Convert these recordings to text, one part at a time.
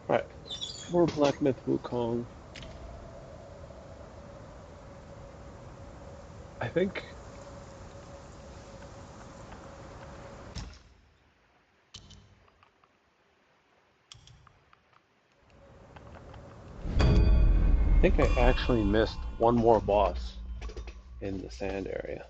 Alright, more Black Myth Wukong. I think I actually missed one more boss in the sand area.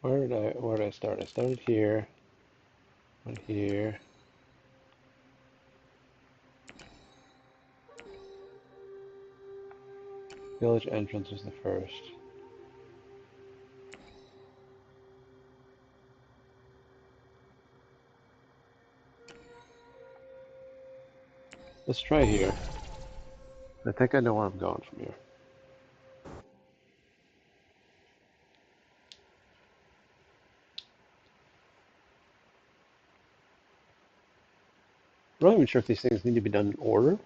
Where did I start? I started here, went here. Village entrance was the first. Let's try here. I think I know where I'm going from here. I'm not even sure if these things need to be done in order.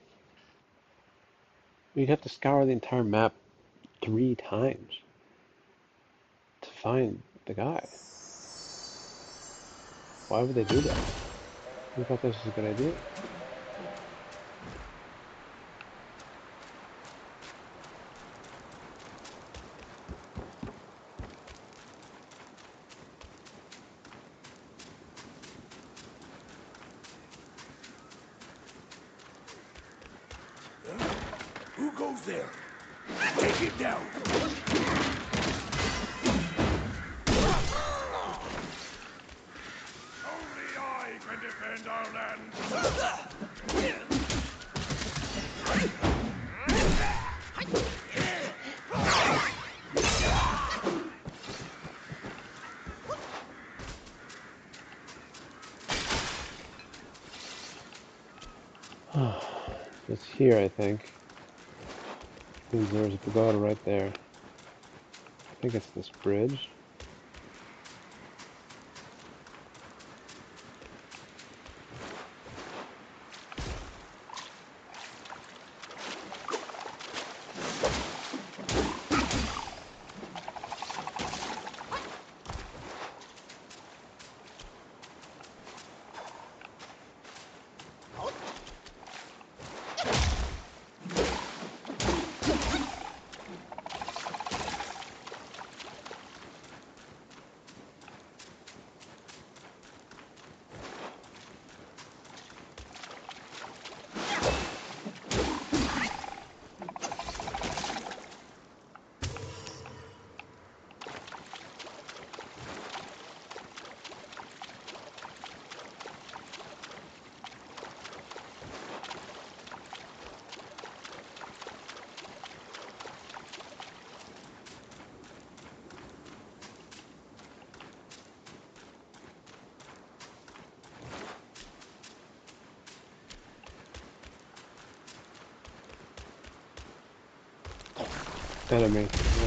You'd have to scour the entire map 3 times to find the guy. Why would they do that? Who thought this was a good idea? Who goes there? Take him down! Only I can defend our land! It's here, I think. Means there's a pagoda right there. I think it's this bridge. Enemy. Yeah.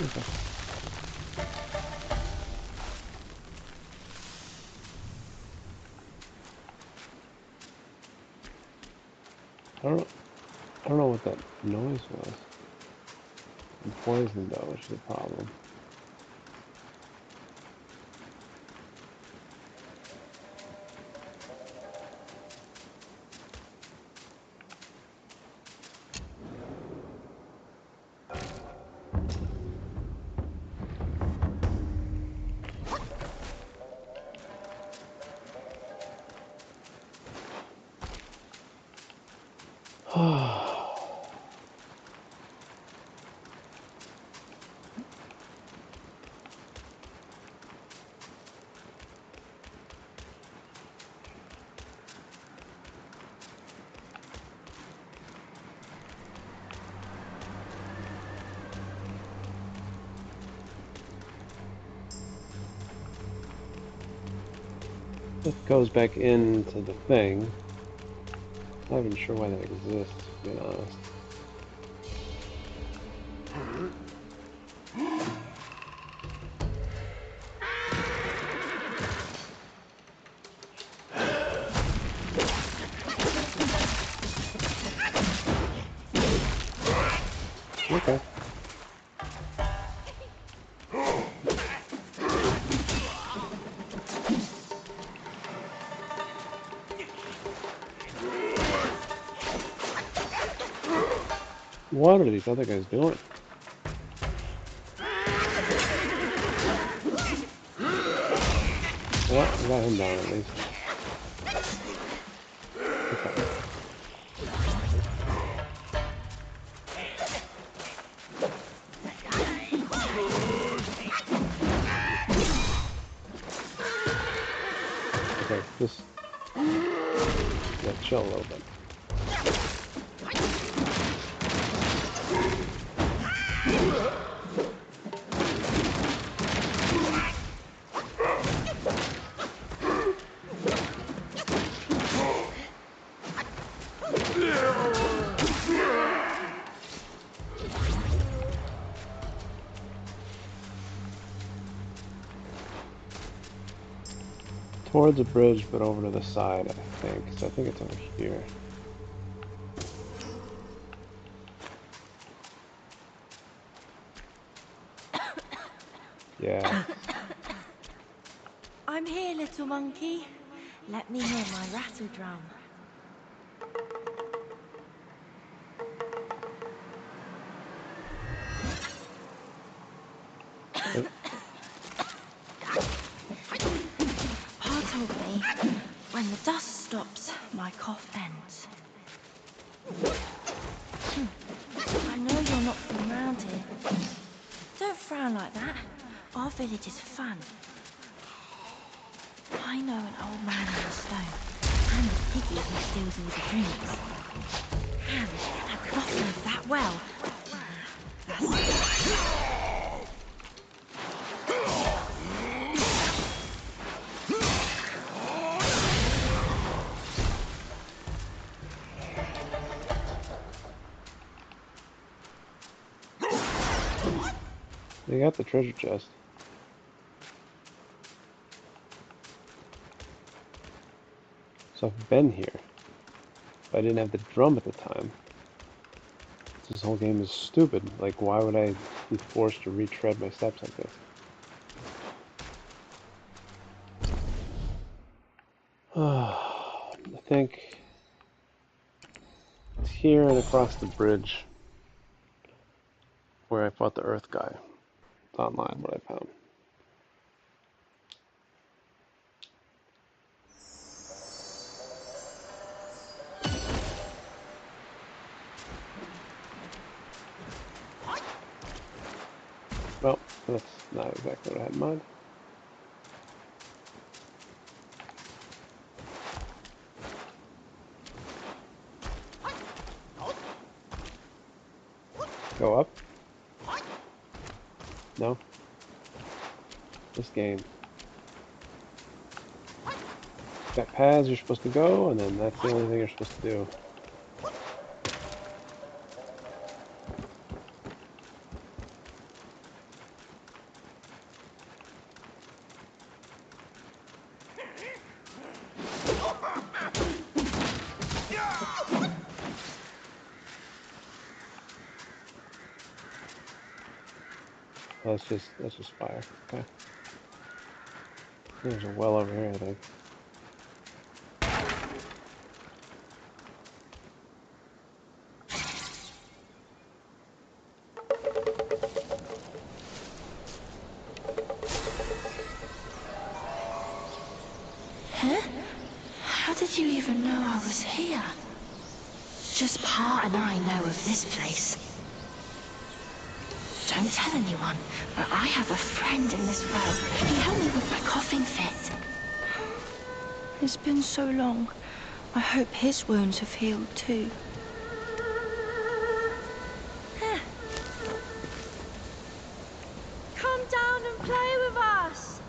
Okay. I don't know what that noise was. I'm poisoned though, which is a problem. It goes back into the thing. Not even sure why that exists, to be honest. Okay. What are these other guys doing? Well, I got him down at least. Okay. Okay, just chill a little bit. Towards the bridge, but over to the side, I think. So I think it's over here. Yeah. I'm here, little monkey. Let me hear my rattle drum. dust stops, my cough ends. I know you're not from around here. Don't frown like that. Our village is fun. I know an old man in the stone, and the piggy who steals all the drinks. And I could offer live that well. They got the treasure chest. So I've been here. But I didn't have the drum at the time. This whole game is stupid. Like, why would I be forced to retread my steps like this? I think it's here and across the bridge where I fought the Earth guy. It's online what I found. Well, that's not exactly what I had in mind. Go up? No? This game. Got paths you're supposed to go, and then that's the only thing you're supposed to do. That's just fire. Okay. There's a well over here, I think. Huh? How did you even know I was here? Just Pa and I know of this place. Don't tell anyone, but I have a friend in this well. He helped me with my coughing fit. It's been so long. I hope his wounds have healed too. Come down and play with us!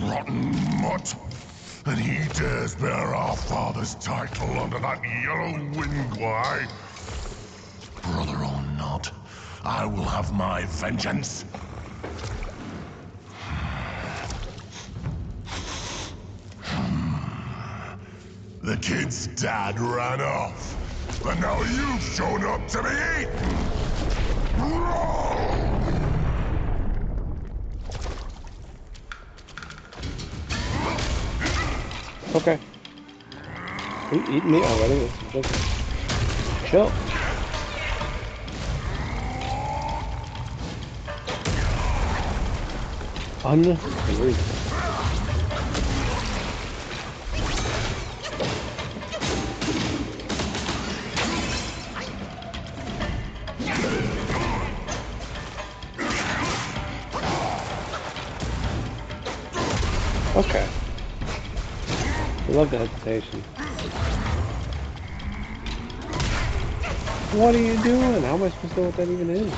Rotten mutt! And he dares bear our father's title under that yellow wind, why? Brother or not, I will have my vengeance. The kid's dad ran off, but now you've shown up to be eaten! Okay. Are you eating me already? That's ridiculous. Chill. Unbelievable. Okay. I love the hesitation. What are you doing? How am I supposed to know what that even is?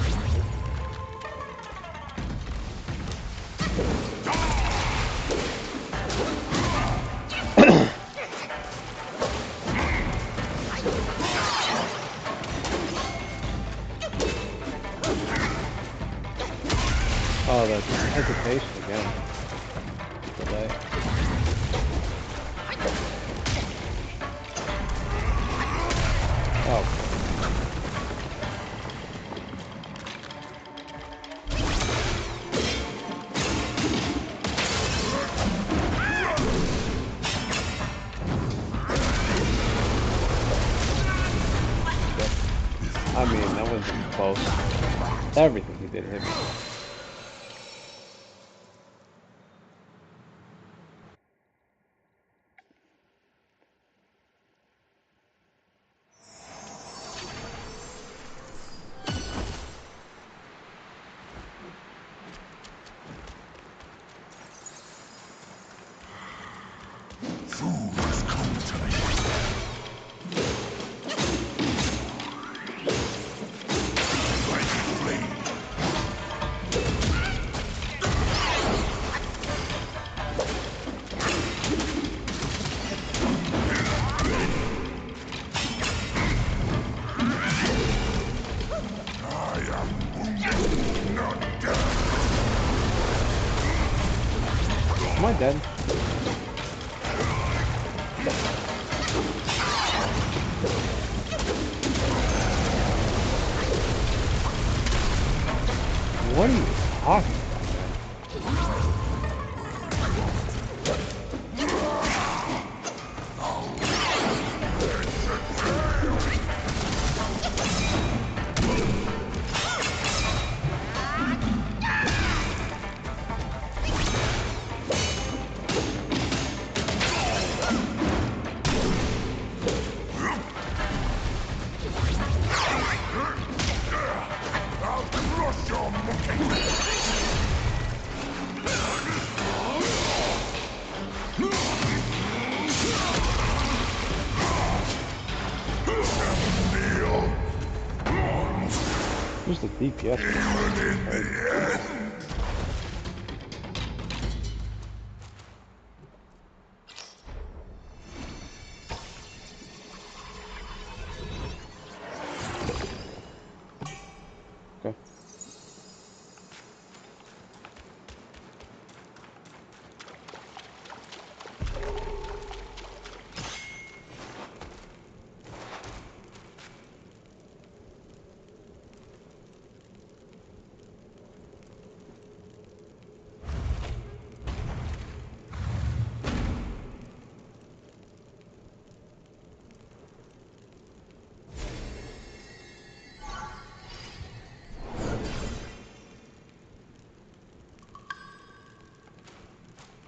Oh, the hesitation again. Delay. Oh. I mean, that wasn't even close. Everything he did hit me. Food has come to me. Like a flame. I am wounded, not dead. Am I dead? What are you talking about, man? I'll crush your monkey. Kneel. Who's the DPS? Even in Right? the end. Okay.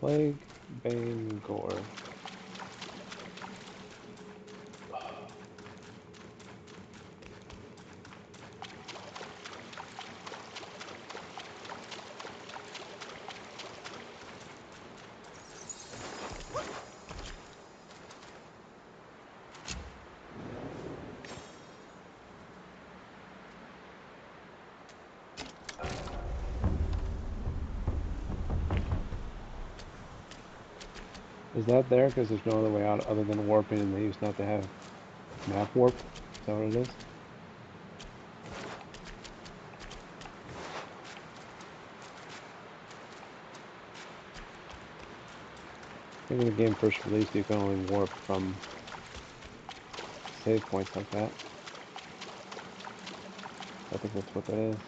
Plague, Bane, Gore. Is that there because there's no other way out other than warping and they used not to have map warp? Is that what it is? I think when the game first released you could only warp from save points like that. I think that's what that is.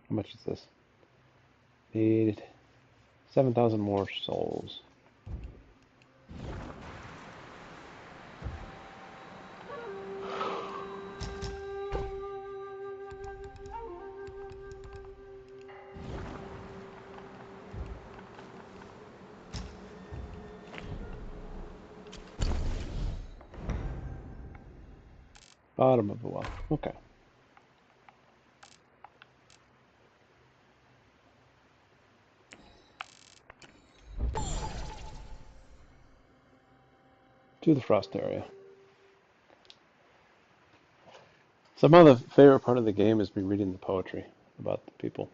How much is this? Need 7,000 more souls. Bottom of the well. Okay. To the frost area. Somehow the favorite part of the game is me reading the poetry about the people,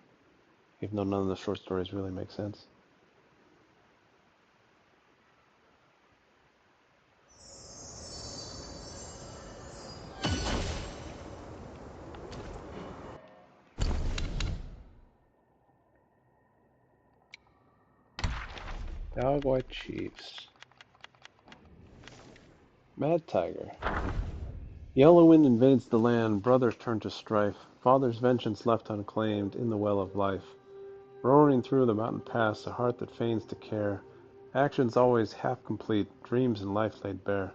even though none of the short stories really make sense. Dog White Chiefs. Mad Tiger. Yellow wind invades the land, brothers turn to strife, father's vengeance left unclaimed in the well of life. Roaring through the mountain pass, a heart that feigns to care, actions always half complete, dreams and life laid bare.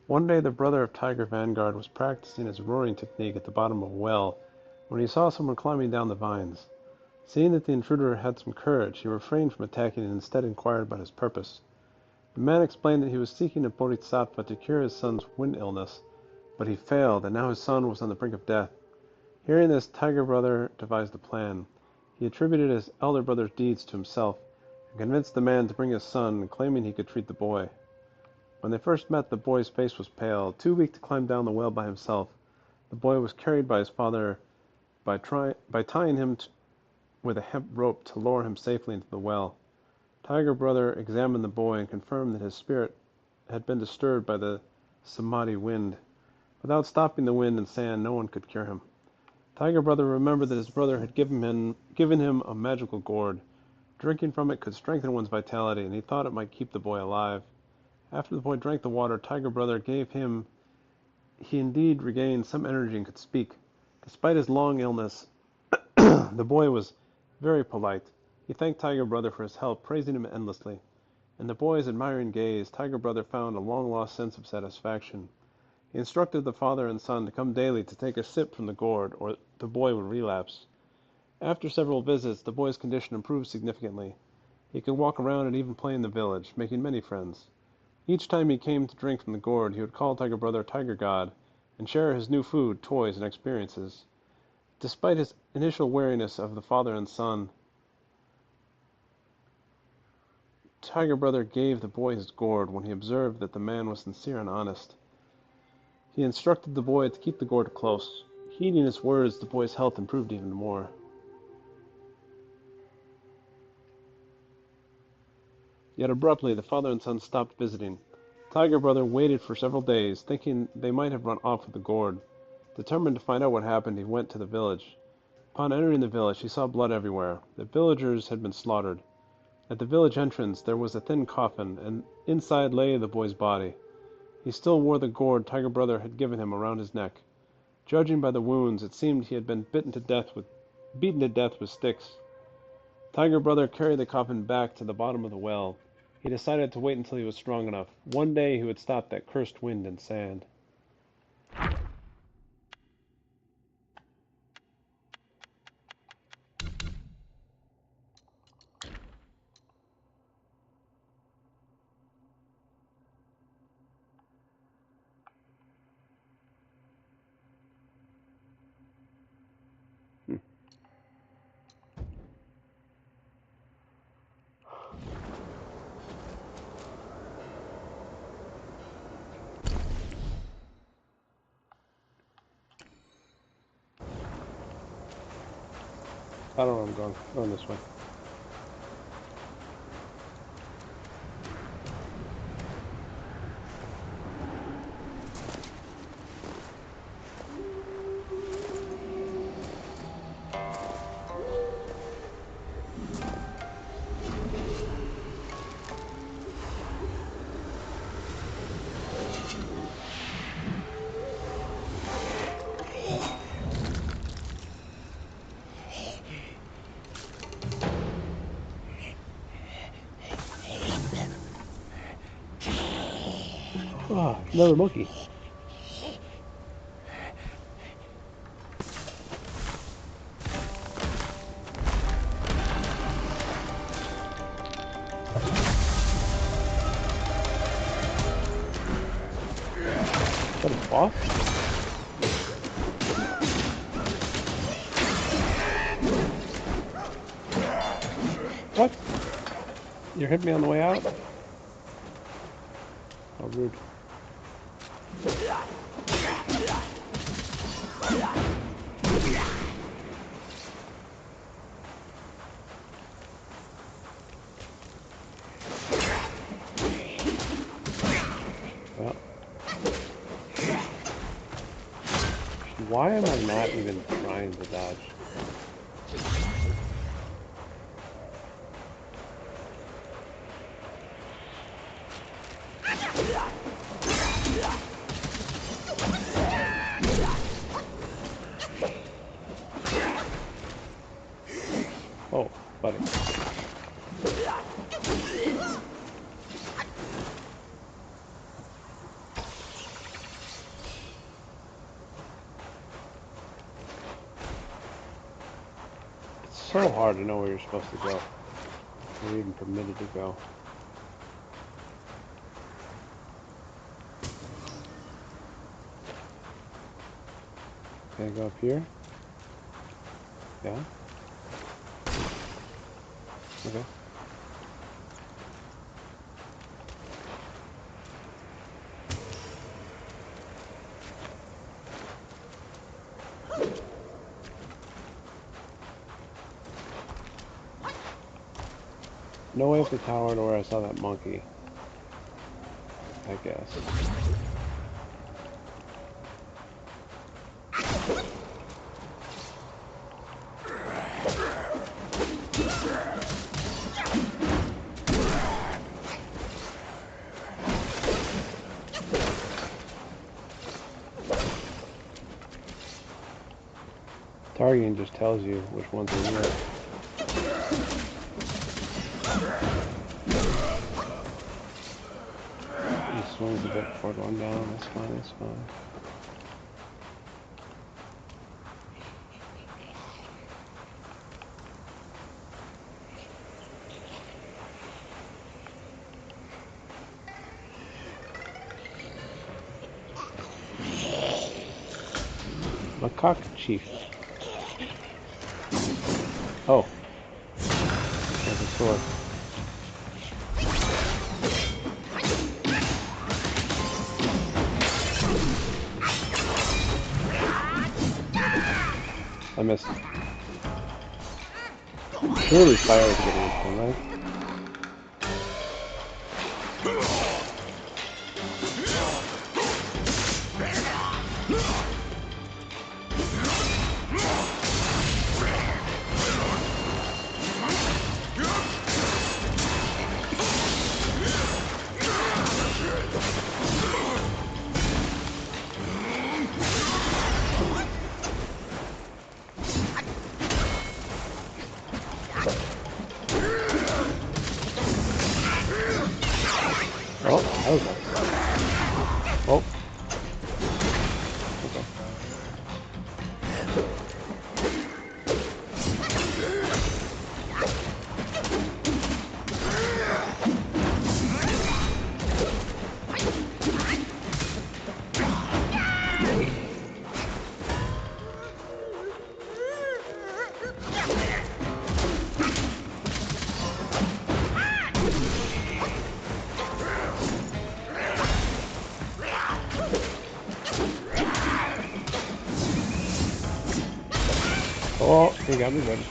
One day the brother of Tiger Vanguard was practicing his roaring technique at the bottom of a well when he saw someone climbing down the vines. Seeing that the intruder had some courage, he refrained from attacking and instead inquired about his purpose. The man explained that he was seeking a bodhisattva to cure his son's wind illness, but he failed, and now his son was on the brink of death. Hearing this, Tiger Brother devised a plan. He attributed his elder brother's deeds to himself, and convinced the man to bring his son, claiming he could treat the boy. When they first met, the boy's face was pale. Too weak to climb down the well by himself, the boy was carried by his father by tying him with a hemp rope to lower him safely into the well. Tiger Brother examined the boy and confirmed that his spirit had been disturbed by the samadhi wind. Without stopping the wind and sand, no one could cure him. Tiger Brother remembered that his brother had given him a magical gourd. Drinking from it could strengthen one's vitality, and he thought it might keep the boy alive. After the boy drank the water Tiger Brother gave him, he indeed regained some energy and could speak. Despite his long illness, the boy was very polite. He thanked Tiger Brother for his help, praising him endlessly. In the boy's admiring gaze, Tiger Brother found a long-lost sense of satisfaction. He instructed the father and son to come daily to take a sip from the gourd, or the boy would relapse. After several visits, the boy's condition improved significantly. He could walk around and even play in the village, making many friends. Each time he came to drink from the gourd, he would call Tiger Brother Tiger God, and share his new food, toys, and experiences. Despite his initial wariness of the father and son, Tiger Brother gave the boy his gourd when he observed that the man was sincere and honest. He instructed the boy to keep the gourd close. Heeding his words, the boy's health improved even more. Yet abruptly, the father and son stopped visiting. Tiger Brother waited for several days, thinking they might have run off with the gourd. Determined to find out what happened, he went to the village. Upon entering the village, he saw blood everywhere. The villagers had been slaughtered. At the village entrance, there was a thin coffin, and inside lay the boy's body. He still wore the gourd Tiger Brother had given him around his neck. Judging by the wounds, it seemed he had been beaten to death with sticks. Tiger Brother carried the coffin back to the bottom of the well. He decided to wait until he was strong enough. One day he would stop that cursed wind and sand. I don't know where I'm going. I'm going this way. Ah, another monkey. Is that a boss? What? You hit me on the way out? How rude. Well, why am I not even trying to dodge? so hard to know where you're supposed to go. Or even permitted to go. Can I go up here? Yeah? Okay. No way up the tower to where I saw that monkey. I guess. Targeting just tells you which ones are real. He swings a bit before going down. That's fine, that's fine. Macaque Chief. Oh. There's a sword. I missed. Surely fire is getting into him, right? Oh, that was nice. Oh. Okay. Oh, he got me ready.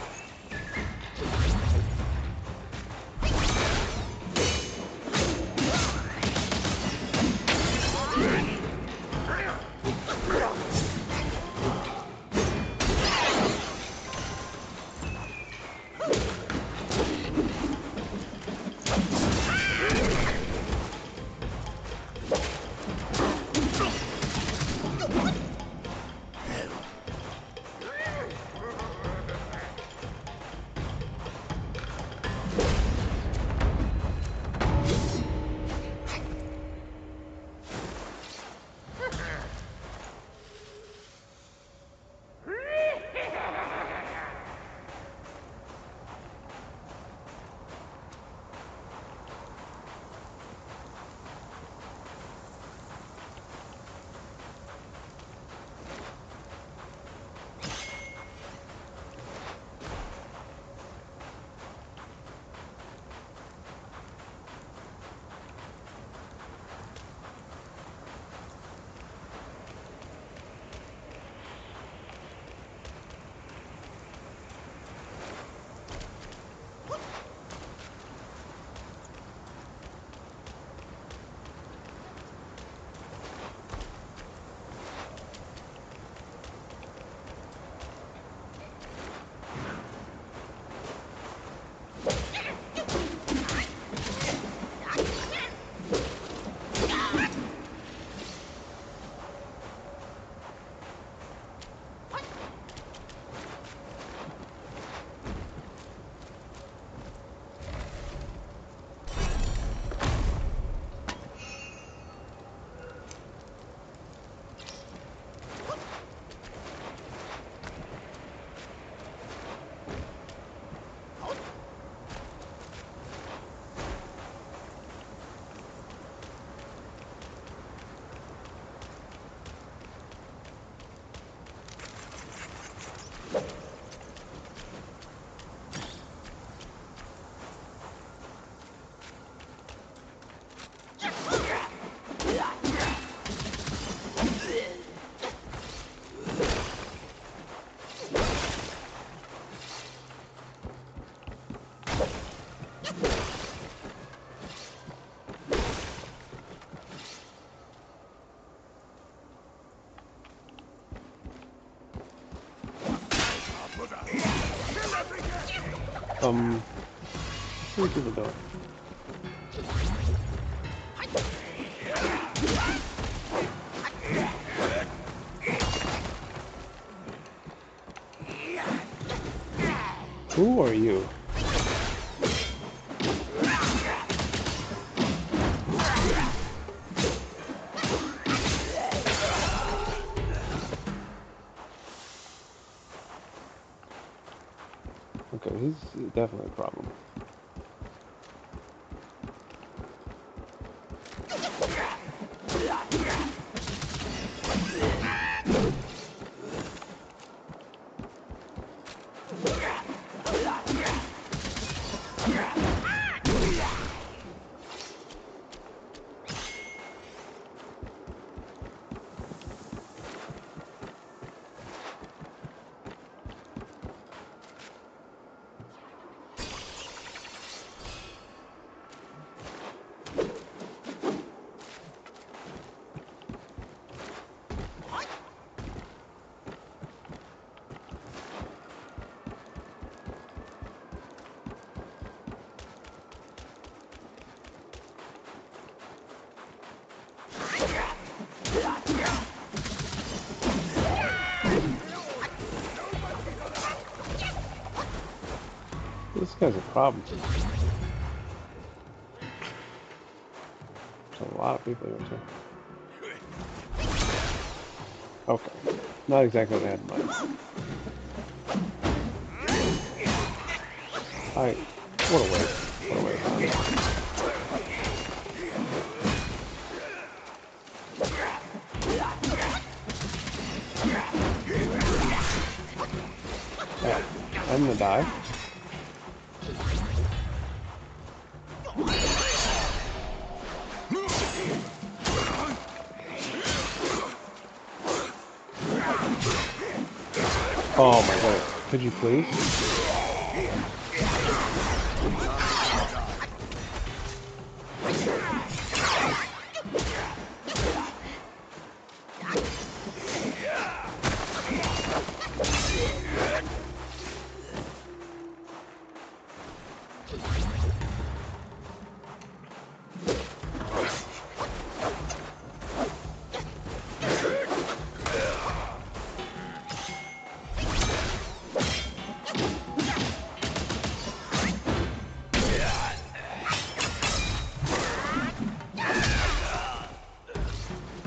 What are people doing? Who are you? Okay, he's definitely a problem. This guy's a problem. There's a lot of people here too. Okay, not exactly what I had in mind. What a waste. What a waste. Yeah, I'm gonna die. Oh my god, could you please?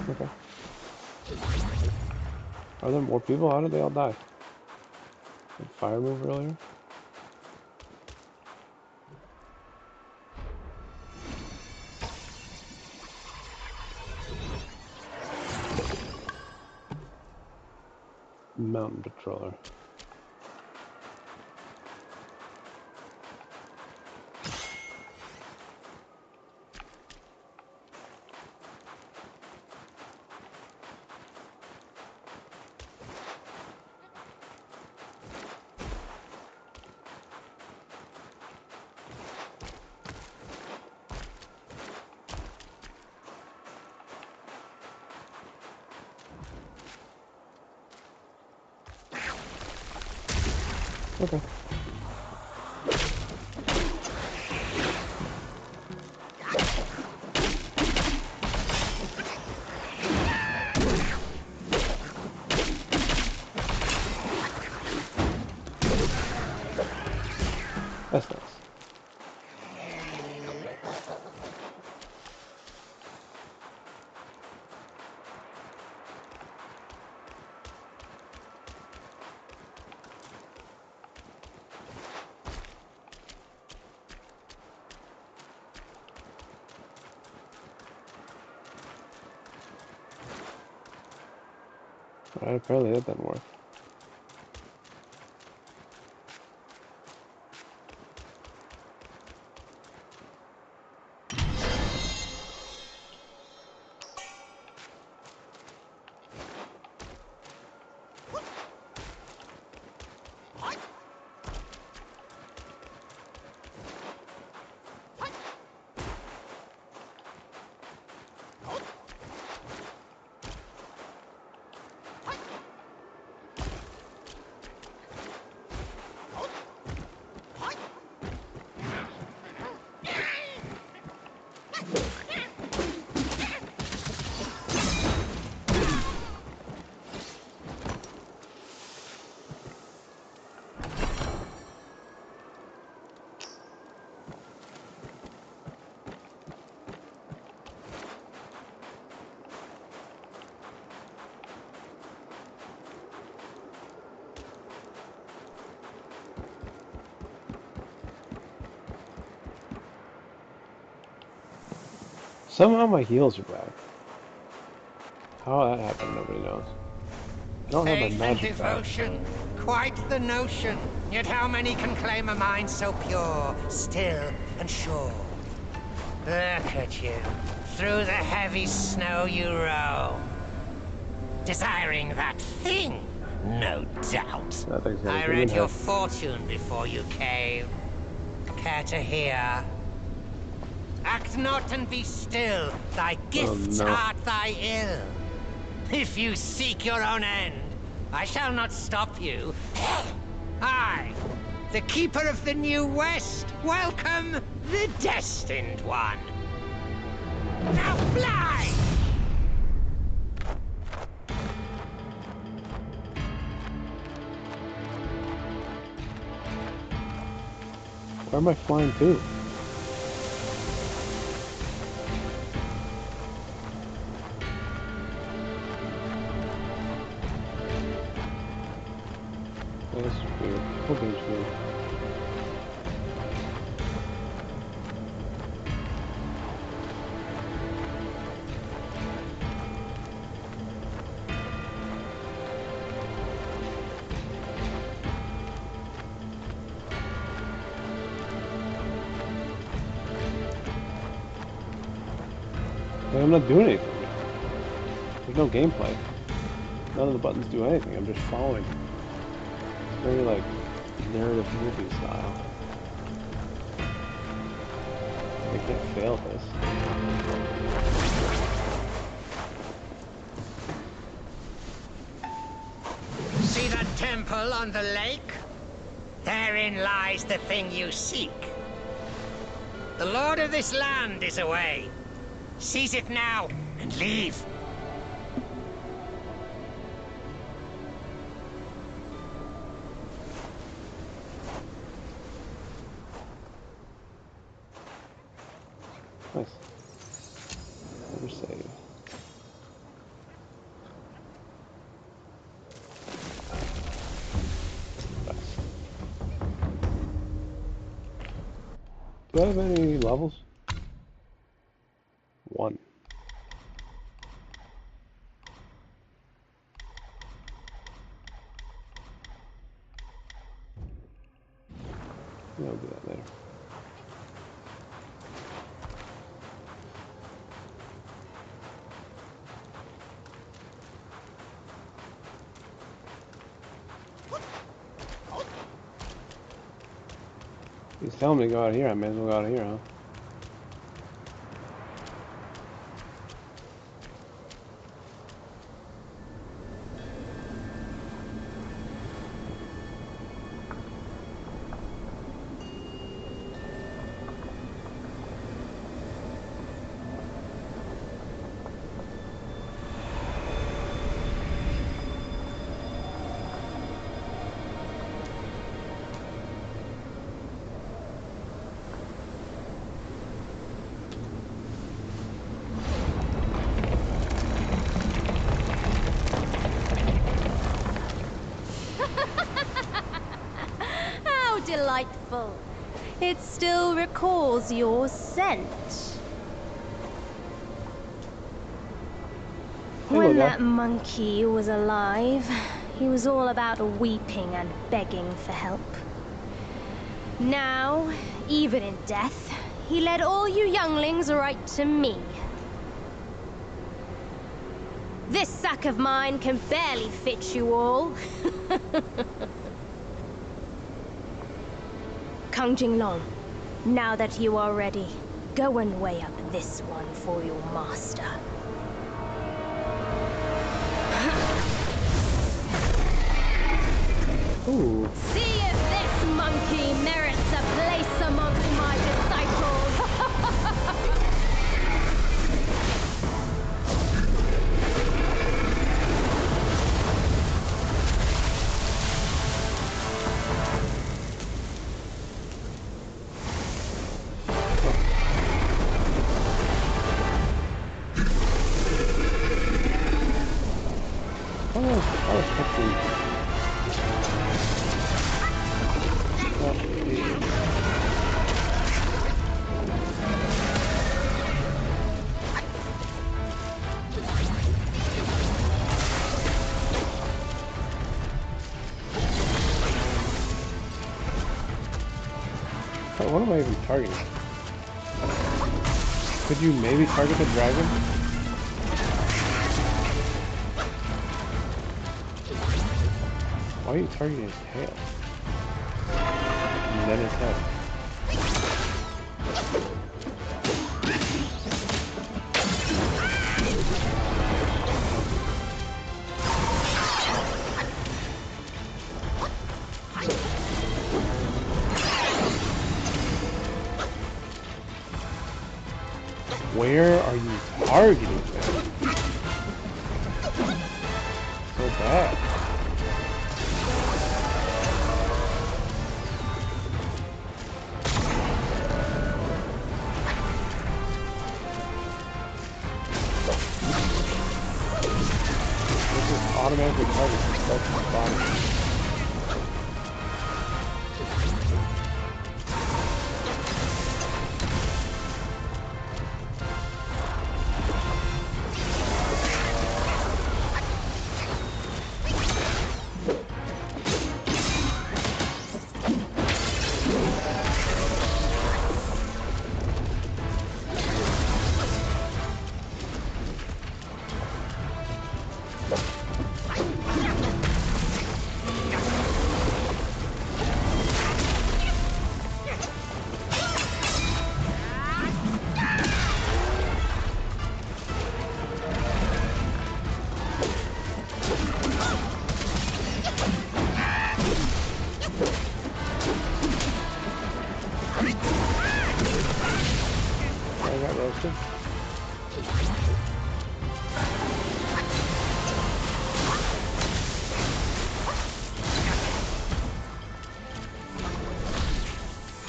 Okay. Are there more people? How did they all die? Did fire move earlier? Mountain patroller. Okay. That's nice. Alright, apparently that didn't work. Somehow my heels are back. How that happened, nobody knows. I don't have my Faith and magic back. devotion, quite the notion. Yet how many can claim a mind so pure, still, and sure? Look at you. Through the heavy snow you roam. Desiring that thing, no doubt. That thing's got a I human read your head. fortune before you came. Care to hear? Act not and be still. Thy gifts no. are thy ill. If you seek your own end, I shall not stop you. I, the keeper of the New West, welcome the destined one. Now fly! Where am I flying to? This is weird. Whole game's weird. Like, I'm not doing anything. There's no gameplay. None of the buttons do anything. I'm just following. It's very like narrative movie style. I can't fail this. See that temple on the lake? Therein lies the thing you seek. The lord of this land is away. Seize it now and leave. Nice. Never save. Nice. Do I have any levels? 1. Yeah, I'll do that later. He's telling me to go out here. I may as well go out here, huh? How delightful. It still recalls your scent. Hello, When guy. that monkey was alive, he was all about weeping and begging for help. Now, even in death, he led all you younglings right to me. This sack of mine can barely fit you all. Kang Jinglong, now that you are ready, go and weigh up this one for your master. Ooh. See if this monkey merits a place amongst my disciples. I was expecting... I even targeting? Could you maybe target the dragon? Why are you targeting his tail? And then his head. Where are you targeting, man? So bad. This is automatically targeted. It starts from the bottom. I got roasted.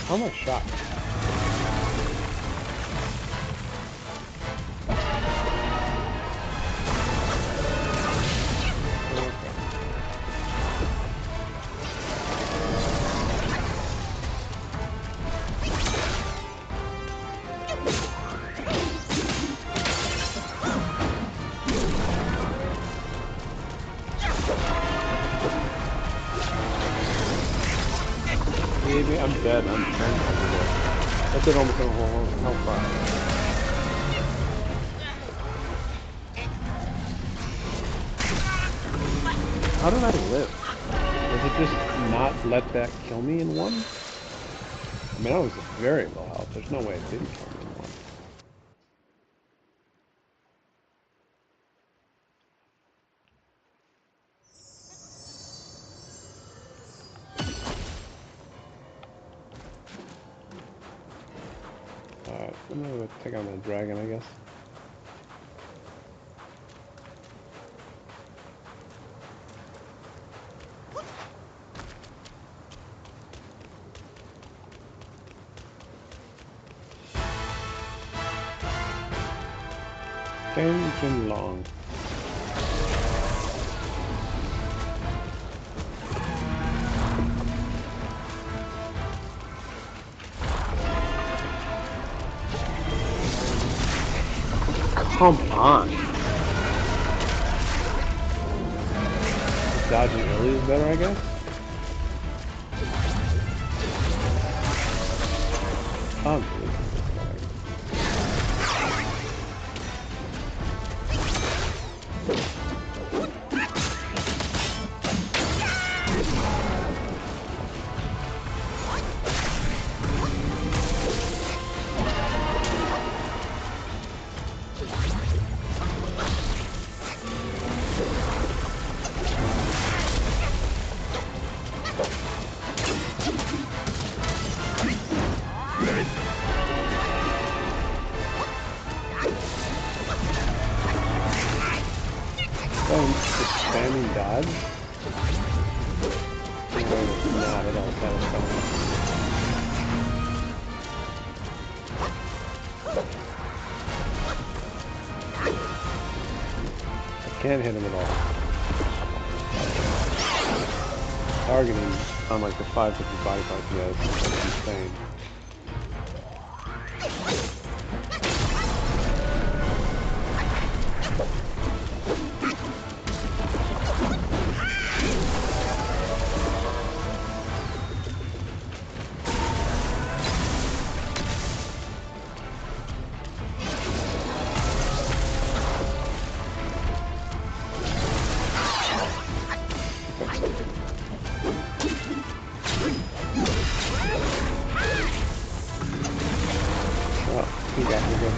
How am I shot? Maybe I'm dead. I'm trying to over there. That did almost a whole hellfire. How did I live? Does it just not let that kill me in one? I mean, I was very low health. There's no way it didn't kill me in one. Alright, I'm gonna go take on that dragon, I guess. Jin Long. Come on. Dodging early is better, I guess. Unbelievable. Spamming dodge? No, not at all satisfying. I can't hit him at all. Targeting on like the 5 different body parts he has is insane. You're good.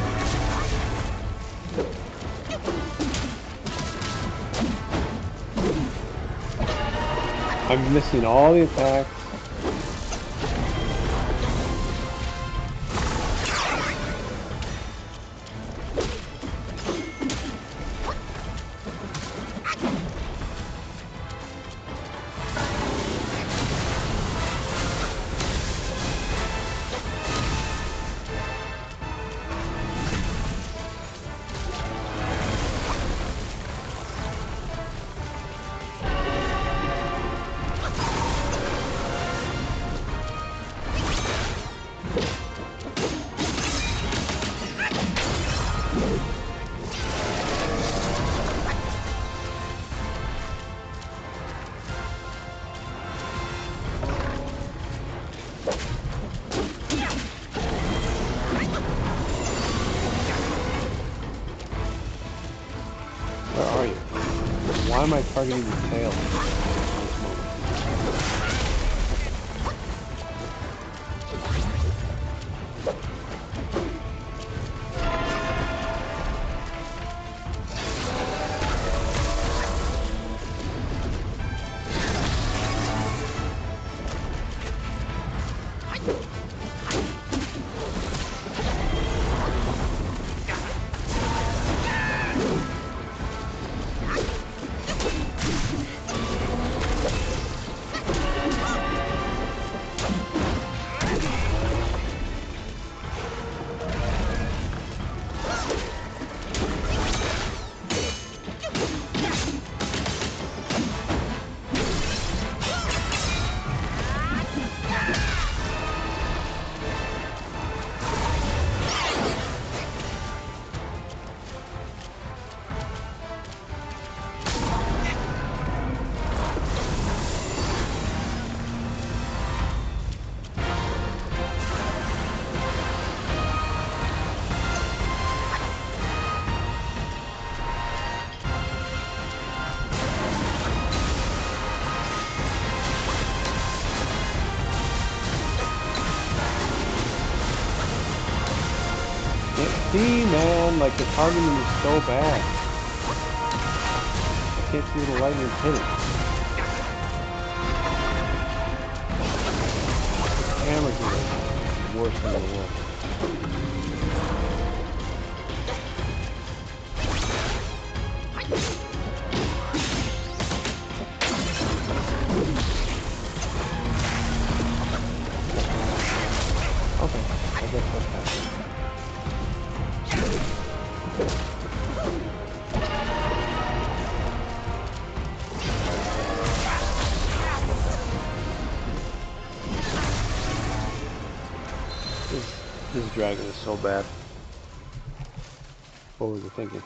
I'm missing all the attacks. Where are you? Why am I targeting the tail at this moment? See, man, like the targeting is so bad. I can't see the lightning hitting. Cameras are the worst thing in the world. Okay, I guess that's happening. This dragon is so bad. What was I thinking?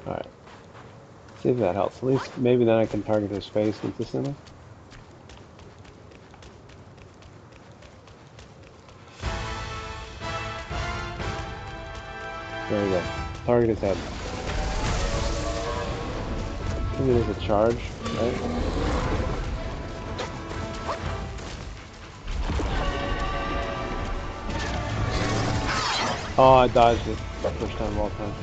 Alright. See if that helps. At least maybe then I can target his face consistently. There we go. Target his head. Maybe there's a charge, right? Oh, I dodged it. First time of all time.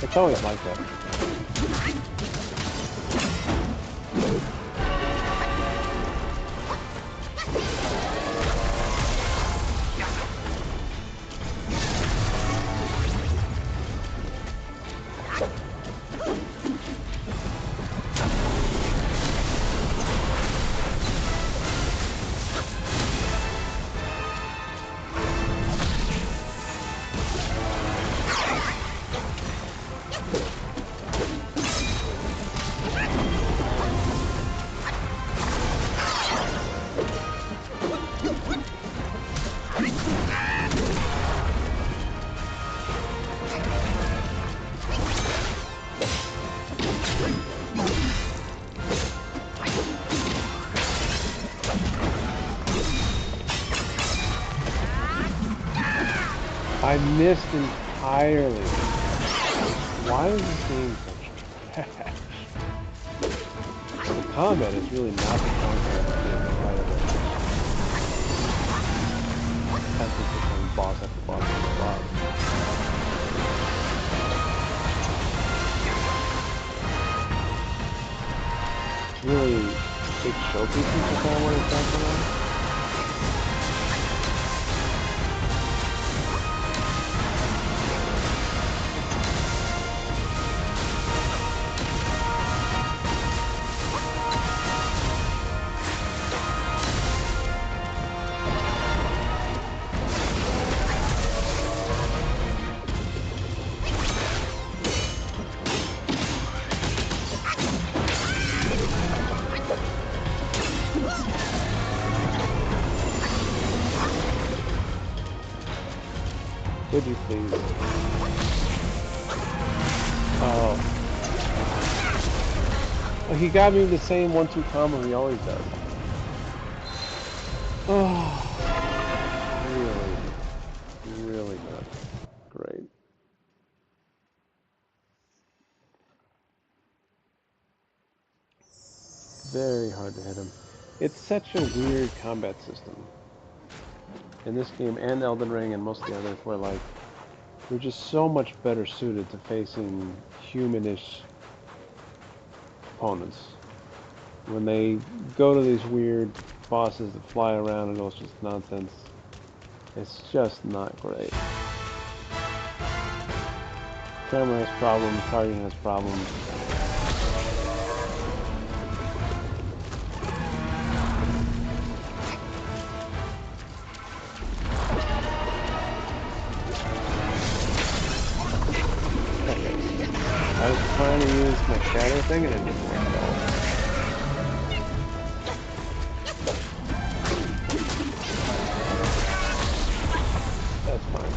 It's always like that. I missed entirely. Why is this game such trash? The combat is really not the concept of the right of it. That's just becoming boss after boss after boss. It's really big showpieces is kind of what it's talking about. Would you please? Oh. Well, he got me the same 1-2 combo he always does. Oh. Really? Really good. Great. Very hard to hit him. It's such a weird combat system. In this game and Elden Ring and most of the others where like they're just so much better suited to facing humanish opponents. When they go to these weird bosses that fly around and all just nonsense, it's just not great. Camera has problems, targeting has problems. I was trying to use my shadow thing and it didn't work at all. That's fine.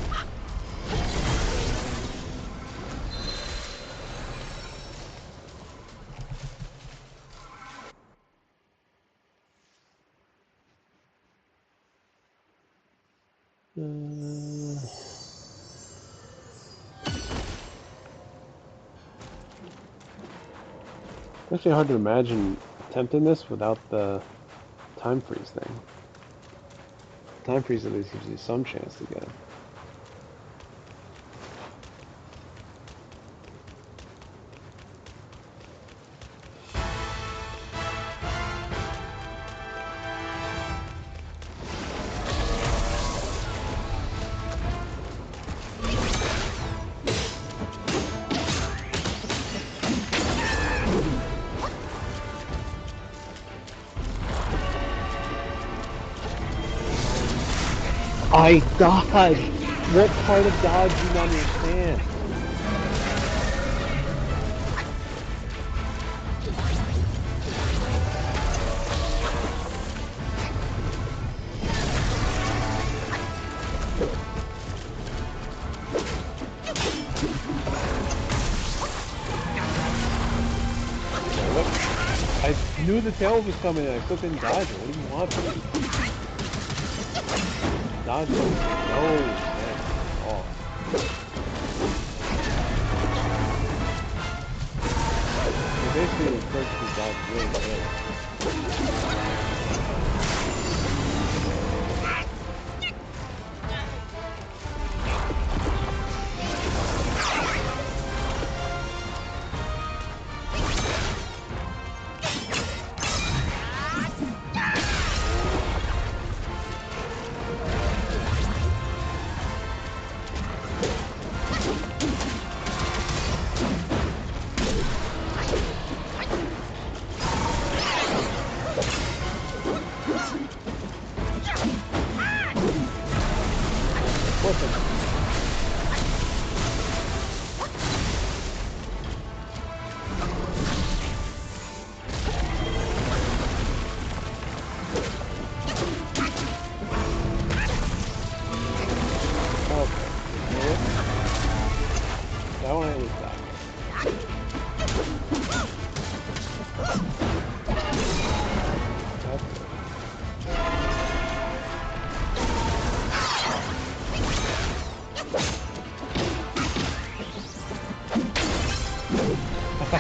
It's actually hard to imagine attempting this without the time freeze thing. Time freeze at least gives you some chance to get him. I dodged! What part of dodge do you not understand? I knew the tail was coming and I still couldn't dodge it. What do you want from me? Dodge it. No sense at all. You basically referred to dodge really good.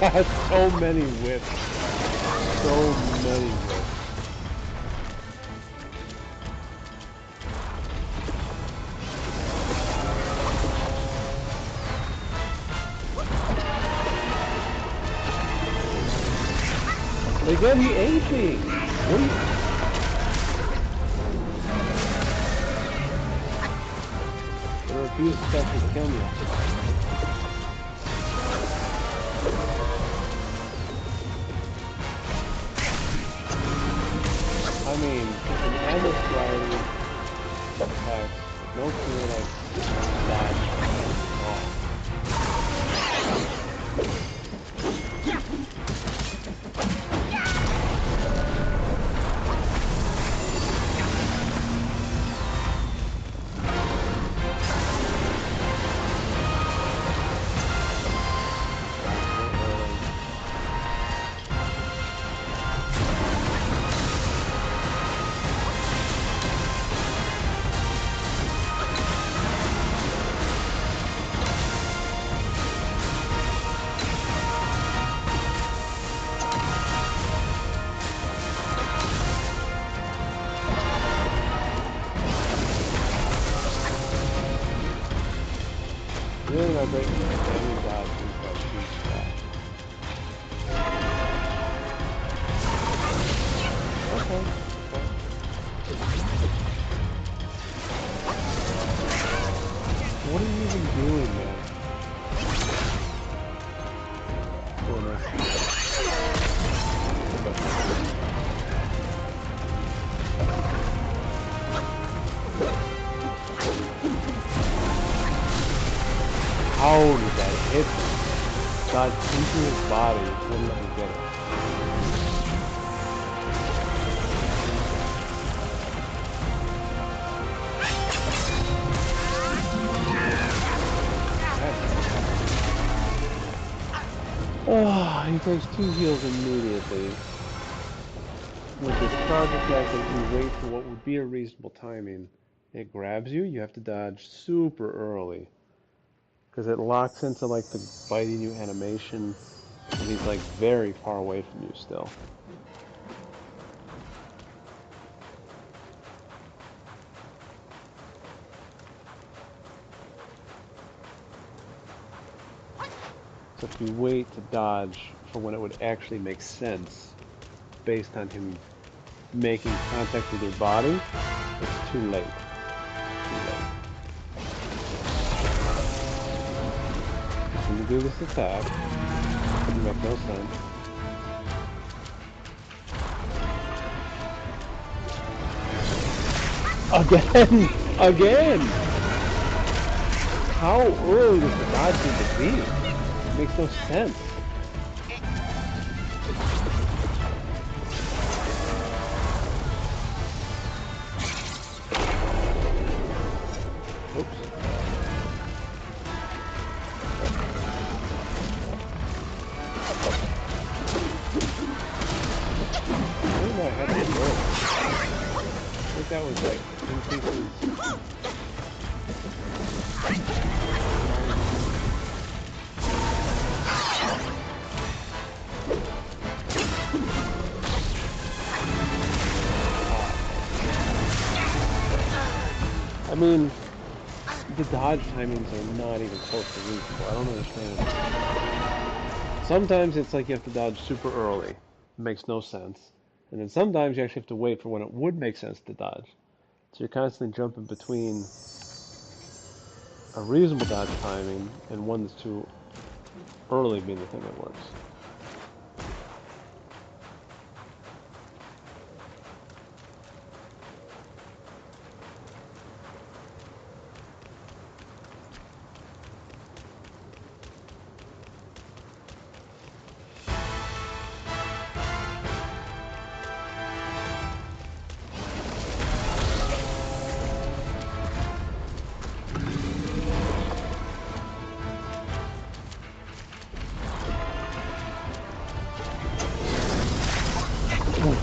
So many whips. So many whips. Again, he ate me! What are you... I refuse to actually kill me. I mean, it's an endless variety of attacks. No clear, like, dodge. Oh. Really not great for any dodge into that huge spot. Okay. What are you even doing, man? Oh, nice. How did that hit him? Got into his body, wouldn't let me get it. Oh, he takes 2 heals immediately. With this charge attack, if you wait for what would be a reasonable timing, it grabs you, you have to dodge super early. Because it locks into like the biting you animation, and he's like very far away from you still. So if you wait to dodge for when it would actually make sense, based on him making contact with your body, it's too late. Too late. When you do this attack, it makes no sense. Again! Again! How early does the dodge need to be? It makes no sense. Oops. I don't know, I had to go. I think that was like increases. I mean, the dodge timings are not even close to reasonable. I don't understand. Sometimes it's like you have to dodge super early. It makes no sense. And then sometimes you actually have to wait for when it would make sense to dodge. So you're constantly jumping between a reasonable dodge timing and one that's too early being the thing that works.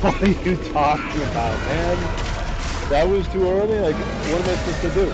What are you talking about, man? That was too early? Like, what am I supposed to do?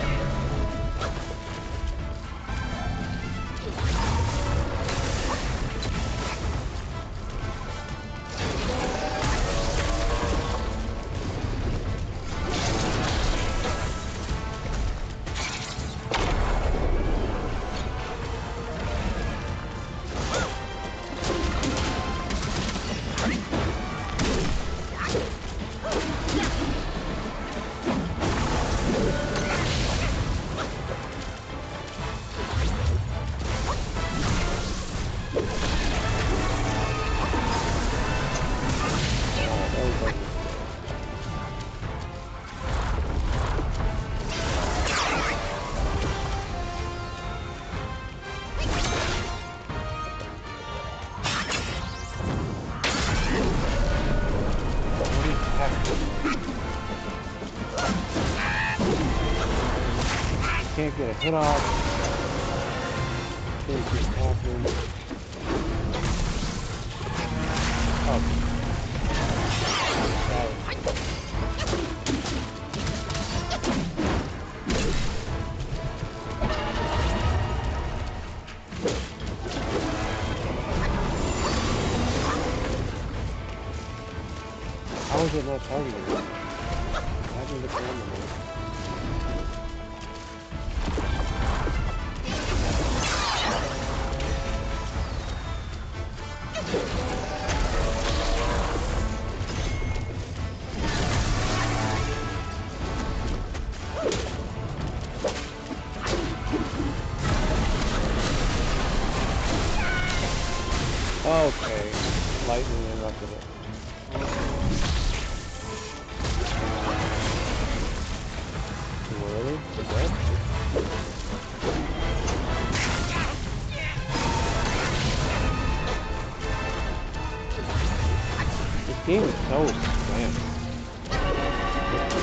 Can't get a hit off. Things keep happening. Oh. How is it not targeting me? How did it come on? Okay, lightning interrupted it. Too early? Too dead? This game is so spammy.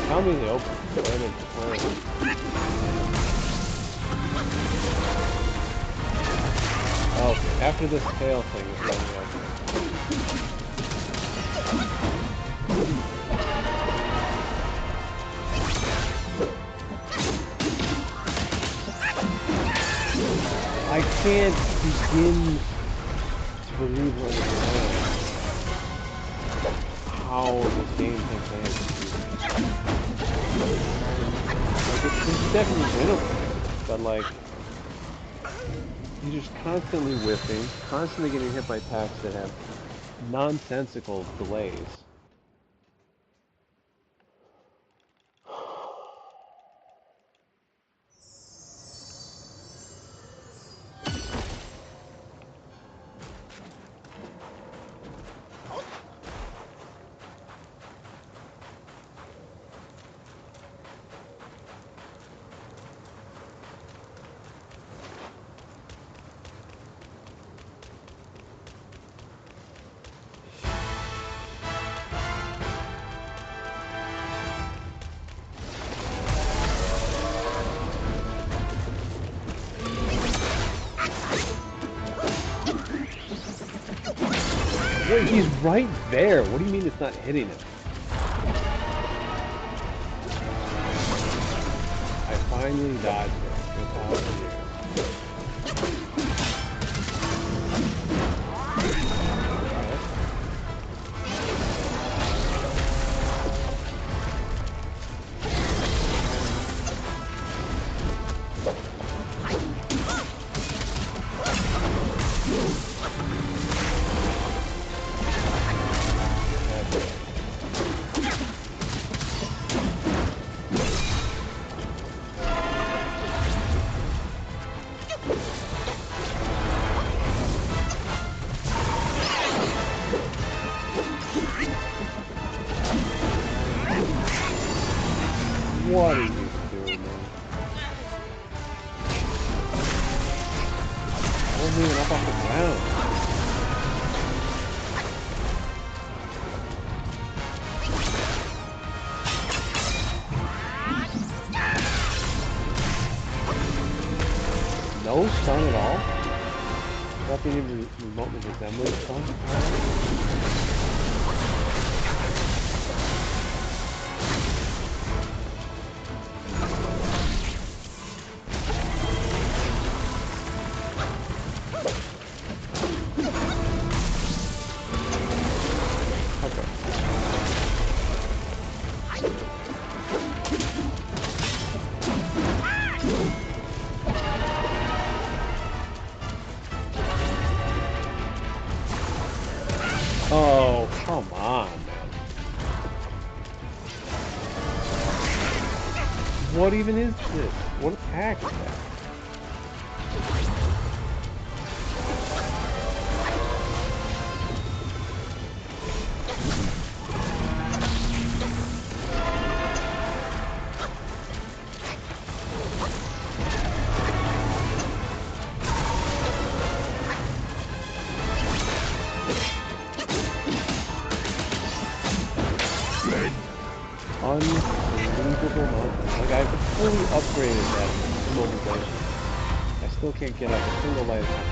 Tell me the open spam and oh, after this tail thing is running out. I can't begin to believe what is going on. How this game thinks I am. Like, it's definitely winnable, but like, you're just constantly whiffing, constantly getting hit by attacks that have nonsensical delays. Wait, he's right there. What do you mean it's not hitting him? I finally dodged it. Good power here. What are you doing, man? I wasn't even up off the ground. No stun at all? Nothing even remotely resembling stun? What even is this? What attack is that? Unbelievable mountain. Like, I fully upgraded that mobilization. I still can't get up a single light attack.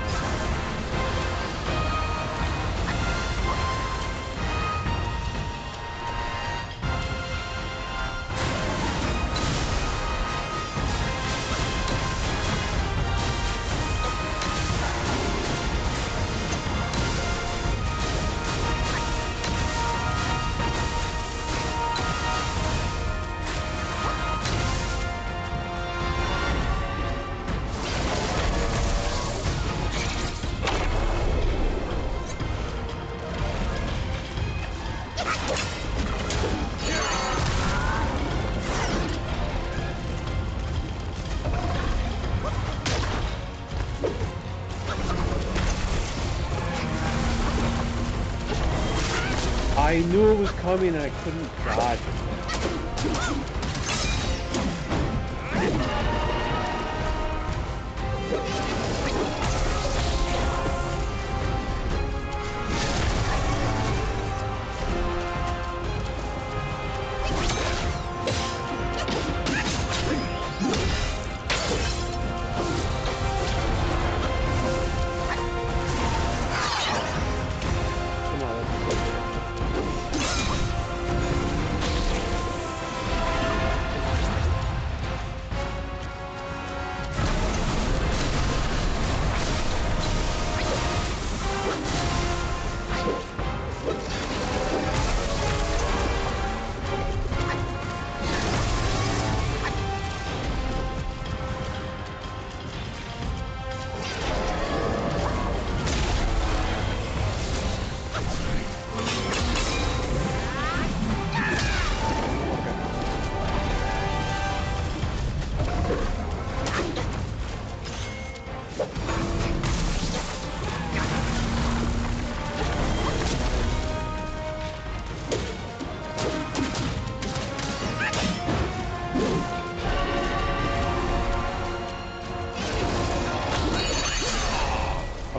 I knew it was coming and I couldn't dodge it.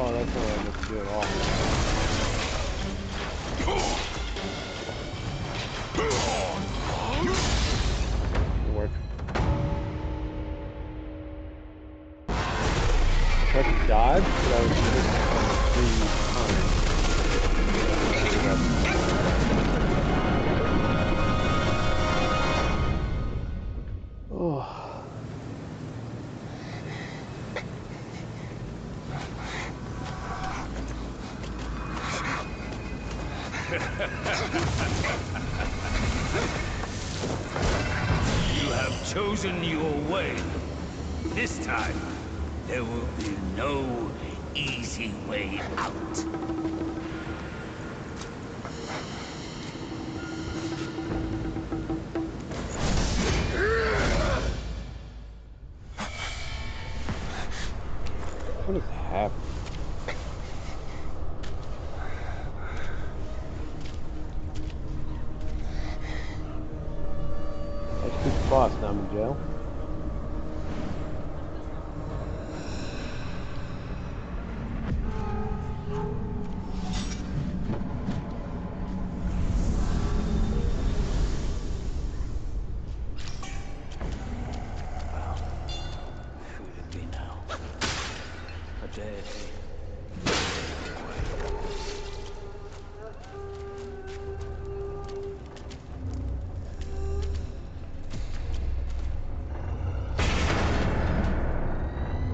Oh, that's not what I meant to do at all. Work. Tried to dodge, but I was just on 3 times. Oh. You have chosen your way. This time, there will be no easy way out. What is happening? I just beat the boss, now I'm in jail. Who'd it be now? A deity.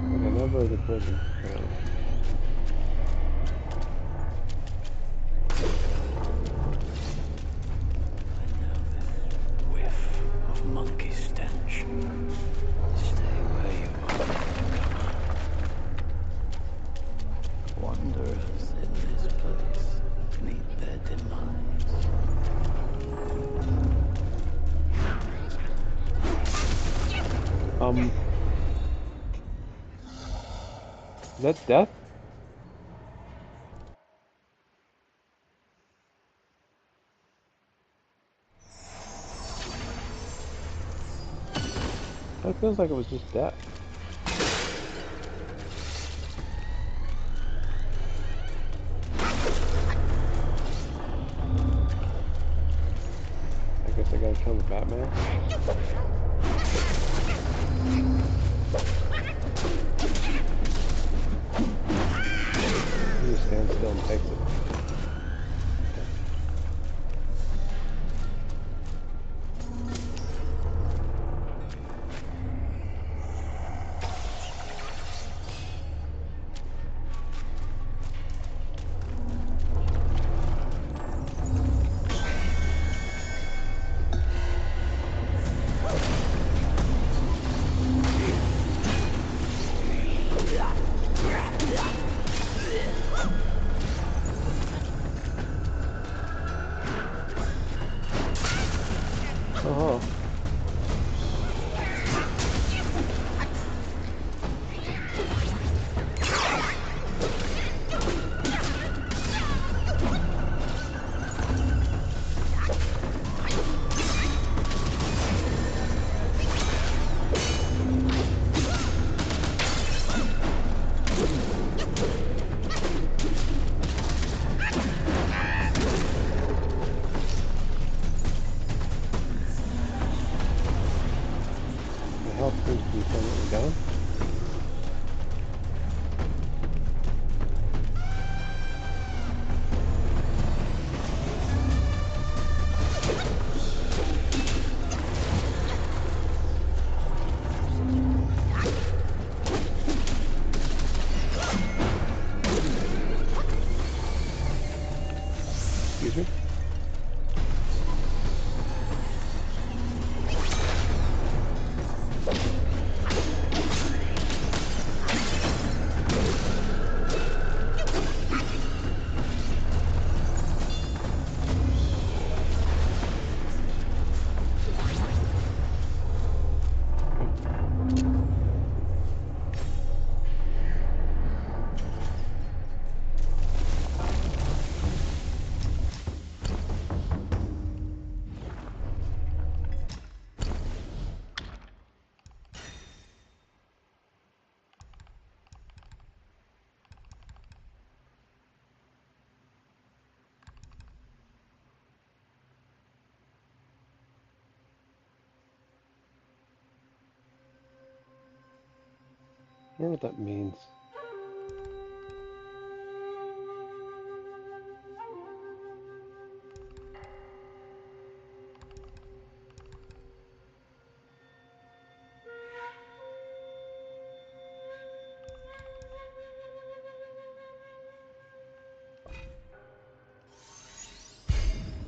Okay, never the prison, apparently. Whiff of monkey stench. Stay where you are, newcomer. Wanderers in this place meet their demise. Is that death? That feels like it was just death. I guess I gotta kill the Batman. He just stands still and takes it. Oh. The health seems to be permanently down. Excuse me? I wonder what that means.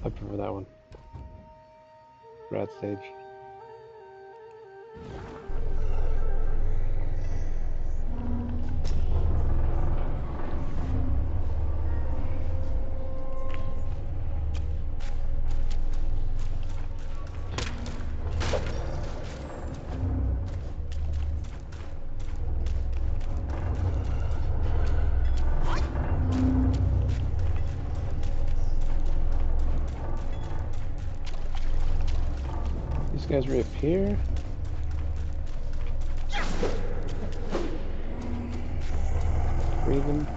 I prefer that one. Rat stage. These guys reappear. Free them.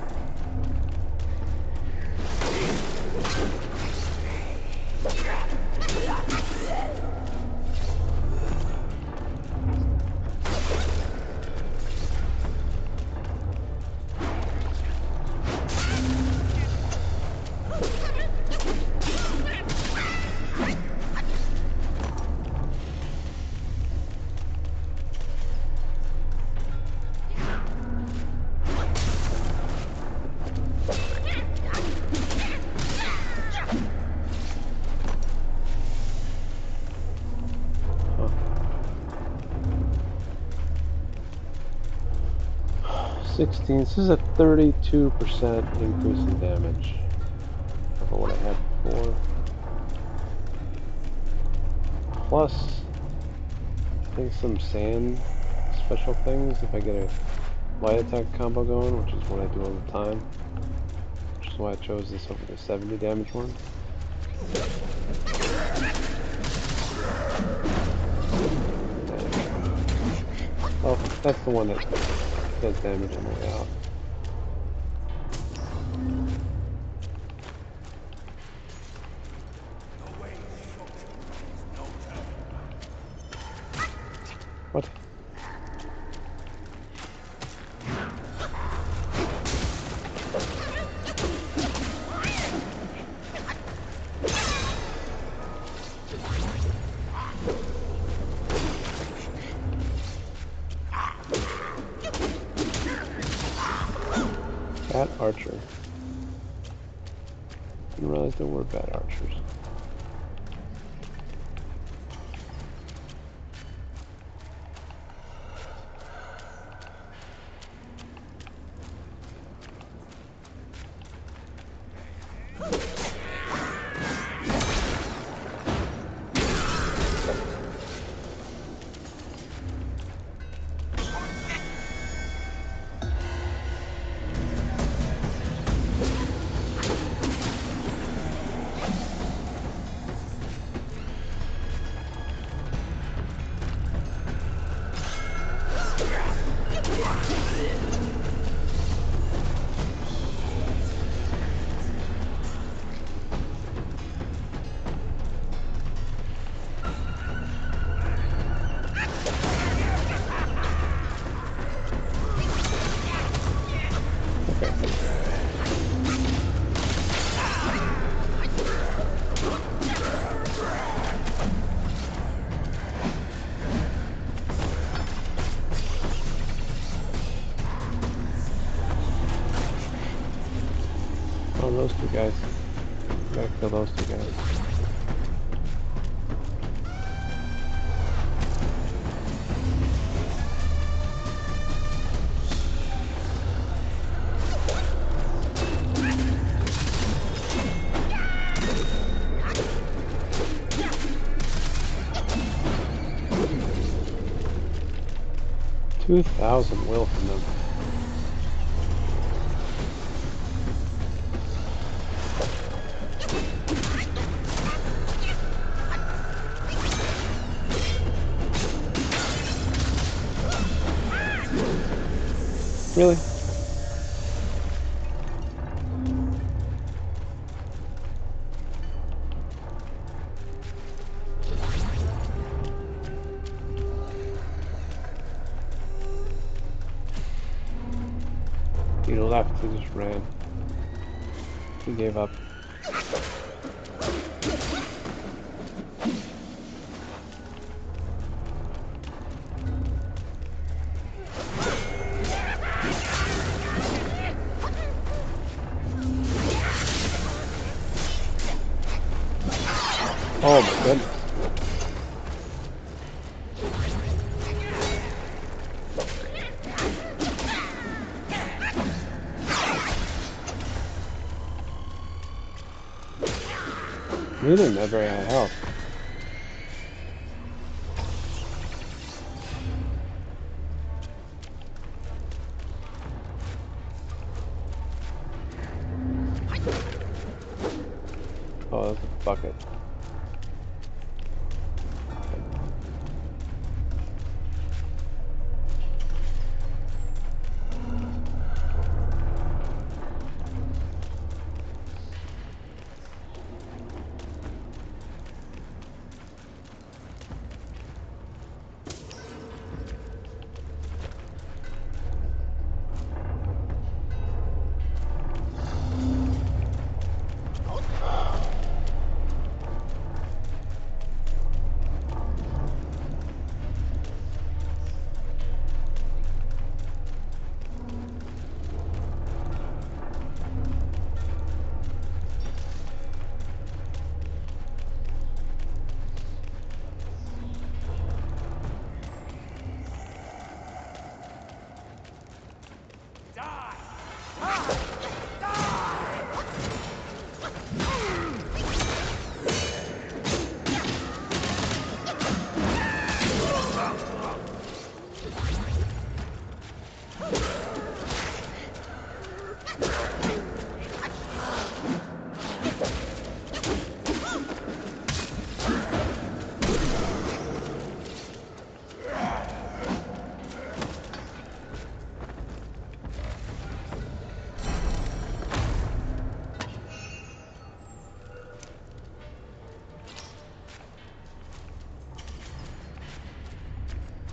Huh. 16. This is a 32% increase in damage over what I had before. Plus, I think some sand special things if I get a light attack combo going, which is what I do all the time. Which is why I chose this over the 70 damage one. Oh, that's the one that does damage on the way out. What? Bad archer. Didn't realize there were bad archers. Oh, those two guys. Gotta kill those two guys. $2,000 will from them. Really? He left, he just ran. He gave up. Oh my goodness. We didn't have very high health. Oh, that's a bucket.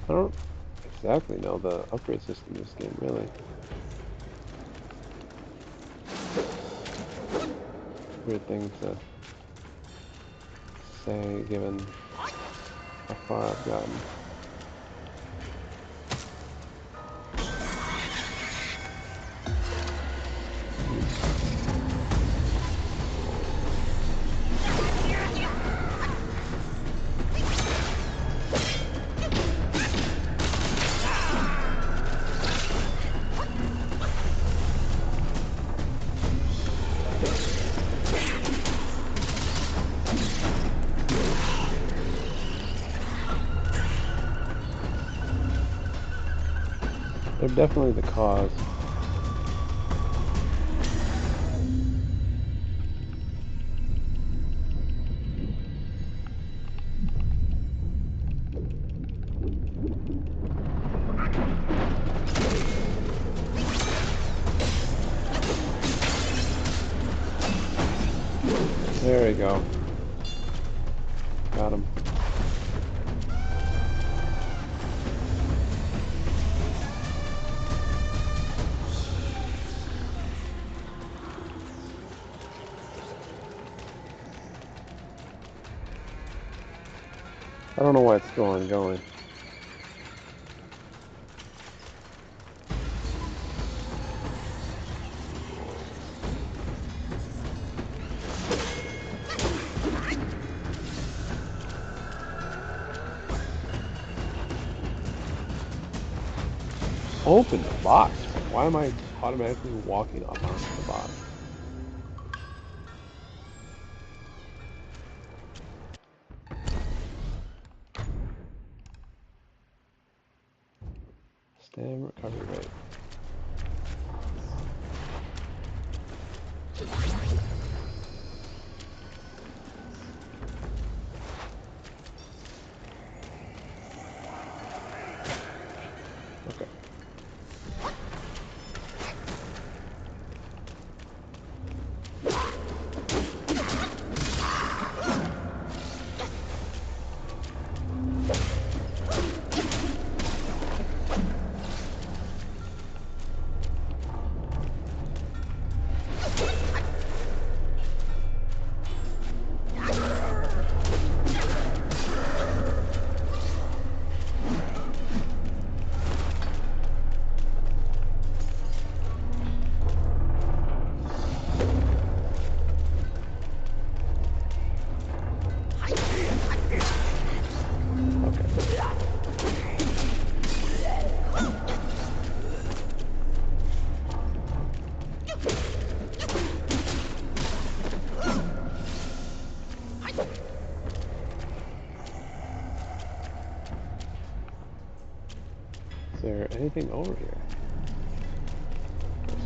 I don't exactly know the upgrade system in this game, really. Weird thing to say, given how far I've gotten. They're definitely the cause. There we go. Got him. I don't know why it's still ongoing. Open the box. Why am I automatically walking up onto the box? Stam recovery rate. Okay. Is there anything over here?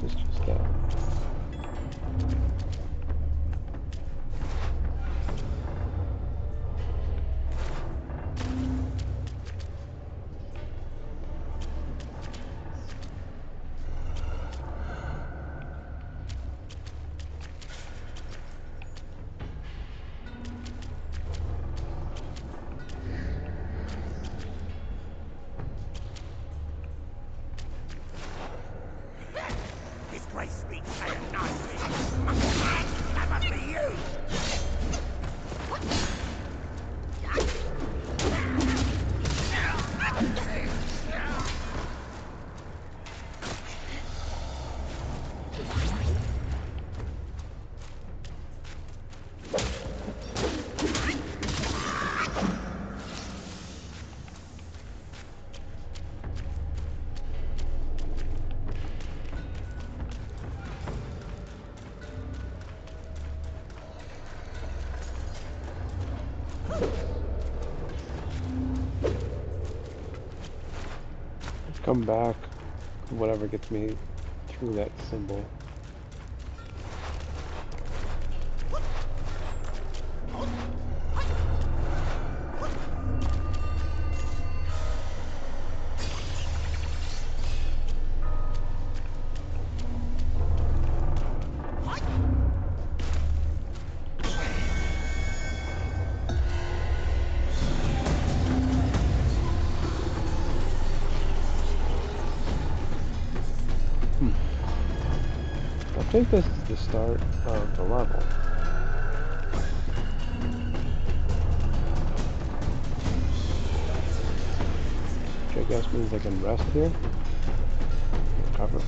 This is just Disgrace me, say a nice thing. That must be you! come back. Whatever gets me through that symbol. think this is the start of the level. Which I guess means I can rest here. Recover.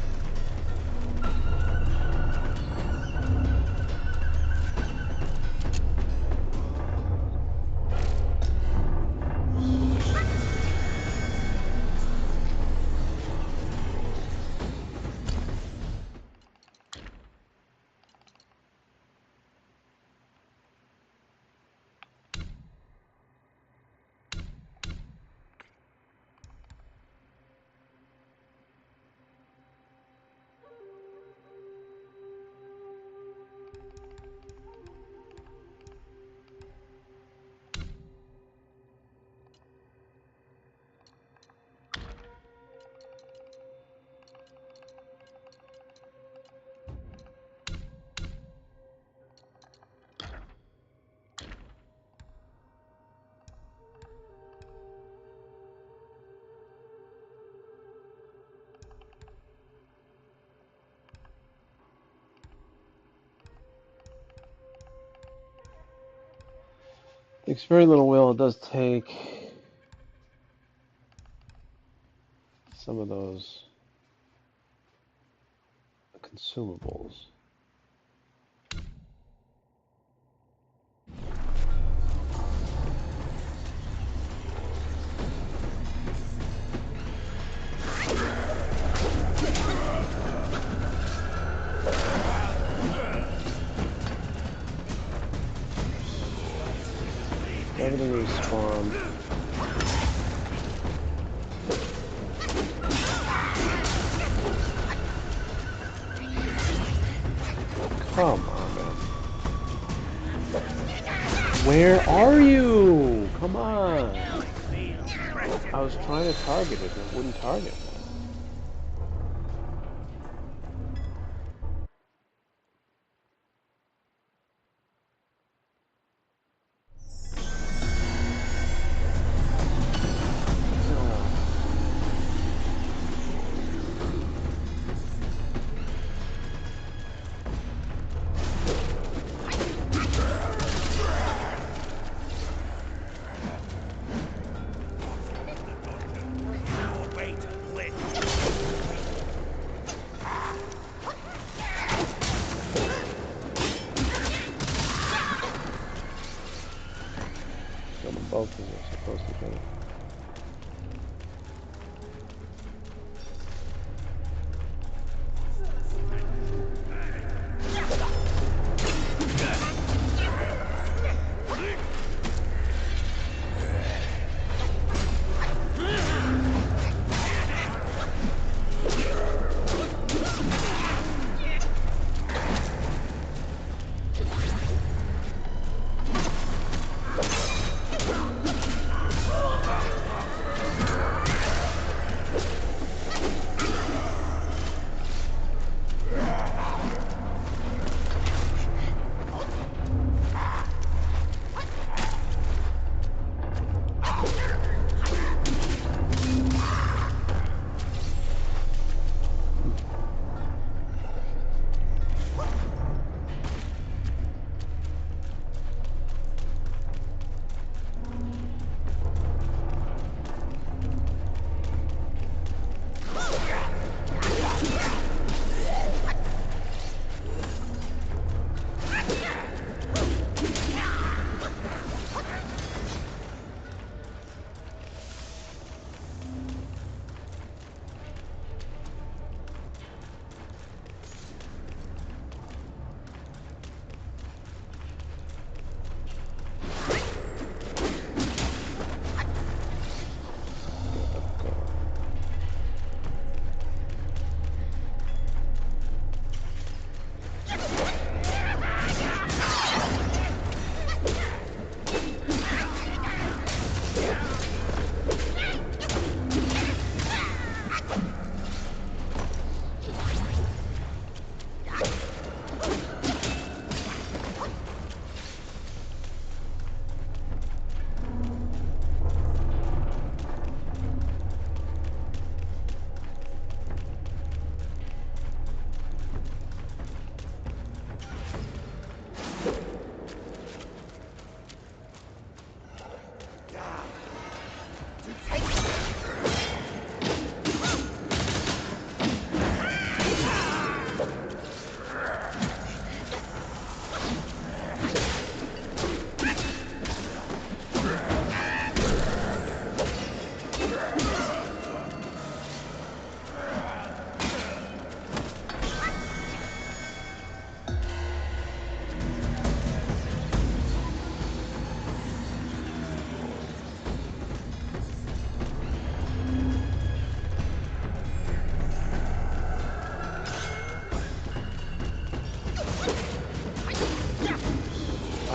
Takes very little will. It does take some of those consumables. Everything respawned. Come on, man. Where are you? Come on. I was trying to target it and it wouldn't target. Both of them are supposed to go.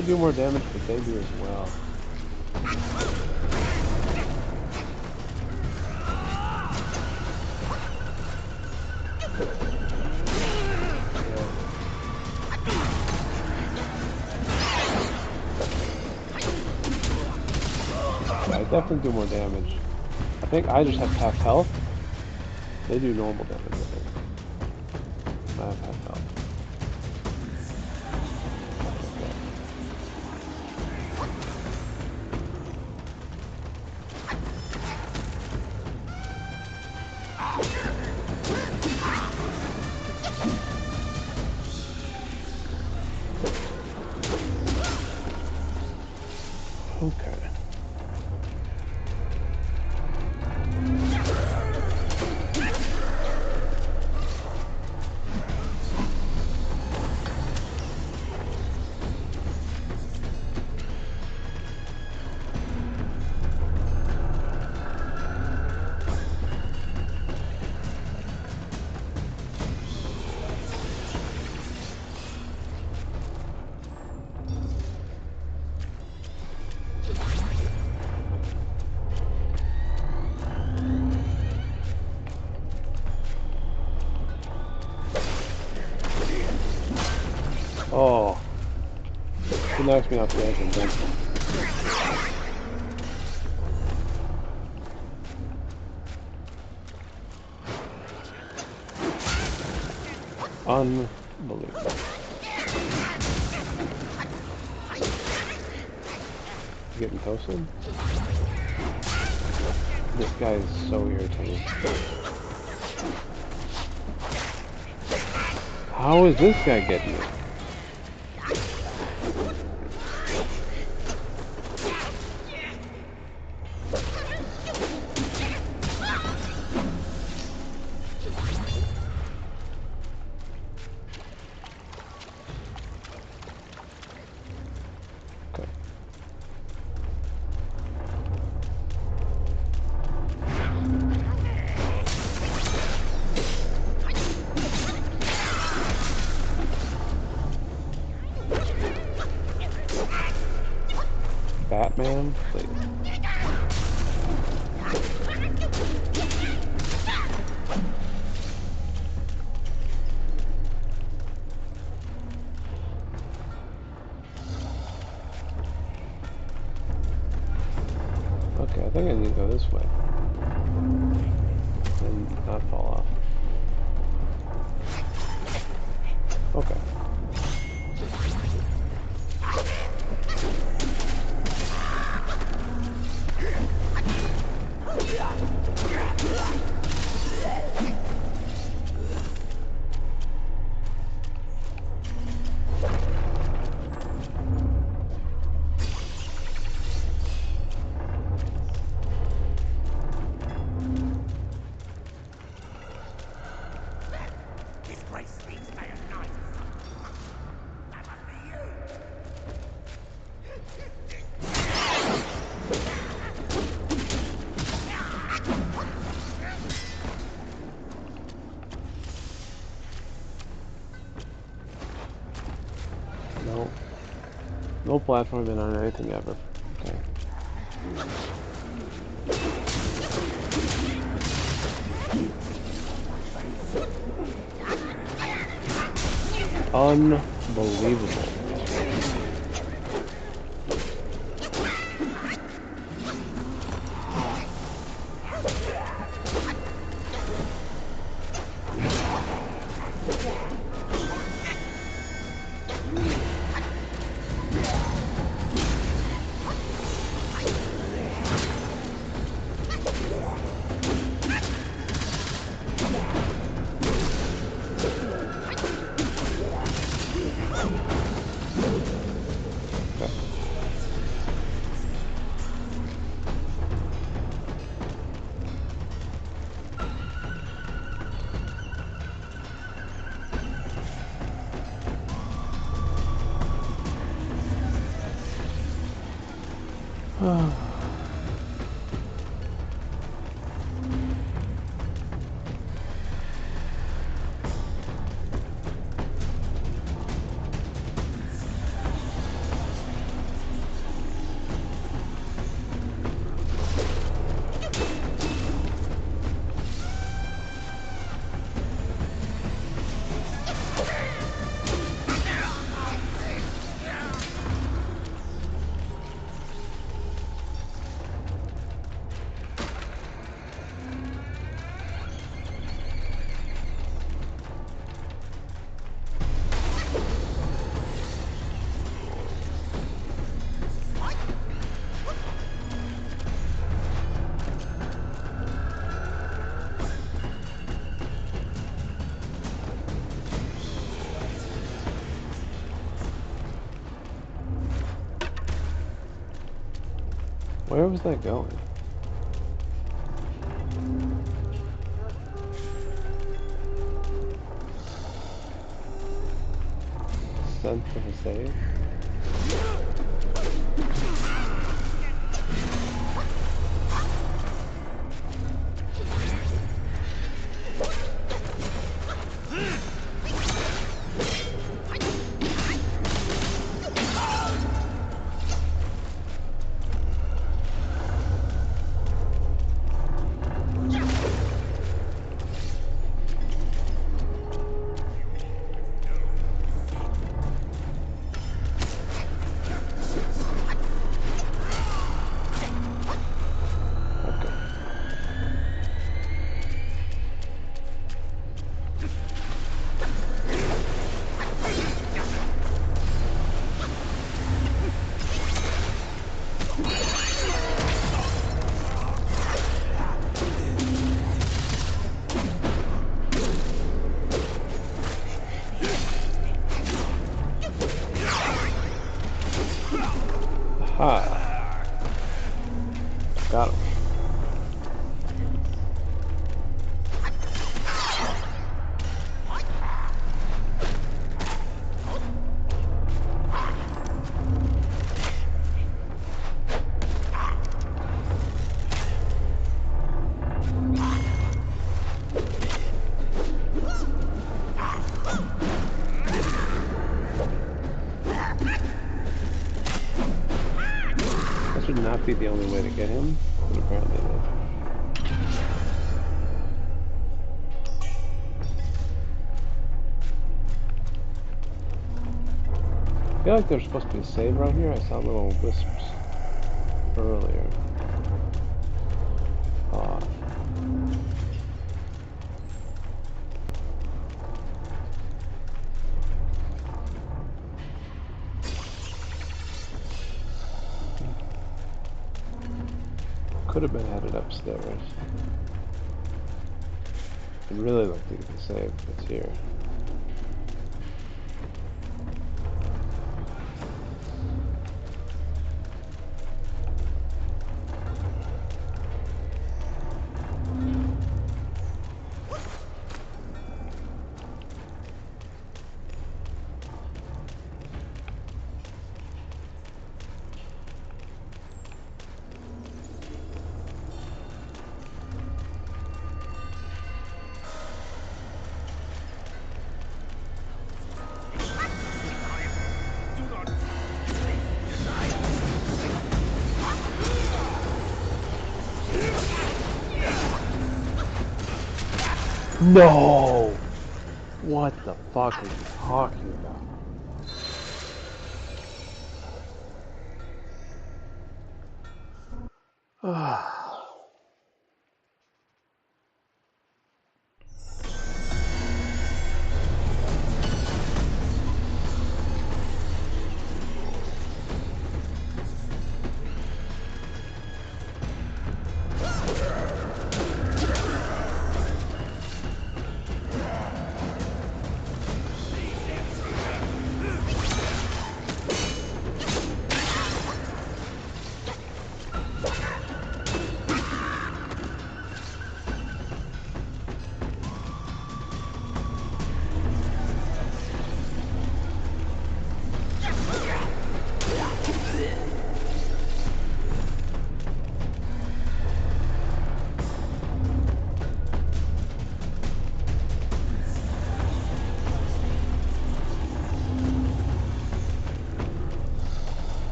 I do more damage, but they do as well. Yeah, I definitely do more damage. I think I just have half health. They do normal damage, I think. I have half health. Okay. Oh, he knocks me off the edge and then unbelievable. Getting toasted? This guy is so irritating. How is this guy getting it? Okay. Batman, please. Okay, I think I need to go this way. And not fall off. Okay. No. No platforming on anything ever. Okay. Unbelievable. Where was that going? Sent for the save? Aha! Got him. This would not be the only way to get him, but apparently it is. I feel like there's supposed to be a save right here. I saw little wisps earlier. Could have been headed upstairs. I'd really like to get the save if it's here. No! What the fuck are you talking about?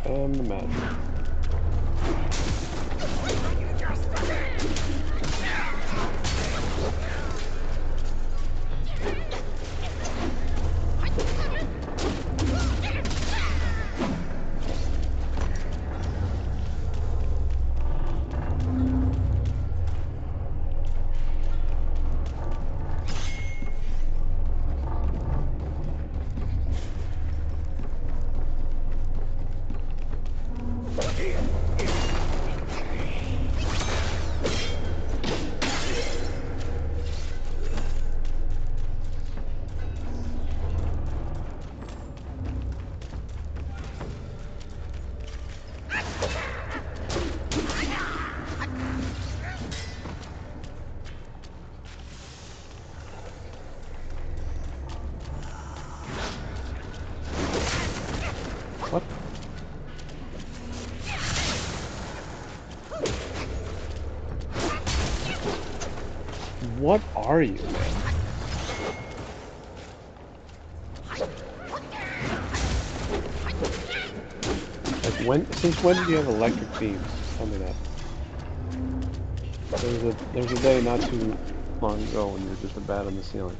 Spam the magic. What? What are you, man? Like since when do you have electric beams? Tell me that. There was a day not too long ago when you were just a bat on the ceiling.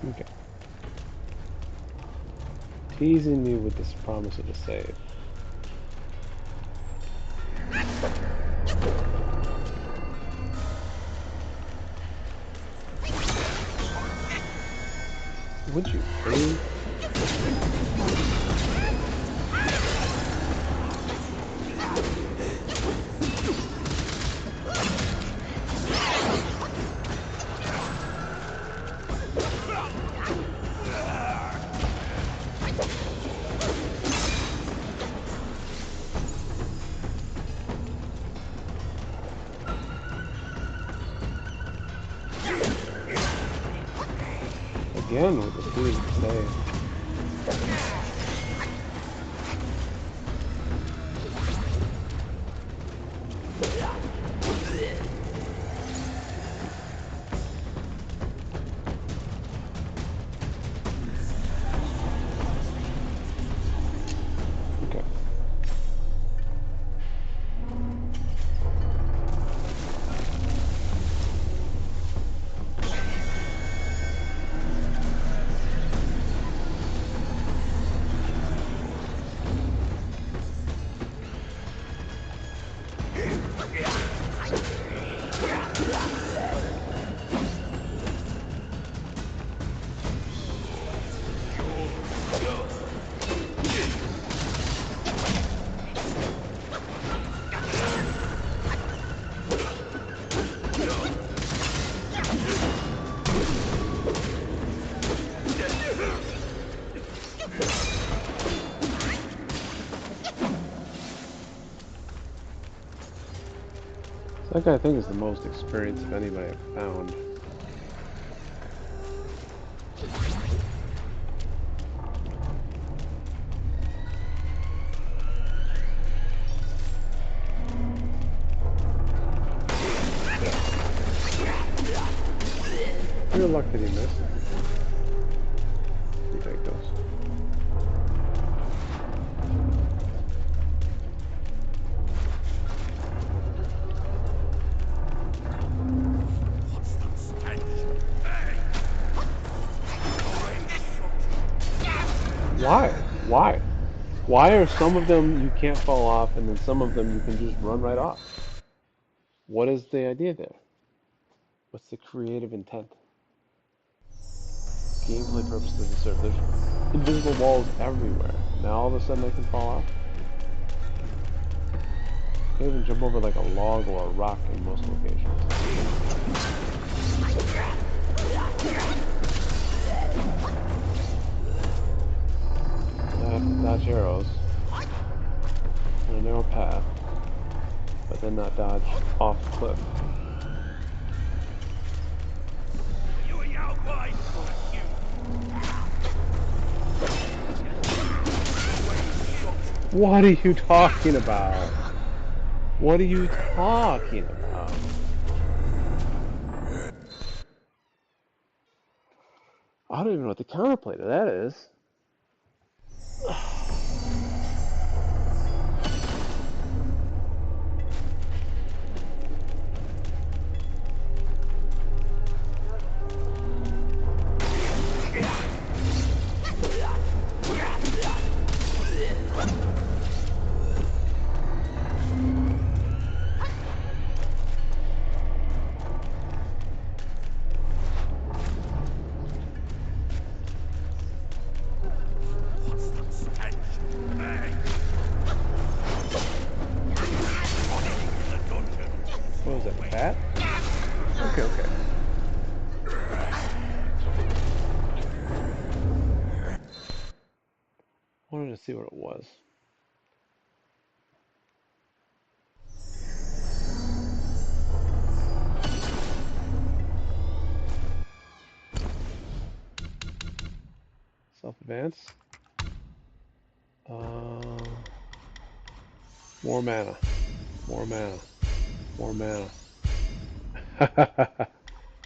Okay. Teasing me with this promise of a save. Would you please? Again with the tease of save. Okay. That guy I think is the most experienced of anybody I've found. Pure luck that he missed. Ridiculous. Why? Why? Why are some of them you can't fall off and then some of them you can just run right off? What is the idea there? What's the creative intent? Gameplay purpose doesn't serve. There's invisible walls everywhere. Now all of a sudden I can fall off? Can't even jump over like a log or a rock in most locations. I have to dodge arrows on a narrow path. but then not dodge off the cliff. What are you talking about? What are you talking about? I don't even know what the counterplay to that is. What was that, a bat? Okay, okay. Wanted to see what it was. Self-advance. More mana. More mana. More mana.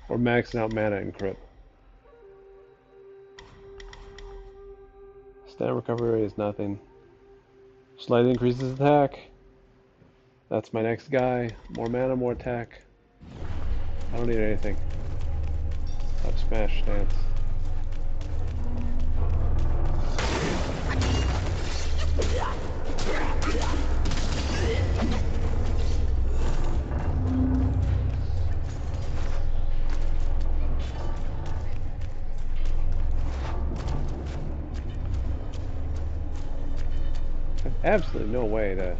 We're maxing out mana and crit. Stat recovery is nothing. Slightly increases attack. That's my next guy. More mana, more attack. I don't need anything. Up smash stance. I have absolutely no way to...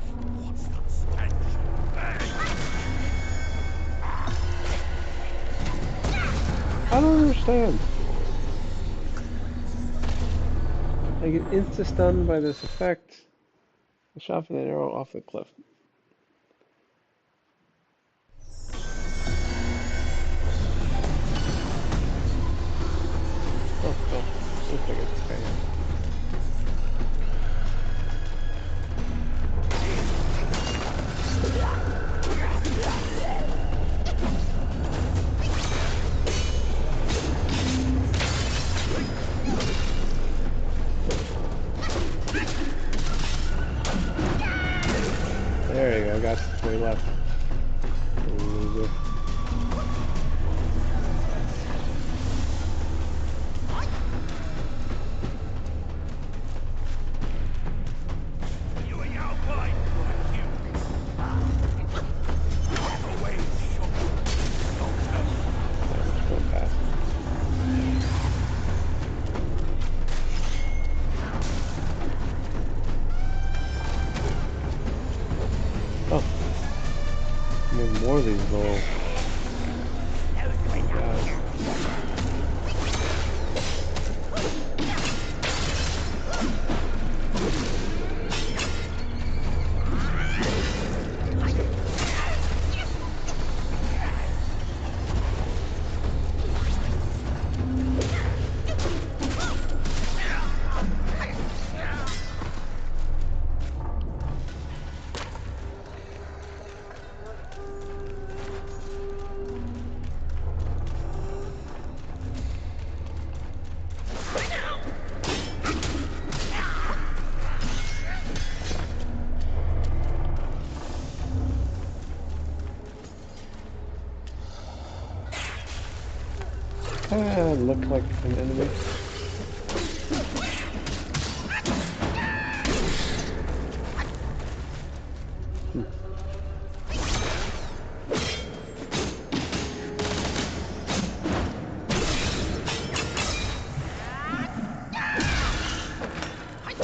I don't understand. I get insta-stunned by this effect. I shot for that arrow off the cliff. Oh, no. Looks like it's okay. There you go, got 20 left. Loser. Going past. Oh. Maybe more of these little... guys. Looked like an enemy. Hmm.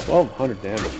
$1,200 damage.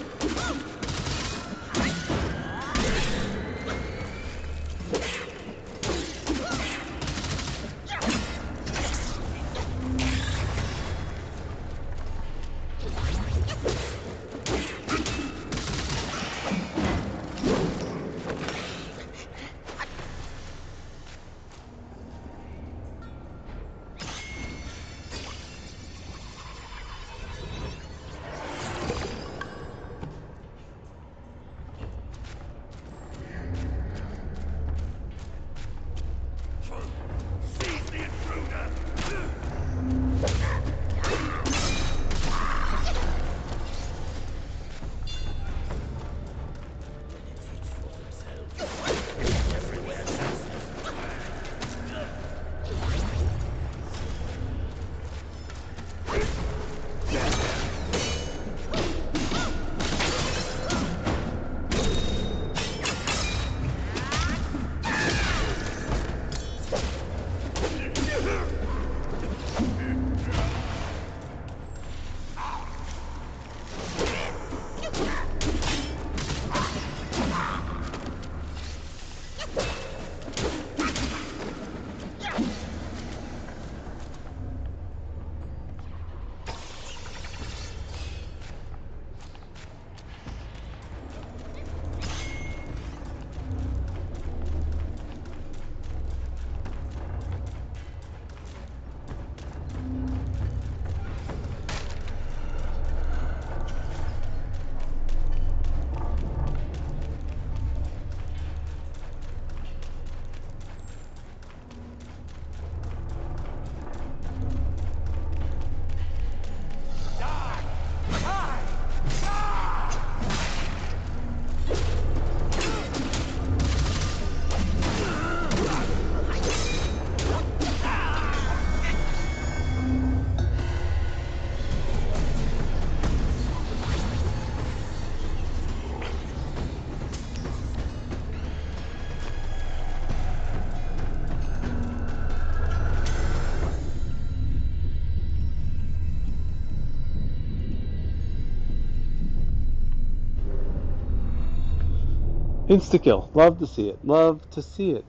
Insta-kill. Love to see it. Love to see it.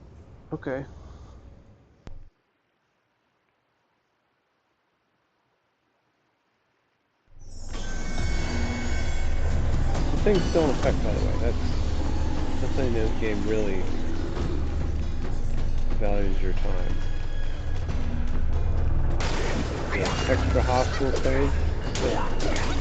Okay. The thing's still in effect, by the way. That's how the game really values your time. The extra hostile stage. Still.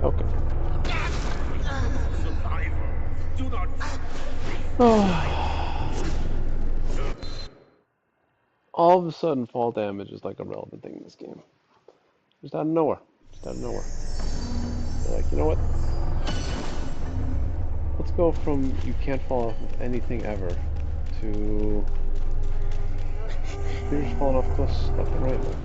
Okay. All of a sudden, fall damage is like a relevant thing in this game. Just out of nowhere. Just out of nowhere. They're like, you know what? Let's go from you can't fall off of anything ever to you're just falling off cliffs left and right now.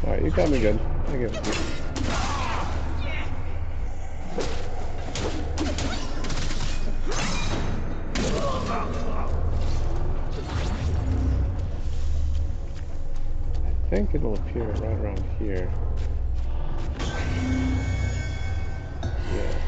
Alright, you got me good. I give it to you. I think it'll appear right around here. Yeah.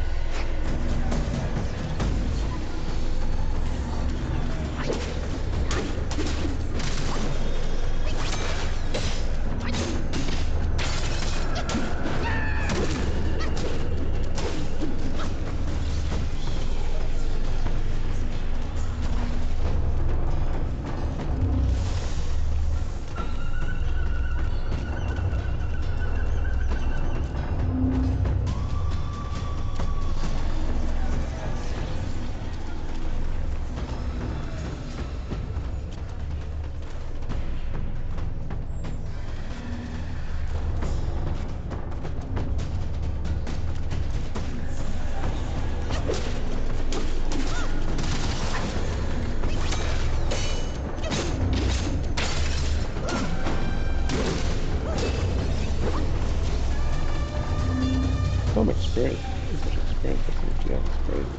Some experience. How much experience I think yeah, it's crazy.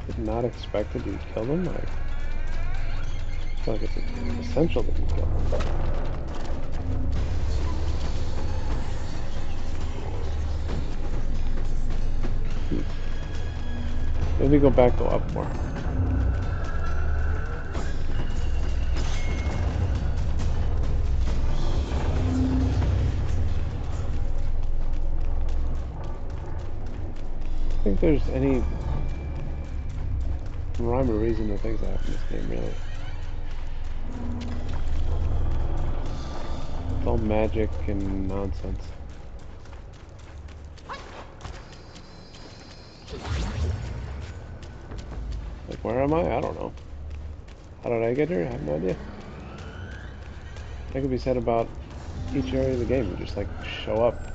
Did not expect that you kill them? Like, I feel like it's essential that you kill them. Maybe go back, go up more. I don't think there's any rhyme or reason to things that happen in this game, really. It's all magic and nonsense. Like, where am I? I don't know. How did I get here? I have no idea. That could be said about each area of the game. You just, like, show up.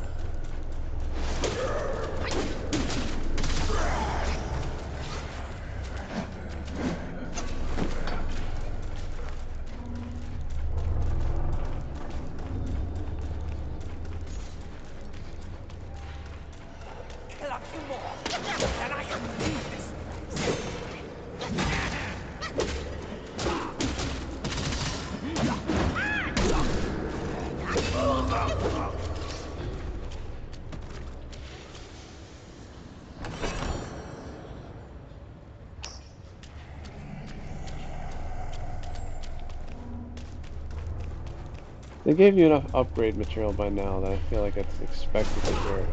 They gave you enough upgrade material by now that I feel like it's expected to hear.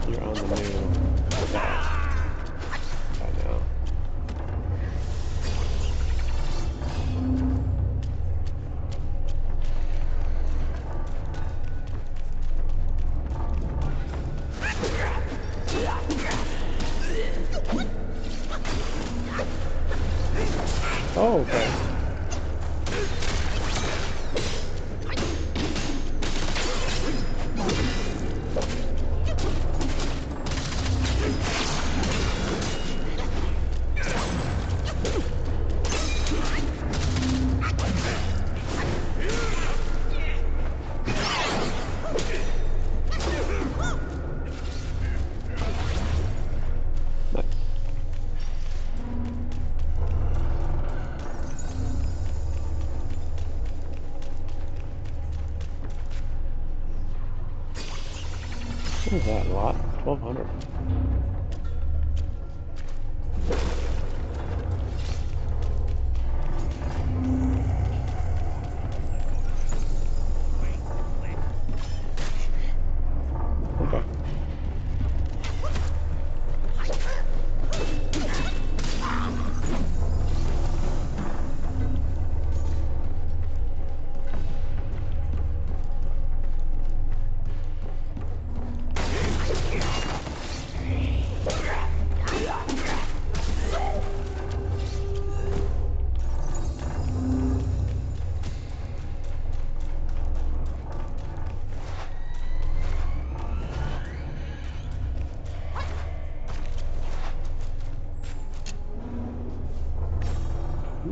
You're on the new path by now. Oh, okay. Nice. What is that? A lot? 1,200. Okay.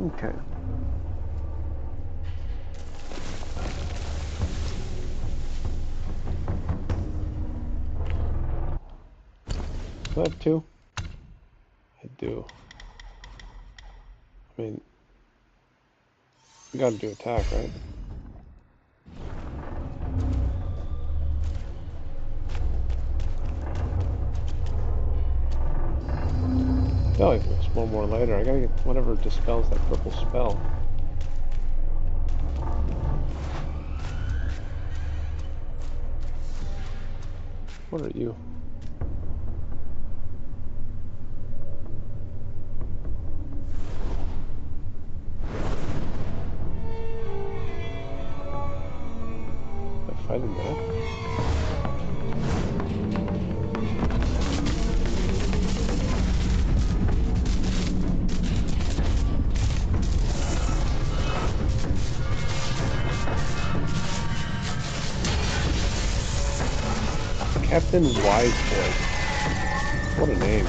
Okay. Do I have two? I do. I mean, you gotta do attack, right? Oh, there's one more later. I gotta get whatever dispels that purple spell. What are you? Am I fighting that? Captain Wiseboy. What a name.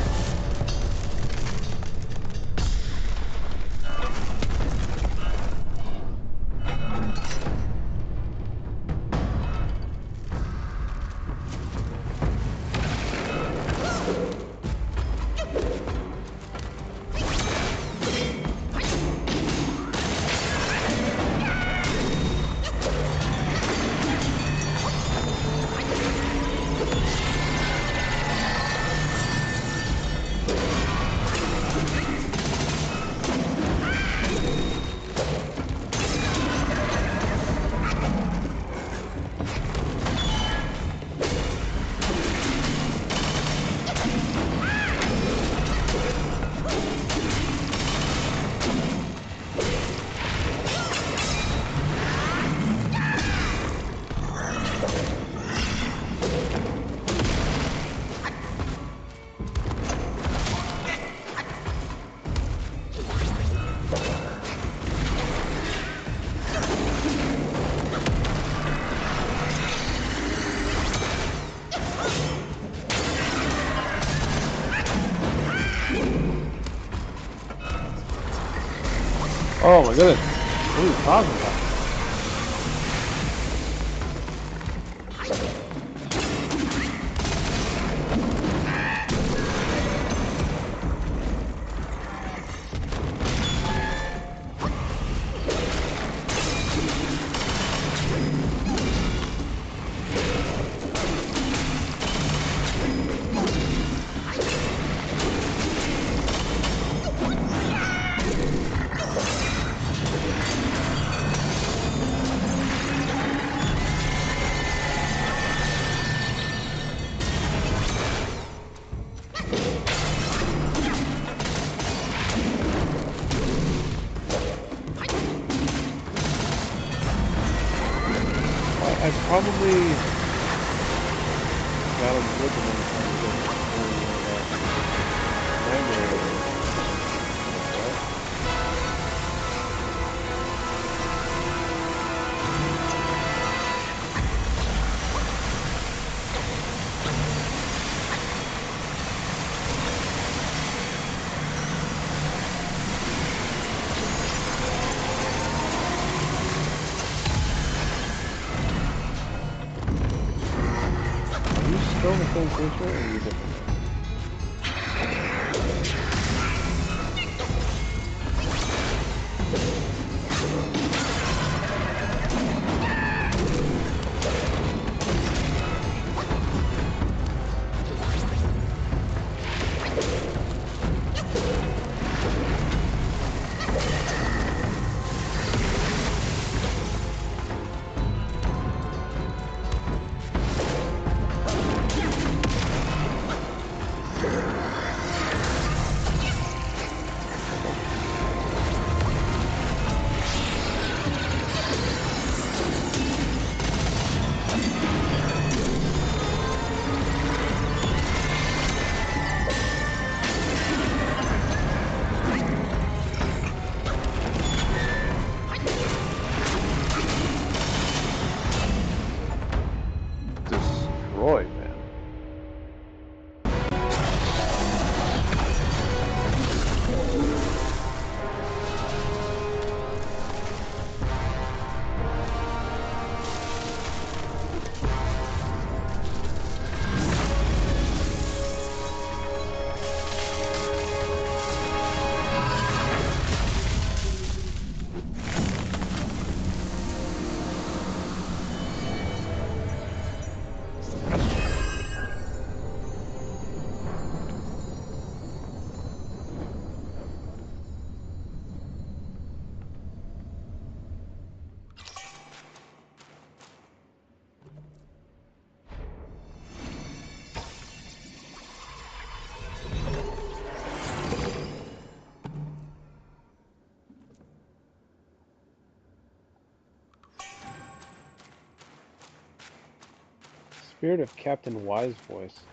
Oh my goodness. What are you talking about? I probably got him with him one time nightmare. Are you still the same creature or are you different? Destroyed, man. Spirit of Captain Wise Voice.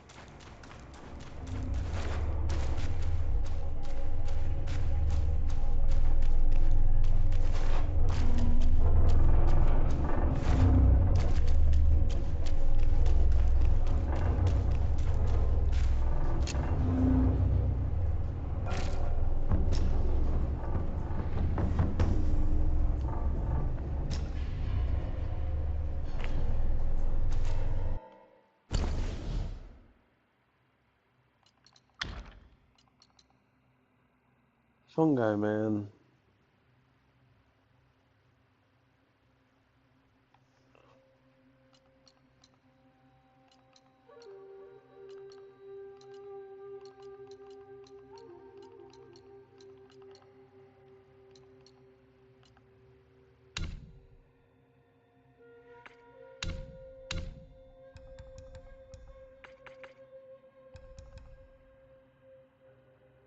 Fungi, man.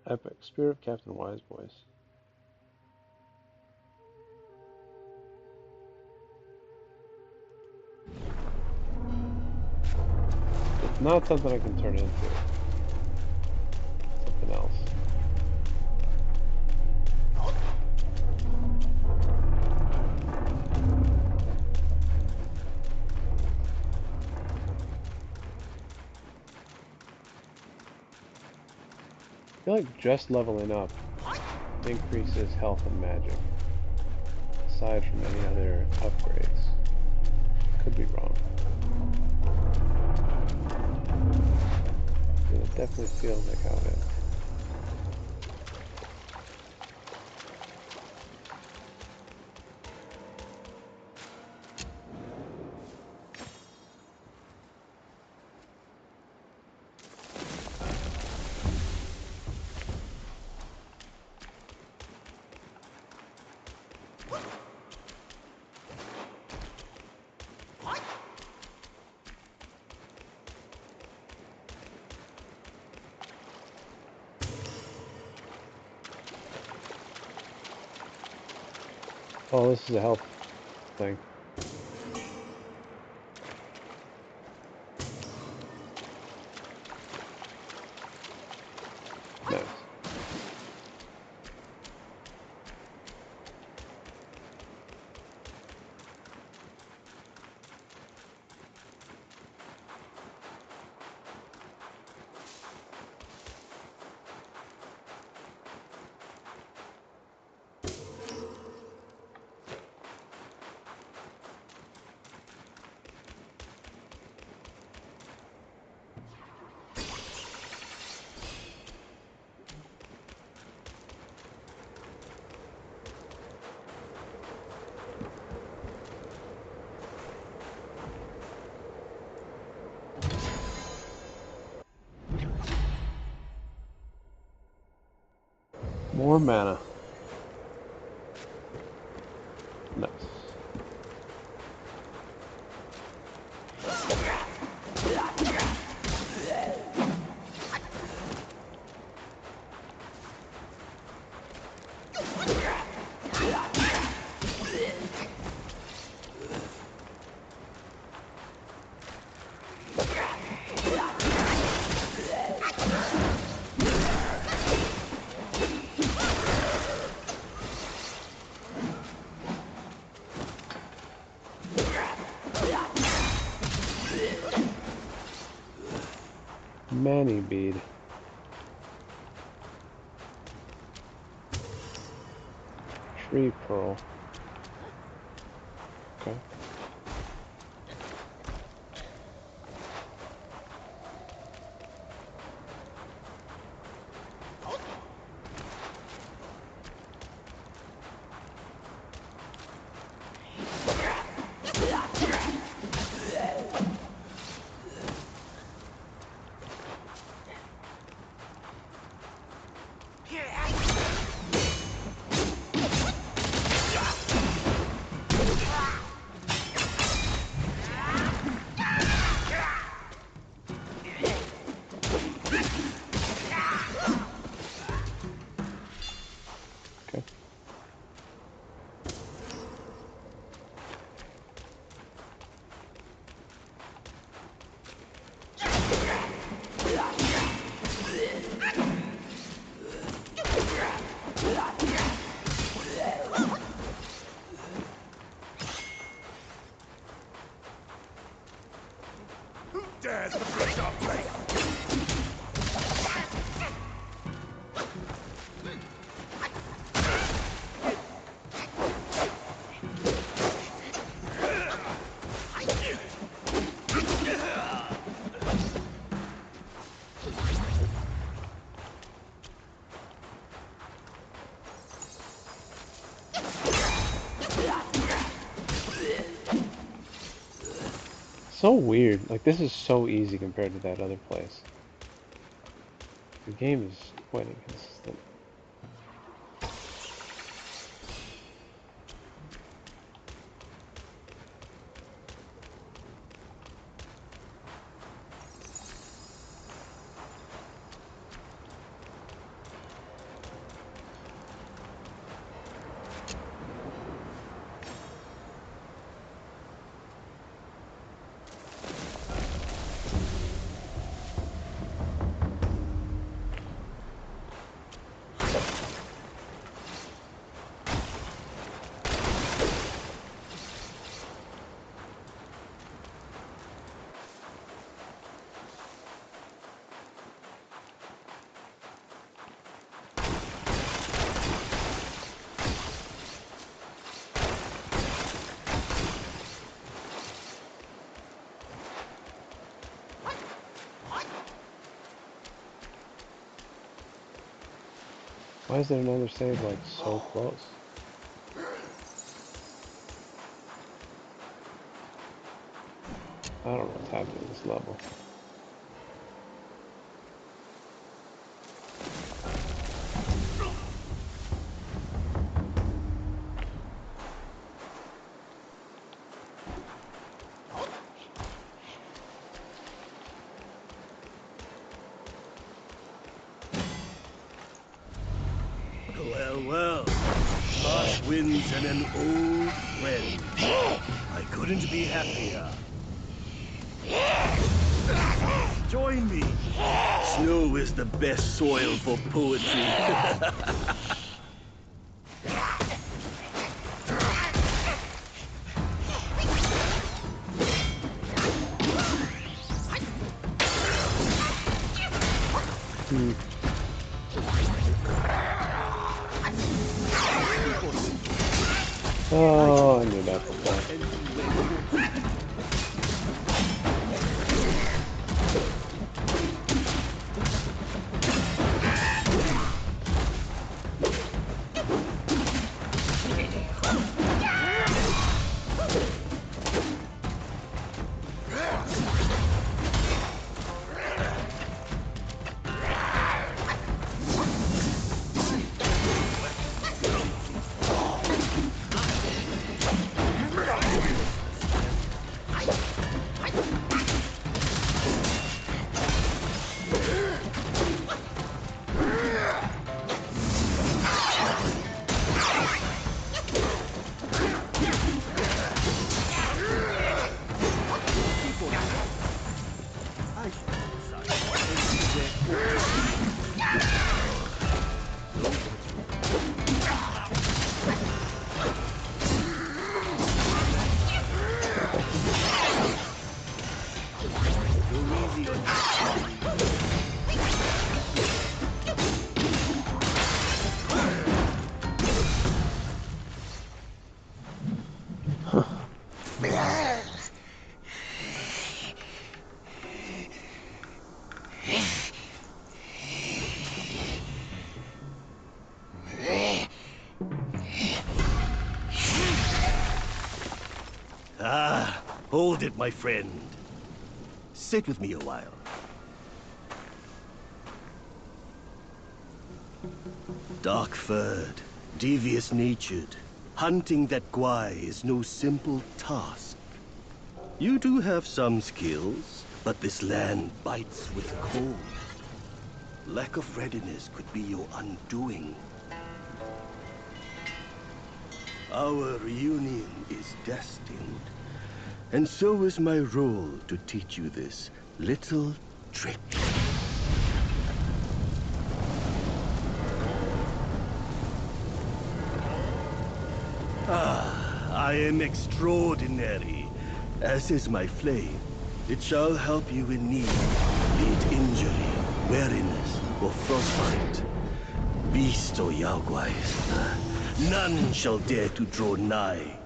Epic. Spirit of Captain Wise Voice. It's not something I can turn into. Something else. I feel like just leveling up increases health and magic. aside from any other upgrades. Could be wrong. But it definitely feels like how it is. Oh, this is a health thing. Nice. More mana. Nice. Manny bead. Tree pearl. Okay. Okay. Who dares to breach our place? So weird. Like, this is so easy compared to that other place. The game is quite inconsistent. Why is there another save like so close? I don't know what's happening in this level. Well, well. Harsh winds and an old friend. I couldn't be happier. Join me. Snow is the best soil for poetry. Oh, I knew that before. Ah, hold it, my friend. Sit with me a while. Dark-furred, devious-natured, hunting that Gwai is no simple task. You do have some skills, but this land bites with cold. Lack of readiness could be your undoing. Our reunion is destined, and so is my role to teach you this little trick. I am extraordinary, as is my flame. It shall help you in need, be it injury, weariness, or frostbite. Beast or Yaoguais, none shall dare to draw nigh.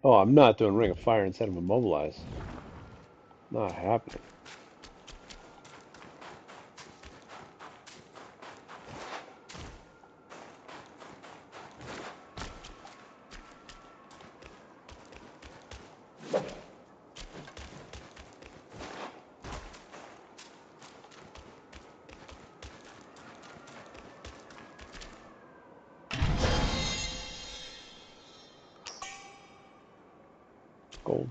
Oh, I'm not doing Ring of Fire instead of Immobilize. Not happening. Gold.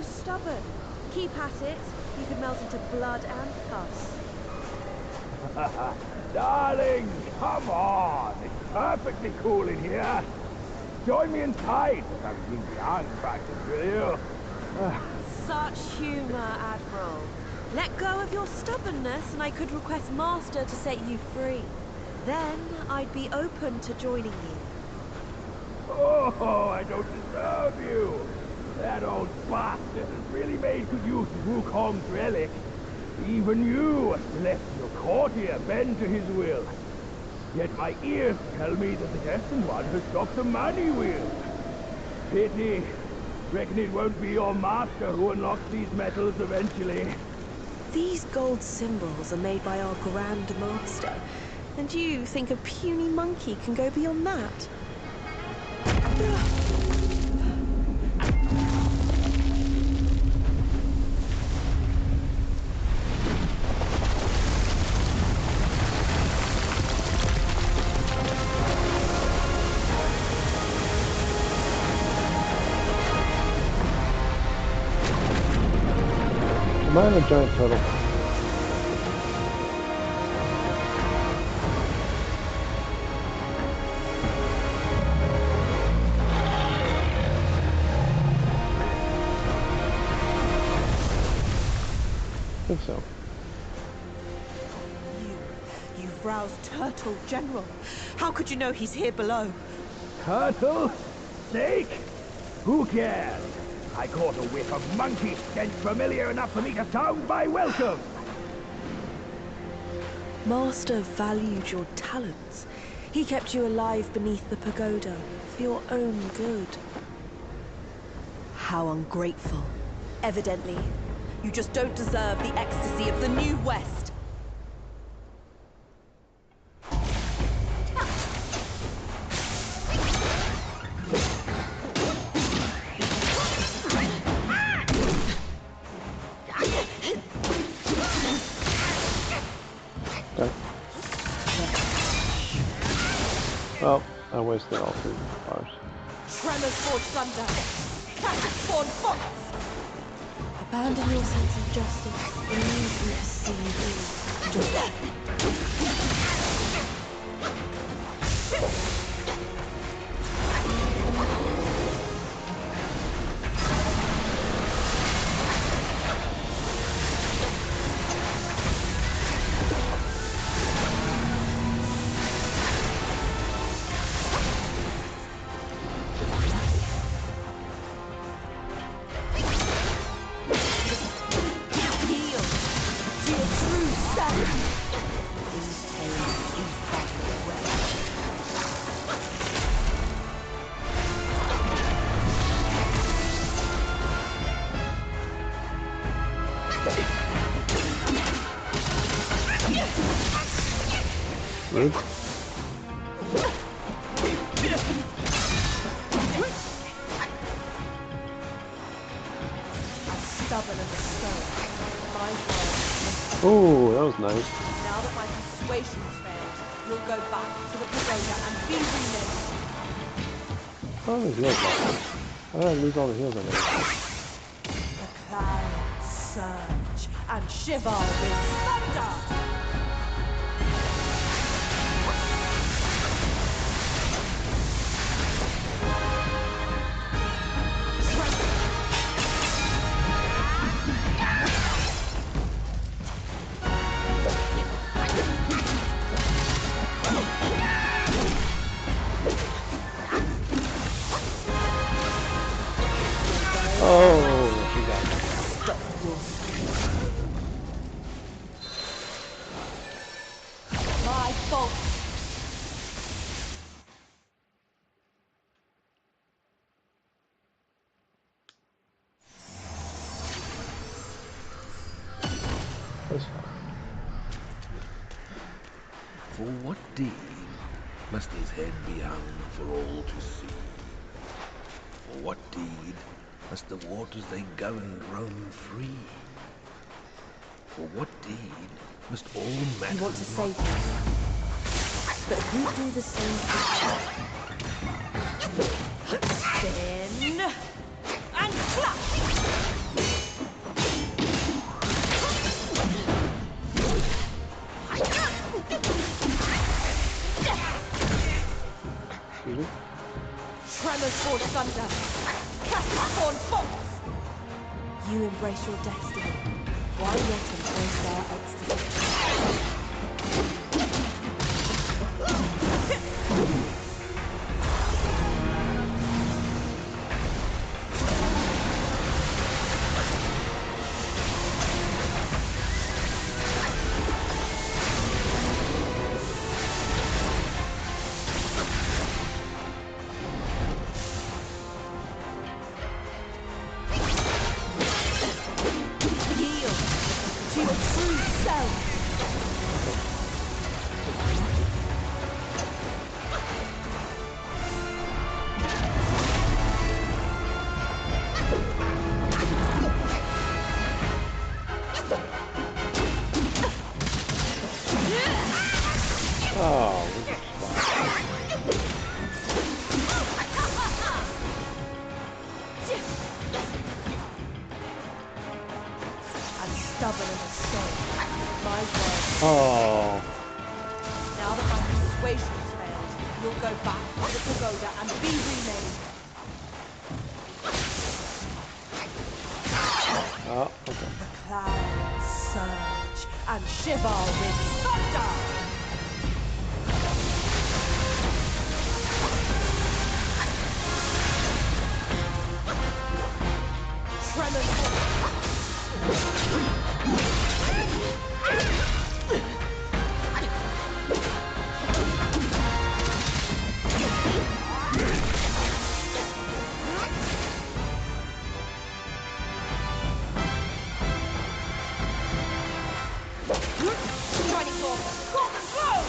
so stubborn. Keep at it. You could melt into blood and pus. Darling, come on! It's perfectly cool in here. Join me inside. That means the iron practice, will you? Such humour, Admiral. Let go of your stubbornness and I could request Master to set you free. Then I'd be open to joining you. Oh, I don't deserve you. That old bastard has really made good use of Wukong's relic. Even you, a celestial courtier, bend to his will. Yet my ears tell me that the Destined One has stopped the money wheel. Pity. Reckon it won't be your master who unlocks these metals eventually. These gold symbols are made by our Grand Master, and you think a puny monkey can go beyond that? Am I on a giant turtle? I think so. You've roused Turtle, General. How could you know he's here below? Turtle? Snake? Who cares? I caught a whiff of monkey stench familiar enough for me to sound my welcome. Master valued your talents. He kept you alive beneath the pagoda for your own good. How ungrateful. Evidently, you just don't deserve the ecstasy of the New West. Okay. Well, I wasted all 3 bars. Tremors forge thunder. Classic spawn fox. Abandon your sense of justice. Believe you perceive justice. Rude. Stubborn as a stone. My word. Oh, that was nice. Now that my persuasion's failed, you'll go back to the pagoda and be renamed. Oh, the heals back. How did I lose all the heals on there? The clouds surge and shiver with thunder. Oh, she got it. My fault. That's fine. For what deed must his head be hung for all to see? For what deed must the waters they govern roam free? For what deed must all matter? You want to save me, but who do the same thing? Spin and clap. Tremors for thunder. Capricorn bolts. You embrace your destiny. Why not embrace our ecstasy? Oh, And stubborn as a stone. My word. oh, Now that my persuasion has failed, you'll go back to the pagoda and be remade. oh, okay. The clouds surge and shiver with thunder. Tremors. Shining Dawn, golden glow!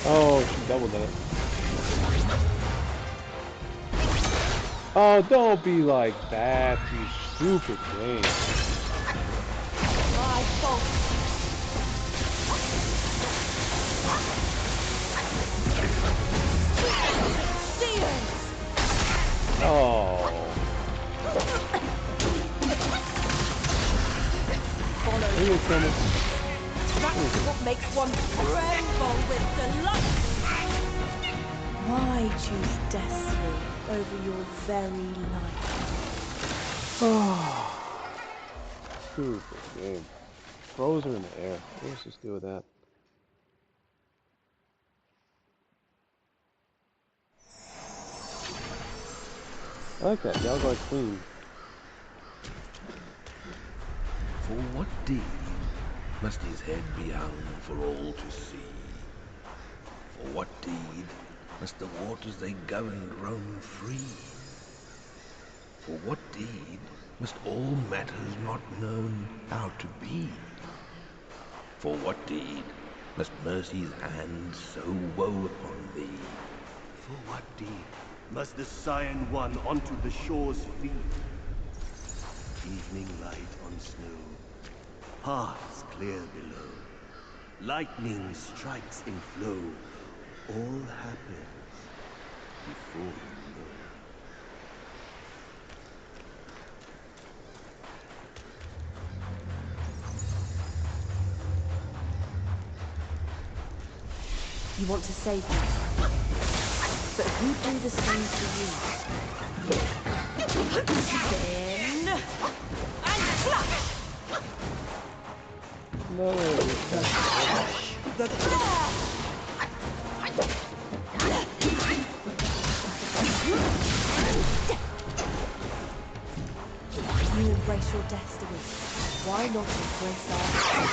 Oh, she doubled it. Oh, don't be like that, you stupid game. My fault. Seers! Oh. Follow Here you come. That's what makes one tremble with delight. Why choose destiny over your very life? Oh. Stupid game. Throws her in the air. What does this do with that? I like that. Y'all got clean. For what deed must his head be hung for all to see? For what deed must the waters they govern roam free? For what deed must all matters not known how to be? For what deed must mercy's hand so woe upon thee? For what deed must the Cyan One onto the shores feed? Evening light on snow, paths clear below, lightning strikes in flow, all happens before you know. You want to save me, but who'd do the same to you? Spin and clash! No. The glare! You embrace your destiny. Why not embrace ours?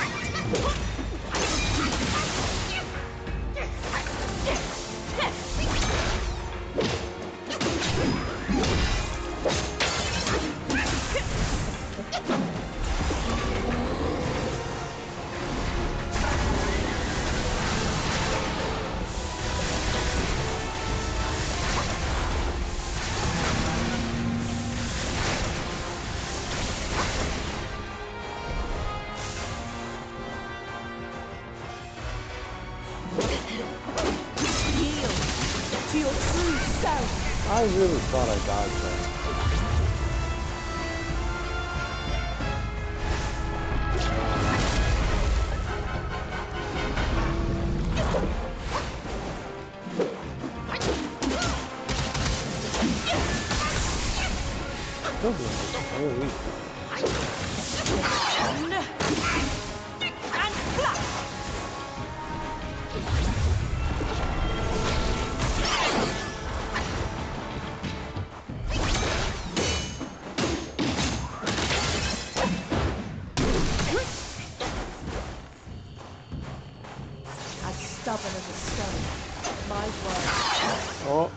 to your true self. I really thought I died there. Still doing this very weak. And flash. As stubborn as a stone. My word. Oh,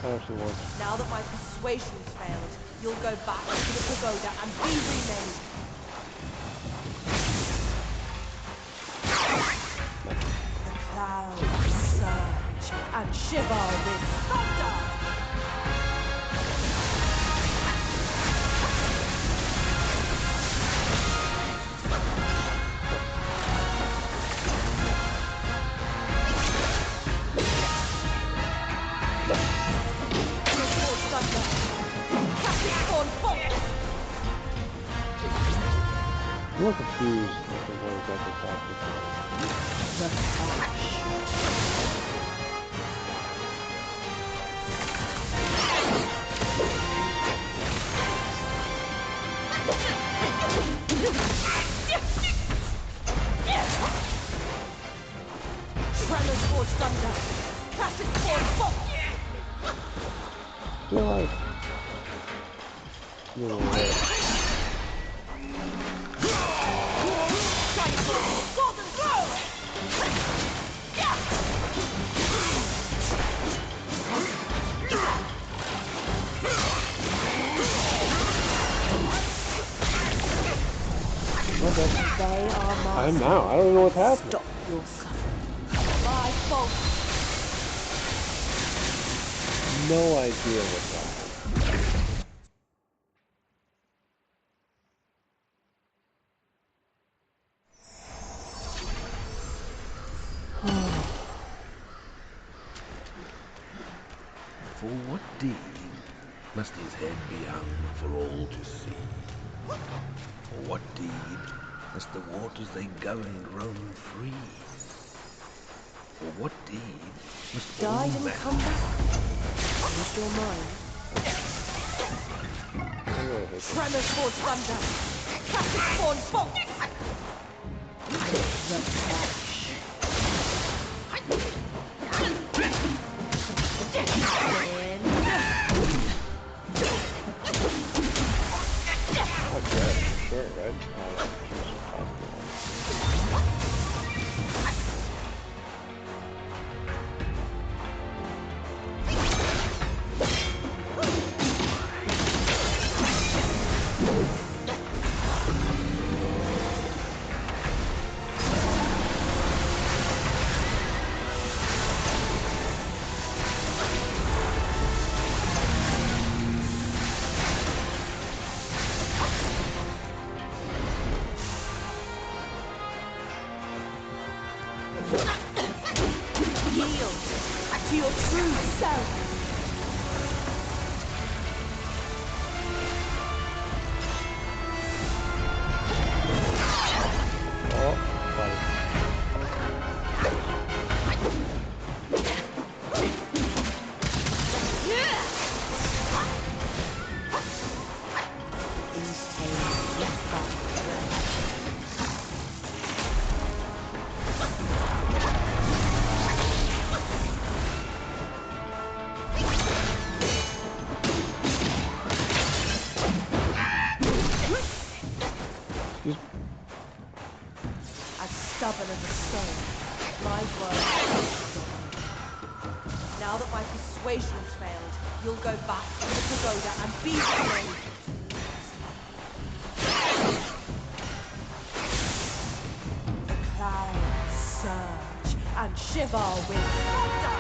that actually worked. Now that my persuasion's failed, you'll go back to the pagoda and be remade. The clouds surge and shiver with thunder. Before thunder, casting on bolt. I'm a little confused as to what exactly happened. The flash. Tremors towards thunder. Casting on bolt. I feel like... Golden throw. What the... They are I am now. I don't even know what's happening. Stop your suffering. My fault. No idea what's happening. For what deed must his head be hung for all to see? For what deed must the waters they govern roam free? For what deed must all Died and men come back. Used your mind. I really hate this. Tremors towards thunder. Casting on bolt. The flash. Okay, sure, right? Yield to your true self. Oh, buddy. As stubborn as a stone. My word. Now that my persuasion's failed, you'll go back to the pagoda and be remade. The clouds surge and shiver with thunder.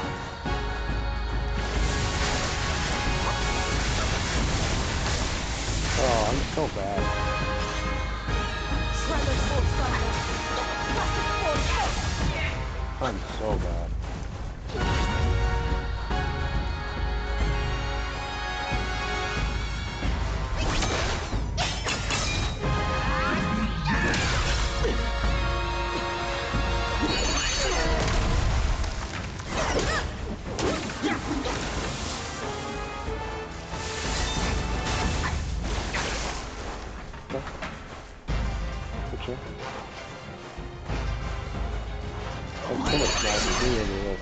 Oh, I'm so bad. Tremors towards thunder. Casting on bolt. I'm so bad. Picture. That's so much nicer than this.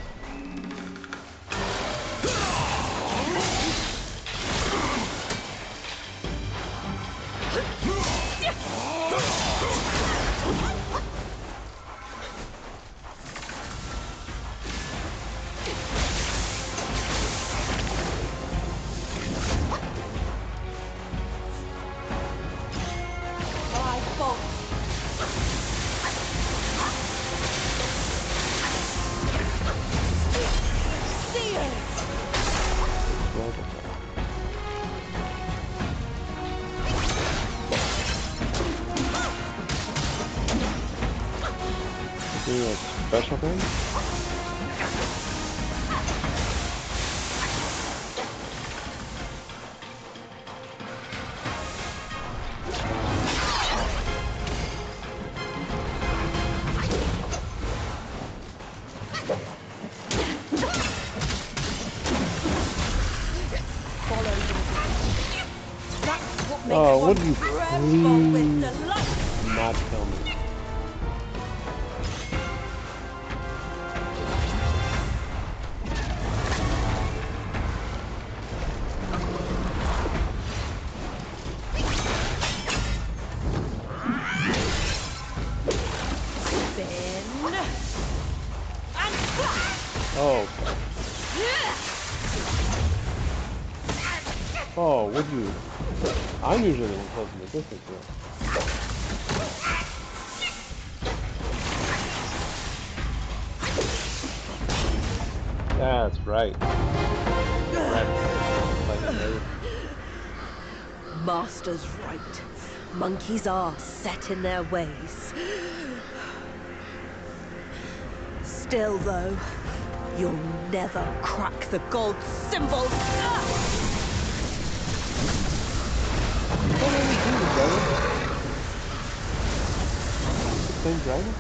Any like special things? Oh, would you please not kill me? Oh. Oh, would you? I'm usually the one close in the distance here. That's right. Master's right. Monkeys are set in their ways. Still, though, you'll never crack the gold symbol. Same dragon?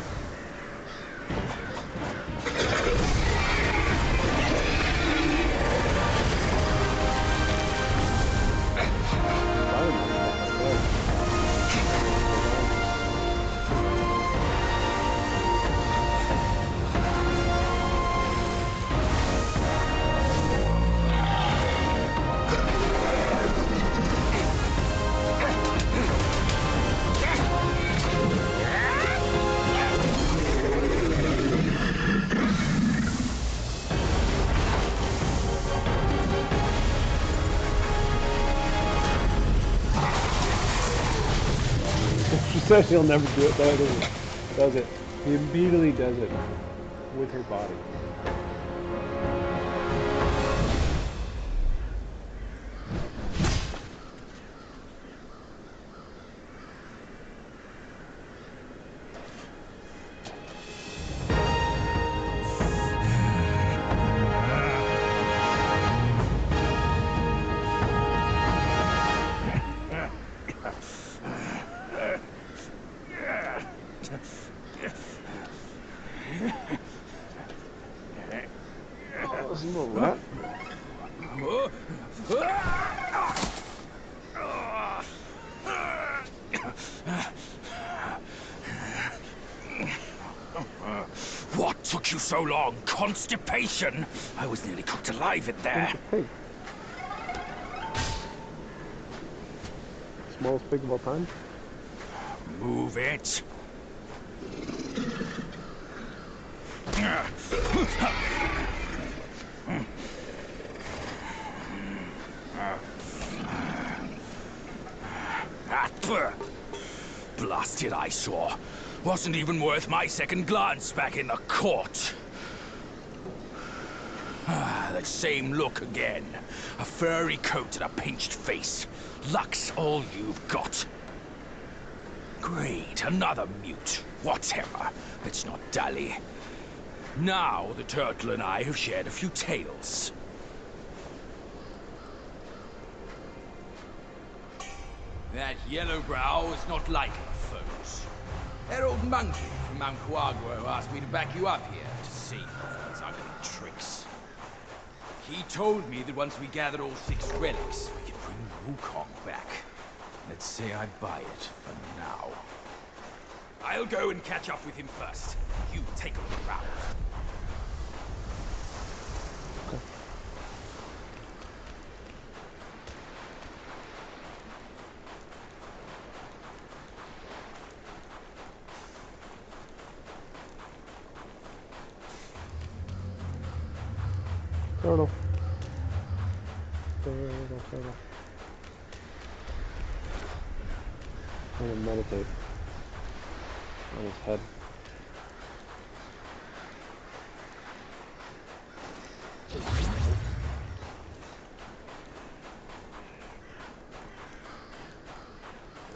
She said he'll never do it, but he does it. He immediately does it with her body. Oh, there's a little rat. What took you so long? Constipation? I was nearly cooked alive in there. Pig. Smallest pig of all time? Move it. Blasted eyesore. Wasn't even worth my second glance back in the court. That same look again. A furry coat and a pinched face. Luck's all you've got. Great, another mute. Whatever. Let's not dally. Now the turtle and I have shared a few tales. That Yellowbrow is not like our foes. That old monkey from Mount Kuagua who asked me to back you up here to see off his ugly tricks. He told me that once we gather all 6 relics, we can bring Wukong back. Let's say I buy it for now. I'll go and catch up with him first. You take a look around. Turtle. Turtle, turtle. I'm gonna meditate on his head.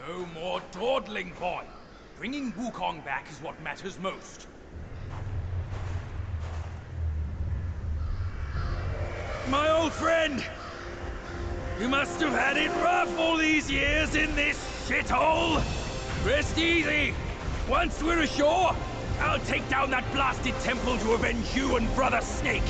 No more dawdling, boy. Bringing Wukong back is what matters most. My old friend! You must have had it rough all these years in this shithole! Rest easy! Once we're ashore, I'll take down that blasted temple to avenge you and Brother Snake!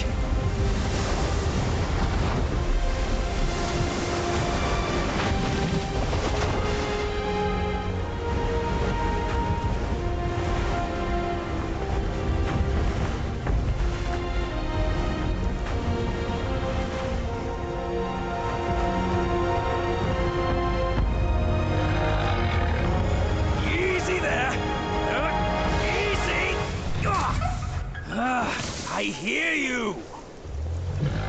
I hear you!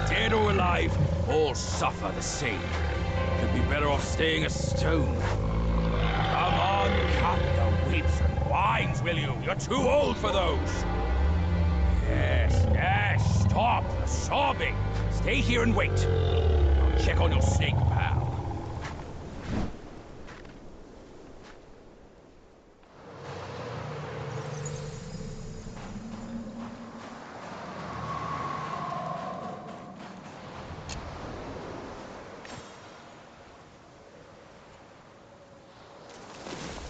Dead or alive, all suffer the same. Could be better off staying a stone. Come on, cut the whips and wines, will you? You're too old for those. Yes, stop the sobbing. Stay here and wait. I'll check on your snake, pal.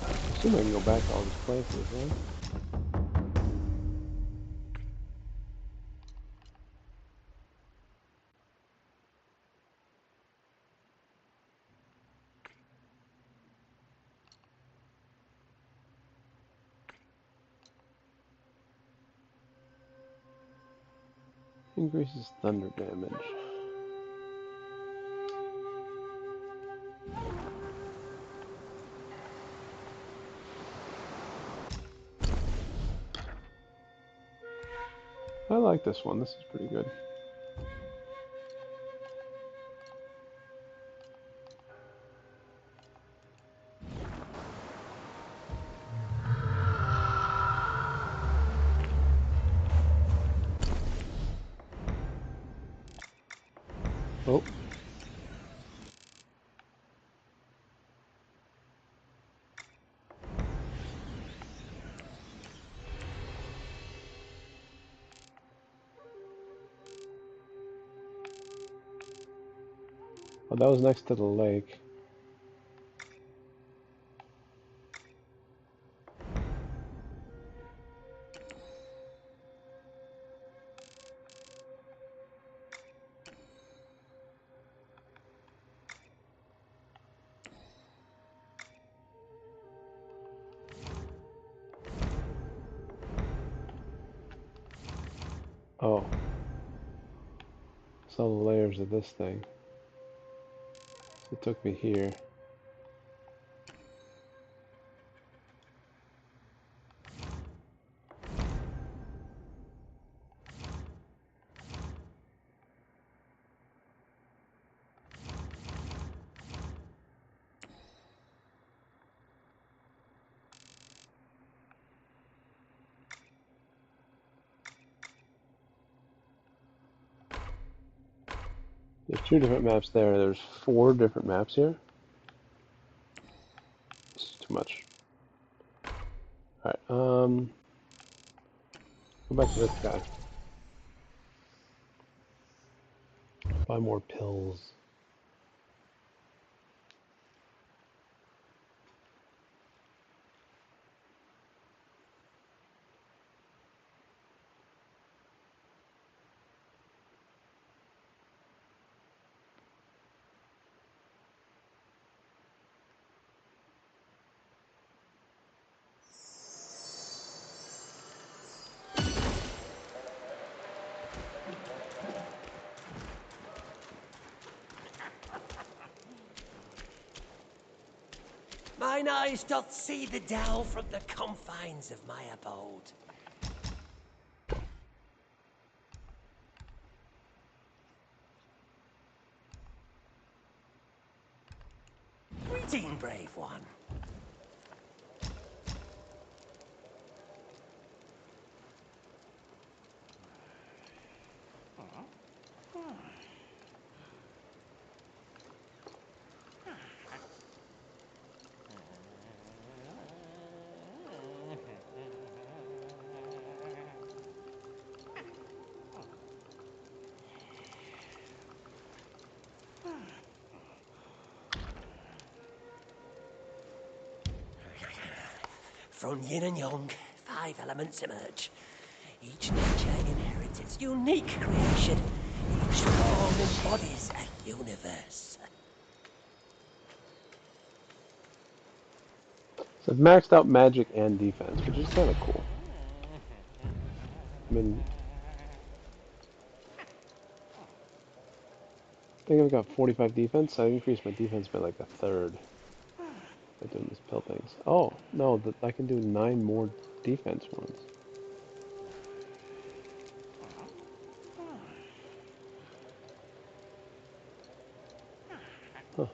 I assume I can go back to all these places, right? Increases thunder damage. I like this one. This is pretty good. Oh. Oh, that was next to the lake. Oh. Saw the layers of this thing. So it took me here. There's 2 different maps there. There's 4 different maps here. This is too much. Alright, go back to this guy. Buy more pills. Mine eyes doth see the dell from the confines of my abode. Greeting, brave one. From yin and yang, 5 elements emerge. Each nature inherits its unique creation. Each form embodies a universe. So I've maxed out magic and defense, which is kind of cool. I mean, I think I've got 45 defense. I increased my defense by like a third by doing these pill things. Oh, no, I can do 9 more defense ones. Huh.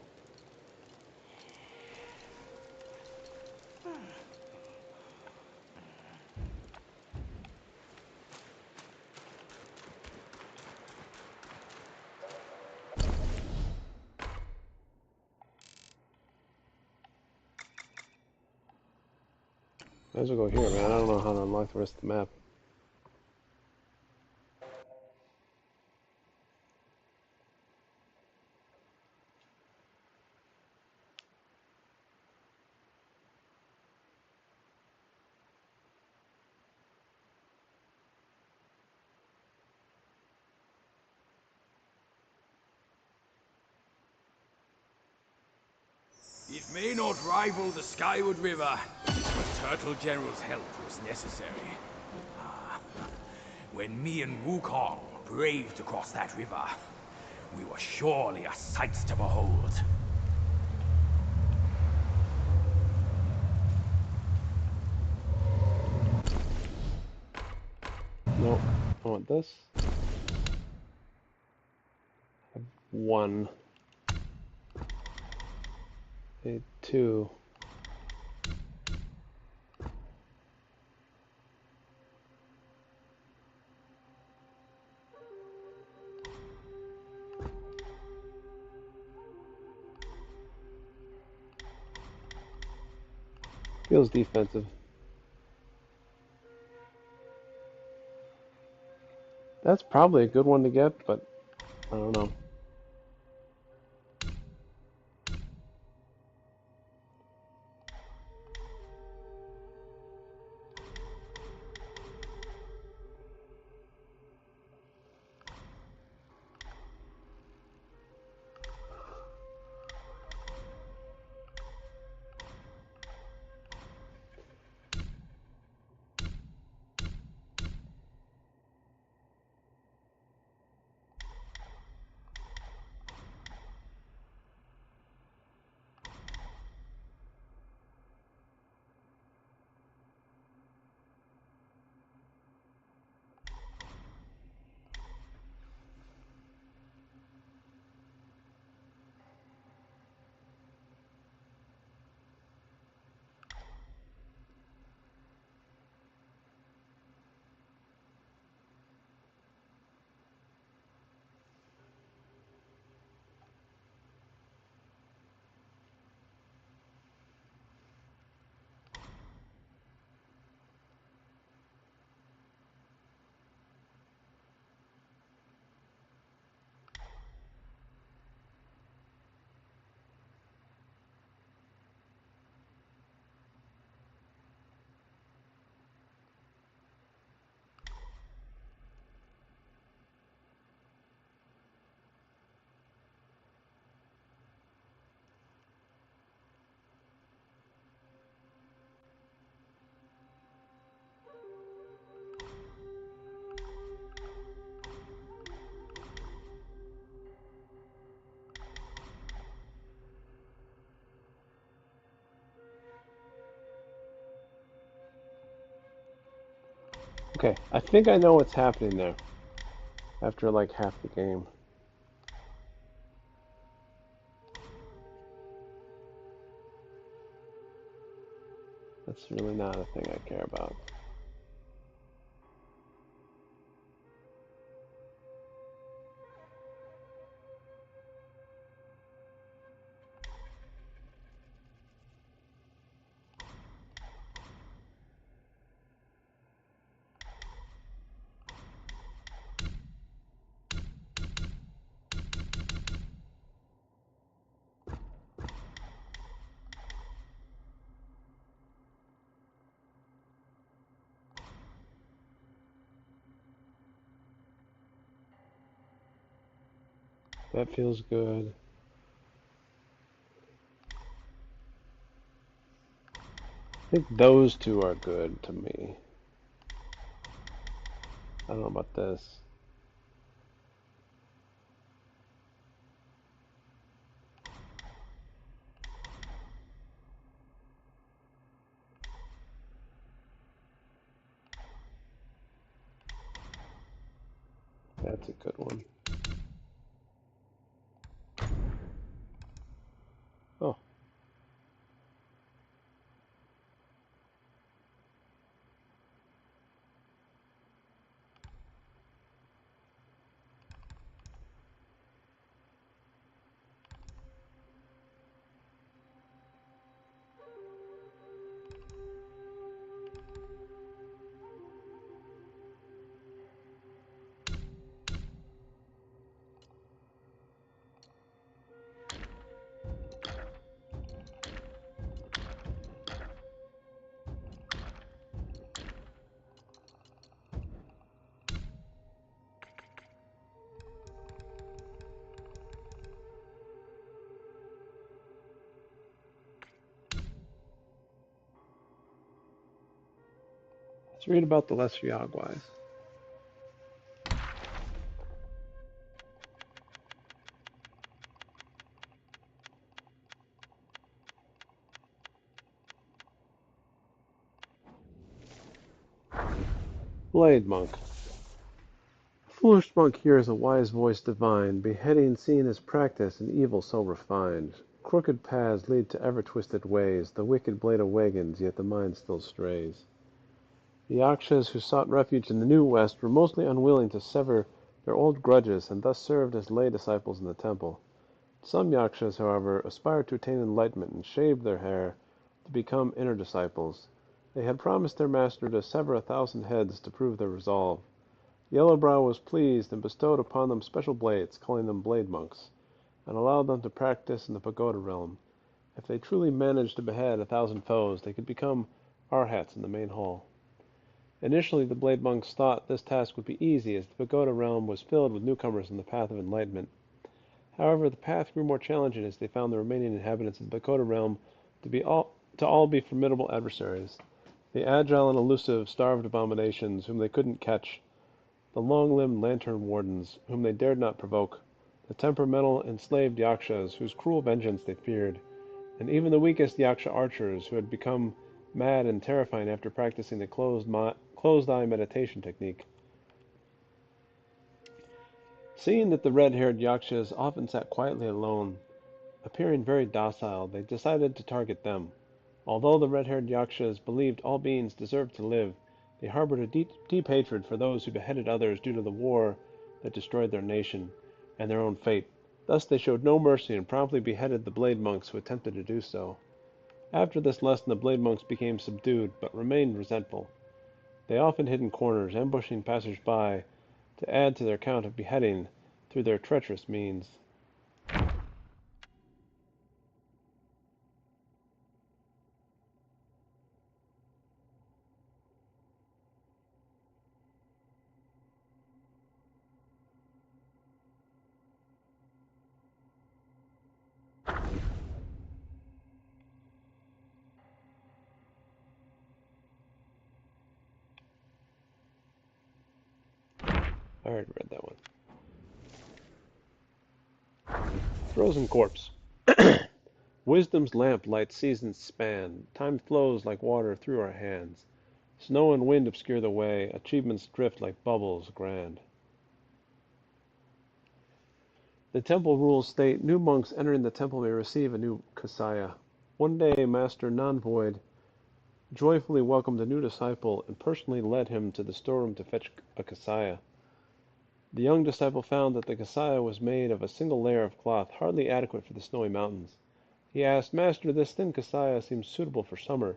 Might as well go here, man. I don't know how to unlock the rest of the map. It may not rival the Skyward River, but Turtle General's help was necessary. When me and Wukong braved to cross that river, we were surely a sight to behold. No, I want this. I have 1. I need 2. Feels defensive. That's probably a good one to get, but I don't know. Okay, I think I know what's happening there. After like half the game. That's really not a thing I care about. That feels good. I think those two are good to me. I don't know about this. That's a good one. Oh. Let's read about the Lesser Yogwais. Blade Monk. Foolish monk hears a wise voice divine, beheading seen as practice, and evil so refined. Crooked paths lead to ever-twisted ways, the wicked blade awakens, yet the mind still strays. The Yakshas who sought refuge in the New West were mostly unwilling to sever their old grudges, and thus served as lay disciples in the temple. Some Yakshas, however, aspired to attain enlightenment and shaved their hair to become inner disciples. They had promised their master to sever 1,000 heads to prove their resolve. Yellowbrow was pleased and bestowed upon them special blades, calling them blade monks, and allowed them to practice in the pagoda realm. If they truly managed to behead 1,000 foes, they could become arhats in the main hall. Initially, the blade monks thought this task would be easy, as the pagoda realm was filled with newcomers in the path of enlightenment. However, the path grew more challenging as they found the remaining inhabitants of the pagoda realm to all be formidable adversaries. The agile and elusive starved abominations whom they couldn't catch, the long-limbed lantern wardens whom they dared not provoke, the temperamental enslaved yakshas whose cruel vengeance they feared, and even the weakest yaksha archers who had become mad and terrifying after practicing the closed-eye meditation technique. Seeing that the red-haired yakshas often sat quietly alone, appearing very docile, they decided to target them. Although the red-haired yakshas believed all beings deserved to live, they harbored a deep hatred for those who beheaded others due to the war that destroyed their nation and their own fate. Thus they showed no mercy and promptly beheaded the blade monks who attempted to do so. After this lesson, the blade monks became subdued, but remained resentful. They often hid in corners, ambushing passers-by to add to their count of beheading through their treacherous means. I already read that one. Frozen Corpse. Wisdom's lamp lights seasons span. Time flows like water through our hands. Snow and wind obscure the way. Achievements drift like bubbles grand. The temple rules state new monks entering the temple may receive a new kasaya. One day, Master Non-Void joyfully welcomed a new disciple and personally led him to the storeroom to fetch a kasaya. The young disciple found that the kasaya was made of a single layer of cloth, hardly adequate for the snowy mountains. He asked, "Master, this thin kasaya seems suitable for summer.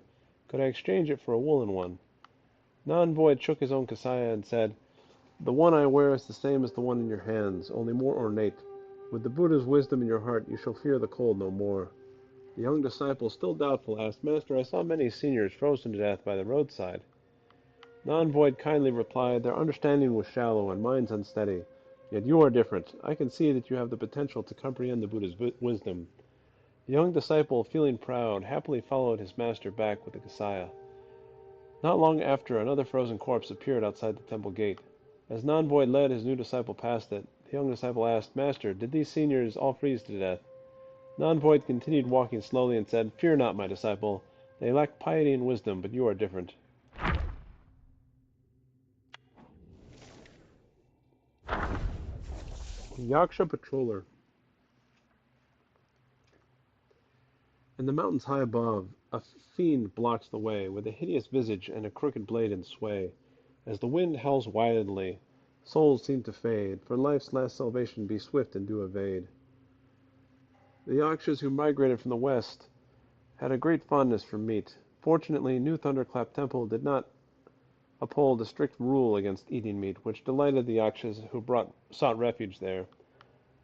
Could I exchange it for a woolen one?" Non-Void shook his own kasaya and said, "The one I wear is the same as the one in your hands, only more ornate. With the Buddha's wisdom in your heart, you shall fear the cold no more." The young disciple, still doubtful, asked, "Master, I saw many seniors frozen to death by the roadside." Non-Void kindly replied, "Their understanding was shallow and minds unsteady. Yet you are different. I can see that you have the potential to comprehend the Buddha's wisdom." The young disciple, feeling proud, happily followed his master back with the kasaya. Not long after, another frozen corpse appeared outside the temple gate. As Non-Void led his new disciple past it, the young disciple asked, "Master, did these seniors all freeze to death?" Non-Void continued walking slowly and said, "Fear not, my disciple. They lack piety and wisdom, but you are different." Yaksha Patroller. In the mountains high above, a fiend blocks the way, with a hideous visage and a crooked blade in sway. As the wind howls wildly, souls seem to fade, for life's last salvation be swift and do evade. The Yakshas who migrated from the west had a great fondness for meat. Fortunately, New Thunderclap Temple did not uphold a strict rule against eating meat, which delighted the Yakshas who sought refuge there.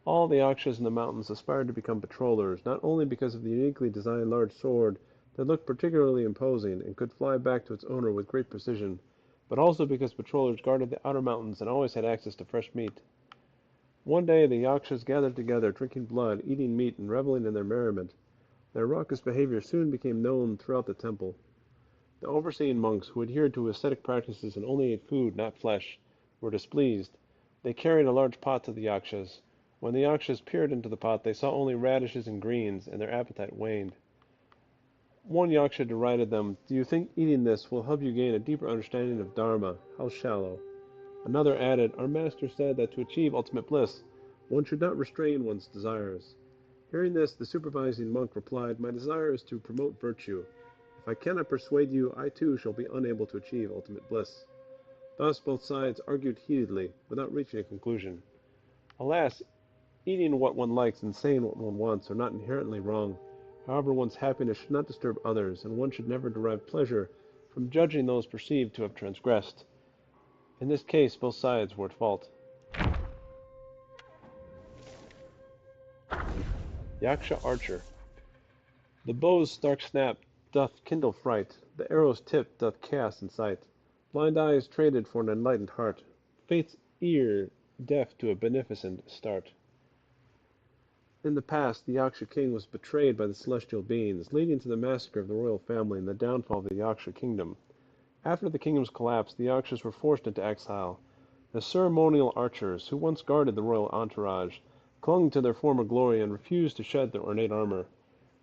All the Yakshas in the mountains aspired to become patrollers, not only because of the uniquely designed large sword that looked particularly imposing and could fly back to its owner with great precision, but also because patrollers guarded the outer mountains and always had access to fresh meat. One day the Yakshas gathered together, drinking blood, eating meat, and reveling in their merriment. Their raucous behavior soon became known throughout the temple. The overseeing monks, who adhered to ascetic practices and only ate food, not flesh, were displeased. They carried a large pot to the Yakshas. When the Yakshas peered into the pot, they saw only radishes and greens, and their appetite waned. One Yaksha derided them, "Do you think eating this will help you gain a deeper understanding of Dharma? How shallow." Another added, "Our master said that to achieve ultimate bliss, one should not restrain one's desires." Hearing this, the supervising monk replied, "My desire is to promote virtue. If I cannot persuade you, I too shall be unable to achieve ultimate bliss." Thus both sides argued heatedly, without reaching a conclusion. Alas, eating what one likes and saying what one wants are not inherently wrong. However, one's happiness should not disturb others, and one should never derive pleasure from judging those perceived to have transgressed. In this case, both sides were at fault. Yaksha Archer. The bow's stark snap doth kindle fright, the arrow's tip doth chaos incite. Blind eyes traded for an enlightened heart, fate's ear deaf to a beneficent start. In the past, the Yaksha king was betrayed by the celestial beings, leading to the massacre of the royal family and the downfall of the Yaksha kingdom. After the kingdom's collapse, the Yakshas were forced into exile. The ceremonial archers, who once guarded the royal entourage, clung to their former glory and refused to shed their ornate armor.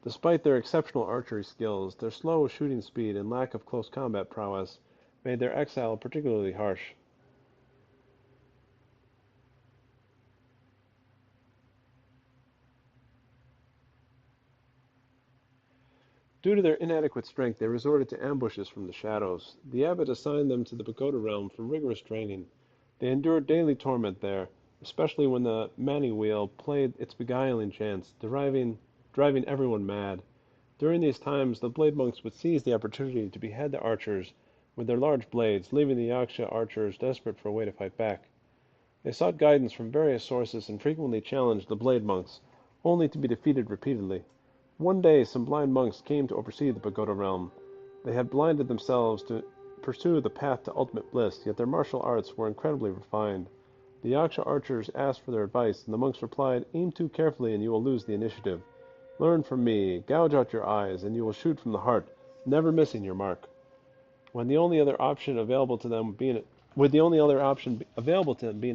Despite their exceptional archery skills, their slow shooting speed and lack of close combat prowess made their exile particularly harsh. Due to their inadequate strength, they resorted to ambushes from the shadows. The abbot assigned them to the pagoda realm for rigorous training. They endured daily torment there, especially when the Mani wheel played its beguiling chants, driving everyone mad. During these times, the blade monks would seize the opportunity to behead the archers with their large blades, leaving the Yaksha archers desperate for a way to fight back. They sought guidance from various sources and frequently challenged the blade monks, only to be defeated repeatedly. One day, some blind monks came to oversee the pagoda realm. They had blinded themselves to pursue the path to ultimate bliss, yet their martial arts were incredibly refined. The Yaksha archers asked for their advice, and the monks replied, "Aim too carefully and you will lose the initiative. Learn from me, gouge out your eyes, and you will shoot from the heart, never missing your mark." When the only other option available to them being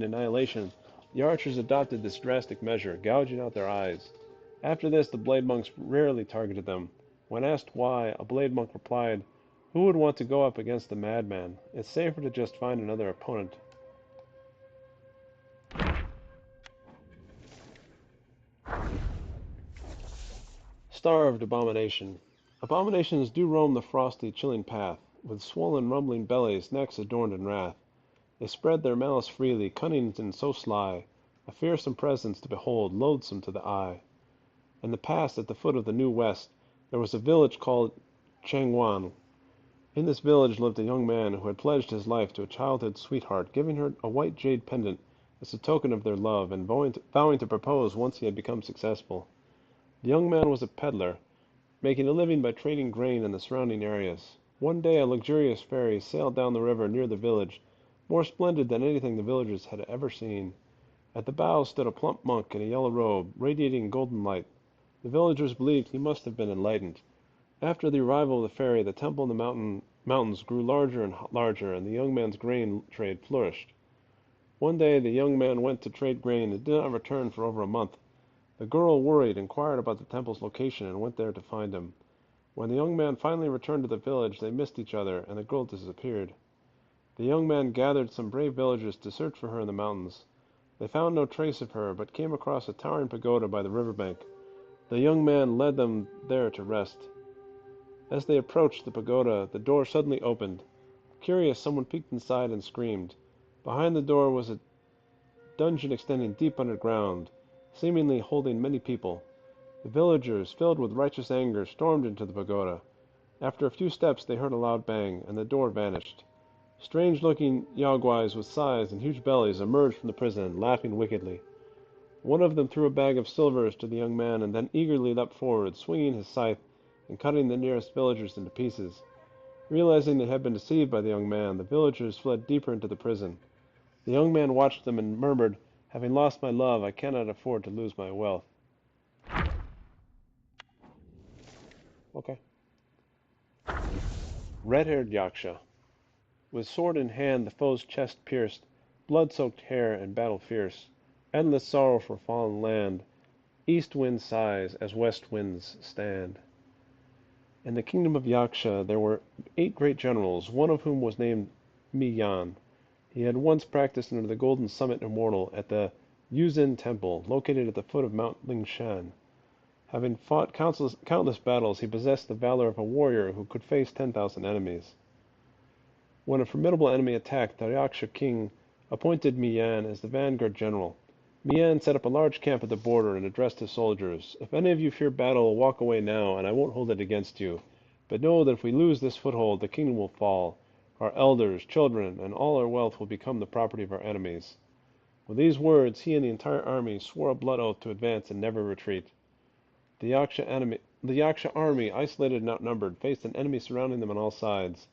annihilation, the archers adopted this drastic measure, gouging out their eyes. After this, the blade monks rarely targeted them. When asked why, a blade monk replied, Who would want to go up against the madman? It's safer to just find another opponent. Starved abomination. Abominations do roam the frosty, chilling path, with swollen, rumbling bellies, necks adorned in wrath. They spread their malice freely, cunning and so sly, a fearsome presence to behold, loathsome to the eye. In the past, at the foot of the New West, there was a village called Changwan. In this village lived a young man who had pledged his life to a childhood sweetheart, giving her a white jade pendant as a token of their love, and vowing to propose once he had become successful. The young man was a peddler, making a living by trading grain in the surrounding areas. One day a luxurious ferry sailed down the river near the village, more splendid than anything the villagers had ever seen. At the bow stood a plump monk in a yellow robe, radiating golden light. The villagers believed he must have been enlightened. After the arrival of the ferry, the temple in the mountains grew larger and larger, and the young man's grain trade flourished. One day the young man went to trade grain and did not return for over a month. The girl, worried, inquired about the temple's location and went there to find him. When the young man finally returned to the village, they missed each other, and the girl disappeared. The young man gathered some brave villagers to search for her in the mountains. They found no trace of her, but came across a towering pagoda by the riverbank. The young man led them there to rest. As they approached the pagoda, the door suddenly opened. Curious, someone peeked inside and screamed. Behind the door was a dungeon extending deep underground, seemingly holding many people. The villagers, filled with righteous anger, stormed into the pagoda. After a few steps they heard a loud bang, and the door vanished. Strange-looking yaguais with size and huge bellies emerged from the prison, laughing wickedly. One of them threw a bag of silvers to the young man and then eagerly leapt forward, swinging his scythe and cutting the nearest villagers into pieces. Realizing they had been deceived by the young man, the villagers fled deeper into the prison. The young man watched them and murmured, "Having lost my love, I cannot afford to lose my wealth." Okay. Red-haired Yaksha. With sword in hand, the foe's chest pierced, blood-soaked hair and battle fierce. Endless sorrow for fallen land. East wind sighs as west winds stand. In the kingdom of Yaksha there were 8 great generals, one of whom was named Miyan. He had once practiced under the Golden Summit Immortal at the Yuzin Temple, located at the foot of Mount Lingshan. Having fought countless battles, he possessed the valor of a warrior who could face 10,000 enemies. When a formidable enemy attacked, the Yaksha king appointed Miyan as the vanguard general. Miyan set up a large camp at the border and addressed his soldiers. "If any of you fear battle, walk away now, and I won't hold it against you. But know that if we lose this foothold, the kingdom will fall. Our elders, children, and all our wealth will become the property of our enemies." With these words, he and the entire army swore a blood oath to advance and never retreat. The Yaksha army, isolated and outnumbered, faced an enemy surrounding them on all sides,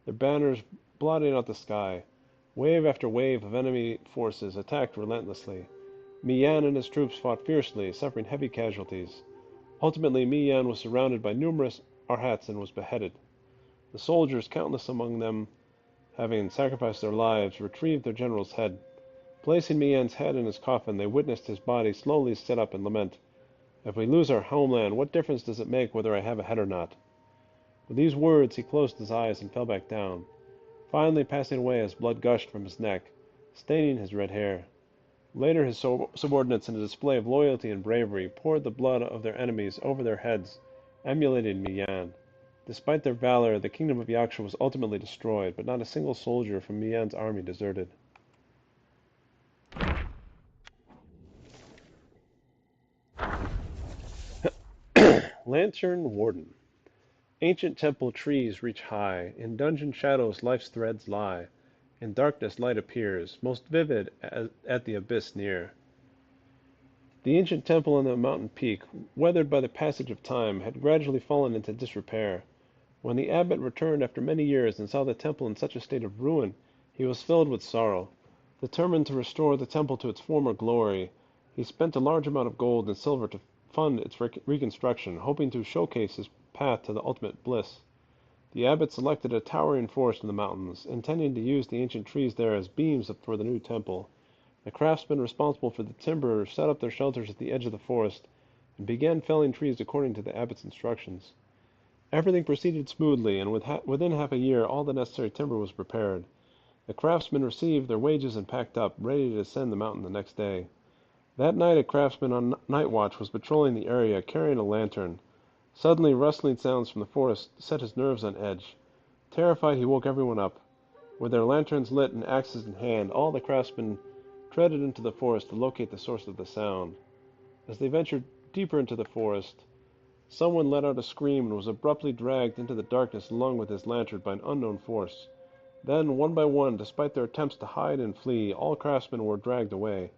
their banners blotting out the sky. Wave after wave of enemy forces attacked relentlessly. Miyan and his troops fought fiercely, suffering heavy casualties. Ultimately, Miyan was surrounded by numerous Arhats and was beheaded. The soldiers, countless among them having sacrificed their lives, retrieved their general's head. Placing Miyan's head in his coffin, they witnessed his body slowly sit up and lament, "If we lose our homeland, what difference does it make whether I have a head or not?" With these words, he closed his eyes and fell back down, finally passing away as blood gushed from his neck, staining his red hair. Later, his subordinates, in a display of loyalty and bravery, poured the blood of their enemies over their heads, emulating Miyan. Despite their valor, the kingdom of Yaksha was ultimately destroyed, but not a single soldier from Miyan's army deserted. Lantern Warden. Ancient temple trees reach high, in dungeon shadows life's threads lie, in darkness light appears, most vivid at the abyss near. The ancient temple on the mountain peak, weathered by the passage of time, had gradually fallen into disrepair. When the abbot returned after many years and saw the temple in such a state of ruin, he was filled with sorrow. Determined to restore the temple to its former glory, he spent a large amount of gold and silver to fund its reconstruction, hoping to showcase his path to the ultimate bliss. The abbot selected a towering forest in the mountains, intending to use the ancient trees there as beams for the new temple. The craftsmen responsible for the timber set up their shelters at the edge of the forest and began felling trees according to the abbot's instructions. Everything proceeded smoothly, and within half a year all the necessary timber was prepared. The craftsmen received their wages and packed up, ready to ascend the mountain the next day. That night a craftsman on night watch was patrolling the area, carrying a lantern. Suddenly rustling sounds from the forest set his nerves on edge. Terrified, he woke everyone up. With their lanterns lit and axes in hand, all the craftsmen treaded into the forest to locate the source of the sound. As they ventured deeper into the forest, someone let out a scream and was abruptly dragged into the darkness along with his lantern by an unknown force. Then, one by one, despite their attempts to hide and flee, all craftsmen were dragged away.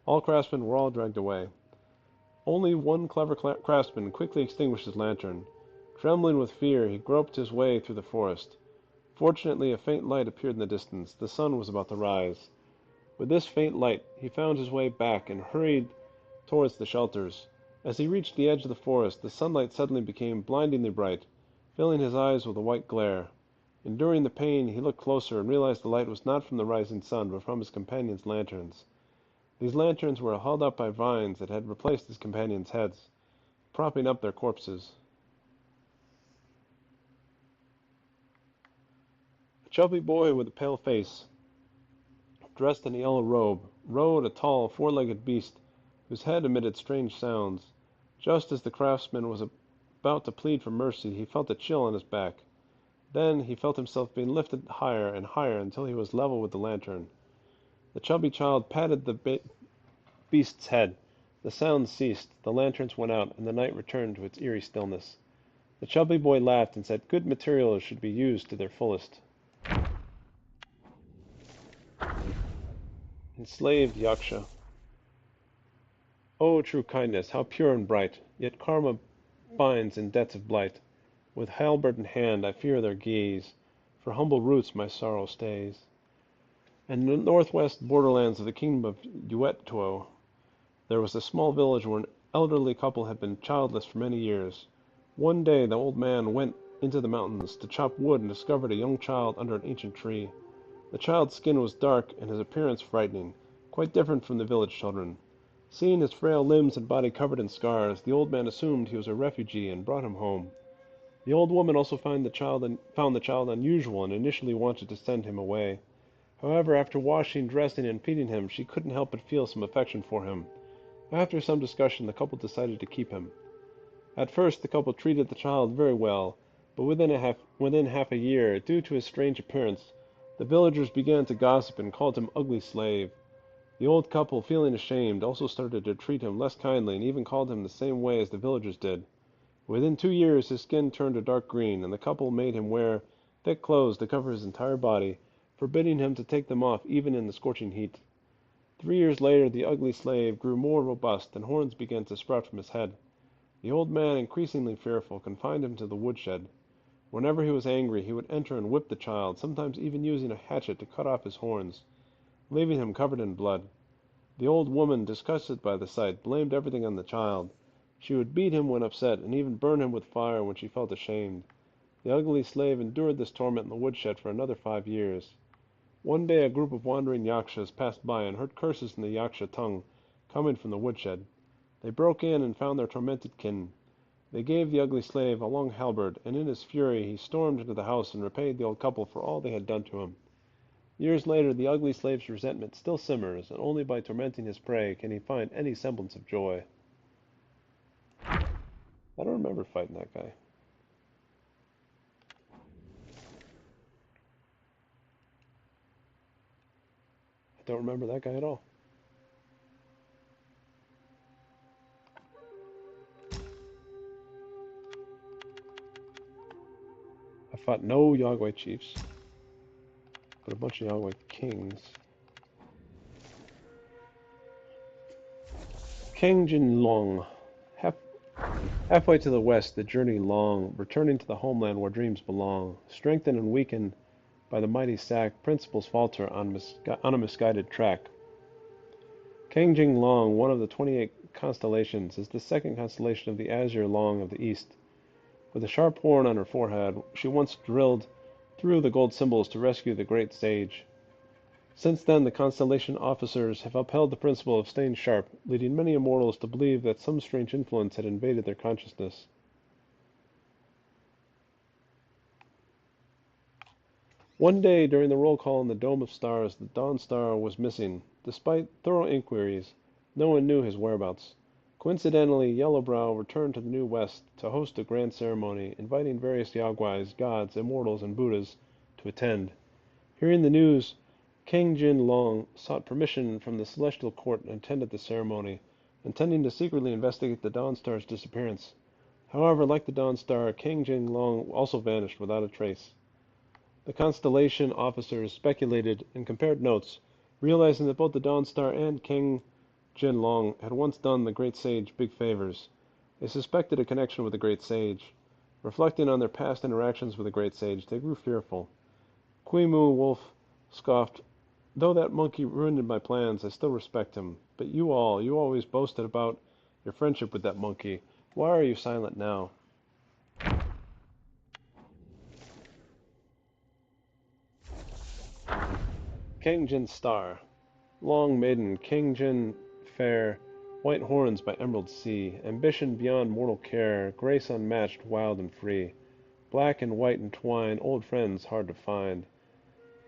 All craftsmen were all dragged away. Only one clever craftsman quickly extinguished his lantern. Trembling with fear, he groped his way through the forest. Fortunately, a faint light appeared in the distance. The sun was about to rise. With this faint light, he found his way back and hurried towards the shelters. As he reached the edge of the forest, the sunlight suddenly became blindingly bright, filling his eyes with a white glare. Enduring the pain, he looked closer and realized the light was not from the rising sun, but from his companions' lanterns. These lanterns were held up by vines that had replaced his companions' heads, propping up their corpses. A chubby boy with a pale face, dressed in a yellow robe, rode a tall, four-legged beast whose head emitted strange sounds. Just as the craftsman was about to plead for mercy, he felt a chill on his back. Then he felt himself being lifted higher and higher until he was level with the lantern. The chubby child patted the beast's head. The sounds ceased, the lanterns went out, and the night returned to its eerie stillness. The chubby boy laughed and said good materials should be used to their fullest. Enslaved Yaksha. Oh, true kindness, how pure and bright! Yet karma binds in debts of blight. With halberd in hand I fear their gaze. For humble roots my sorrow stays. In the northwest borderlands of the kingdom of Yuetuo, there was a small village where an elderly couple had been childless for many years. One day the old man went into the mountains to chop wood and discovered a young child under an ancient tree. The child's skin was dark and his appearance frightening, quite different from the village children. Seeing his frail limbs and body covered in scars, the old man assumed he was a refugee and brought him home. The old woman also found the child unusual and initially wanted to send him away. However, after washing, dressing, and feeding him, she couldn't help but feel some affection for him. After some discussion, the couple decided to keep him. At first, the couple treated the child very well, but within half a year, due to his strange appearance, the villagers began to gossip and called him ugly slave. The old couple, feeling ashamed, also started to treat him less kindly and even called him the same way as the villagers did. Within 2 years, his skin turned a dark green, and the couple made him wear thick clothes to cover his entire body, forbidding him to take them off even in the scorching heat. 3 years later, the ugly slave grew more robust, and horns began to sprout from his head. The old man, increasingly fearful, confined him to the woodshed. Whenever he was angry, he would enter and whip the child, sometimes even using a hatchet to cut off his horns, leaving him covered in blood. The old woman, disgusted by the sight, blamed everything on the child. She would beat him when upset, and even burn him with fire when she felt ashamed. The ugly slave endured this torment in the woodshed for another 5 years. One day a group of wandering Yakshas passed by and heard curses in the Yaksha tongue coming from the woodshed. They broke in and found their tormented kin. They gave the ugly slave a long halberd, and in his fury he stormed into the house and repaid the old couple for all they had done to him. Years later, the ugly slave's resentment still simmers, and only by tormenting his prey can he find any semblance of joy. I don't remember fighting that guy. I don't remember that guy at all. I fought no Yagwei chiefs, but a bunch of Yagwei kings. Kangjin Long. Halfway to the west, the journey long, returning to the homeland where dreams belong. Strengthened and weakened by the mighty sack, principles falter on a misguided track. Kangjin Long, one of the 28 constellations, is the second constellation of the Azure Long of the east. With a sharp horn on her forehead, she once drilled through the gold symbols to rescue the great sage. Since then, the constellation officers have upheld the principle of staying sharp, leading many immortals to believe that some strange influence had invaded their consciousness. One day during the roll call in the Dome of Stars, the Dawn Star was missing. Despite thorough inquiries, no one knew his whereabouts. Coincidentally, Yellowbrow returned to the New West to host a grand ceremony, inviting various Yaguais, gods, immortals, and Buddhas to attend. Hearing the news, King Jin Long sought permission from the Celestial Court and attended the ceremony, intending to secretly investigate the Dawn Star's disappearance. However, like the Dawn Star, King Jin Long also vanished without a trace. The Constellation officers speculated and compared notes, realizing that both the Dawn Star and King Jin Long had once done the Great Sage big favors. They suspected a connection with the Great Sage. Reflecting on their past interactions with the Great Sage, they grew fearful. Quimu Wolf scoffed, "Though that monkey ruined my plans, I still respect him. But you always boasted about your friendship with that monkey. Why are you silent now?" King Jin's Star. Long maiden, King Jin fair, white horns by emerald sea, ambition beyond mortal care, grace unmatched, wild and free. Black and white entwine, old friends hard to find.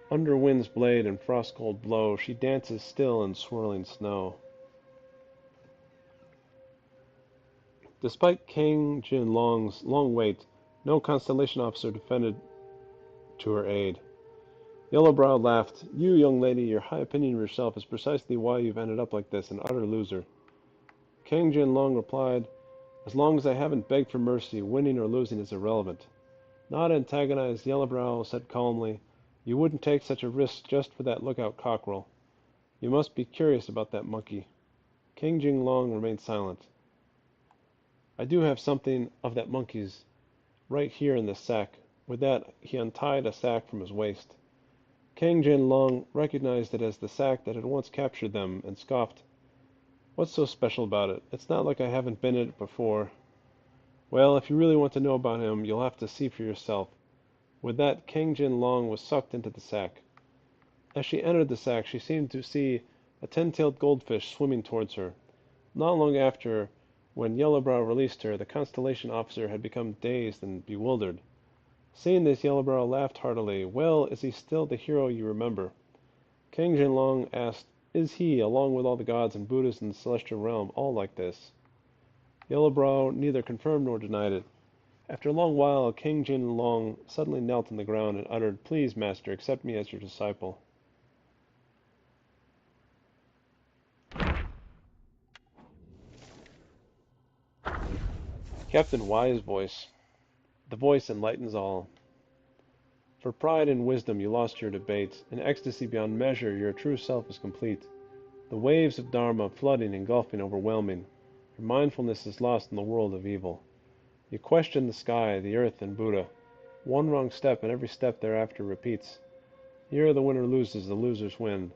Under wind's blade and frost cold blow, she dances still in swirling snow. Despite King Jin Long's long wait, no Constellation officer defended to her aid. Yellowbrow laughed. "You, young lady, your high opinion of yourself is precisely why you've ended up like this, an utter loser." King Jin Long replied, "As long as I haven't begged for mercy, winning or losing is irrelevant." Not antagonized, Yellowbrow said calmly, "You wouldn't take such a risk just for that lookout cockerel. You must be curious about that monkey." King Jin Long remained silent. "I do have something of that monkey's right here in this sack." With that, he untied a sack from his waist. King Jin Long recognized it as the sack that had once captured them, and scoffed. "What's so special about it? It's not like I haven't been in it before." "Well, if you really want to know about him, you'll have to see for yourself." With that, King Jin Long was sucked into the sack. As she entered the sack, she seemed to see a 10-tailed goldfish swimming towards her. Not long after, when Yellowbrow released her, the Constellation officer had become dazed and bewildered. Seeing this, Yellowbrow laughed heartily. "Well, is he still the hero you remember?" King Jinlong asked, "Is he, along with all the gods and Buddhas in the celestial realm, all like this?" Yellowbrow neither confirmed nor denied it. After a long while, King Jinlong suddenly knelt on the ground and uttered, "Please, master, accept me as your disciple." Captain Y's voice. The voice enlightens all. For pride and wisdom you lost your debate. In ecstasy beyond measure, your true self is complete. The waves of Dharma flooding, engulfing, overwhelming. Your mindfulness is lost in the world of evil. You question the sky, the earth, and Buddha. One wrong step, and every step thereafter repeats. Here the winner loses, the losers win.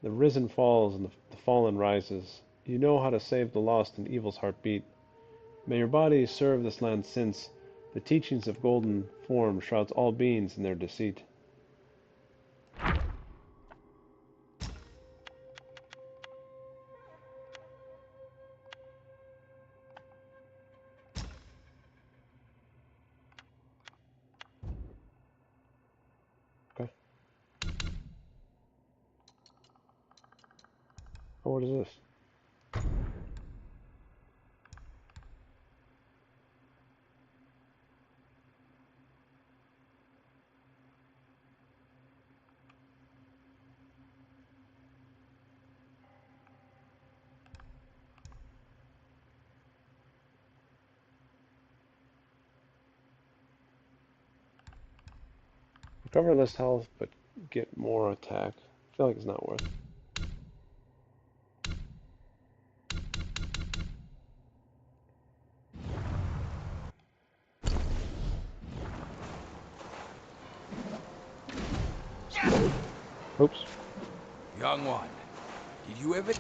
The risen falls, and the fallen rises. You know how to save the lost in evil's heartbeat. May your body serve this land, since the teachings of golden form shrouds all beings in their deceit. Okay. Oh, what is this? Recover less health, but get more attack. I feel like it's not worth it. Oops. Young one, did you ever...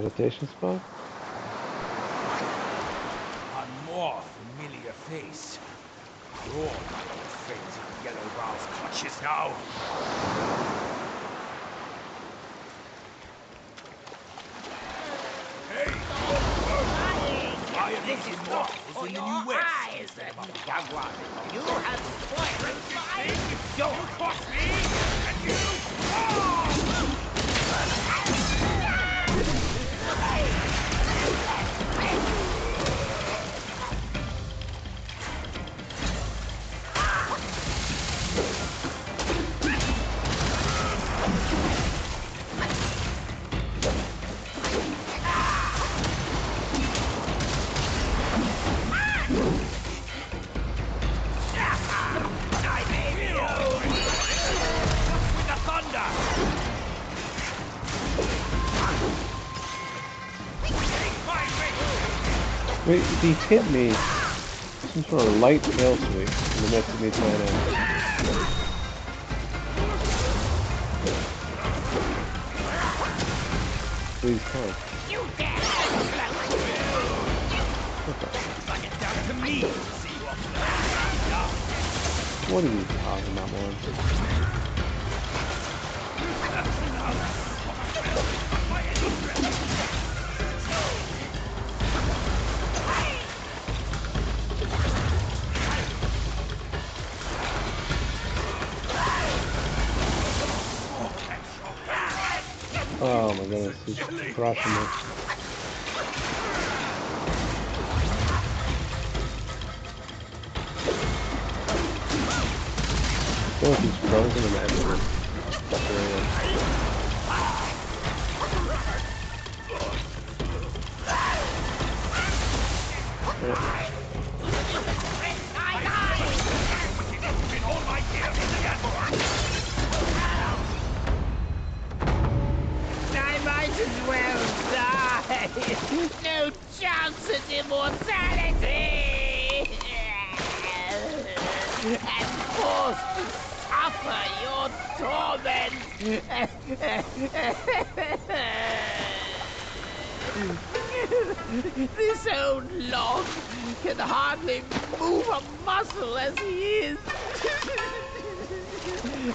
Meditation spot? One more familiar face. You're my old friends in Yellow Brow's clutches now. Hey! Why are these immortals in the New West instead of up above? You have spoiled my... You cross me, and you... Oh! Wait, he hit me. Some sort of light tail sweep in the midst of me trying to... Please come. You dare! Bring it down to me. See What are you talking about, man? Oh my goodness, he's crushing me. I feel like he's frozen in everything. I might as well die. No chance at immortality. And forced to suffer your torment. This old log can hardly move a muscle as he is.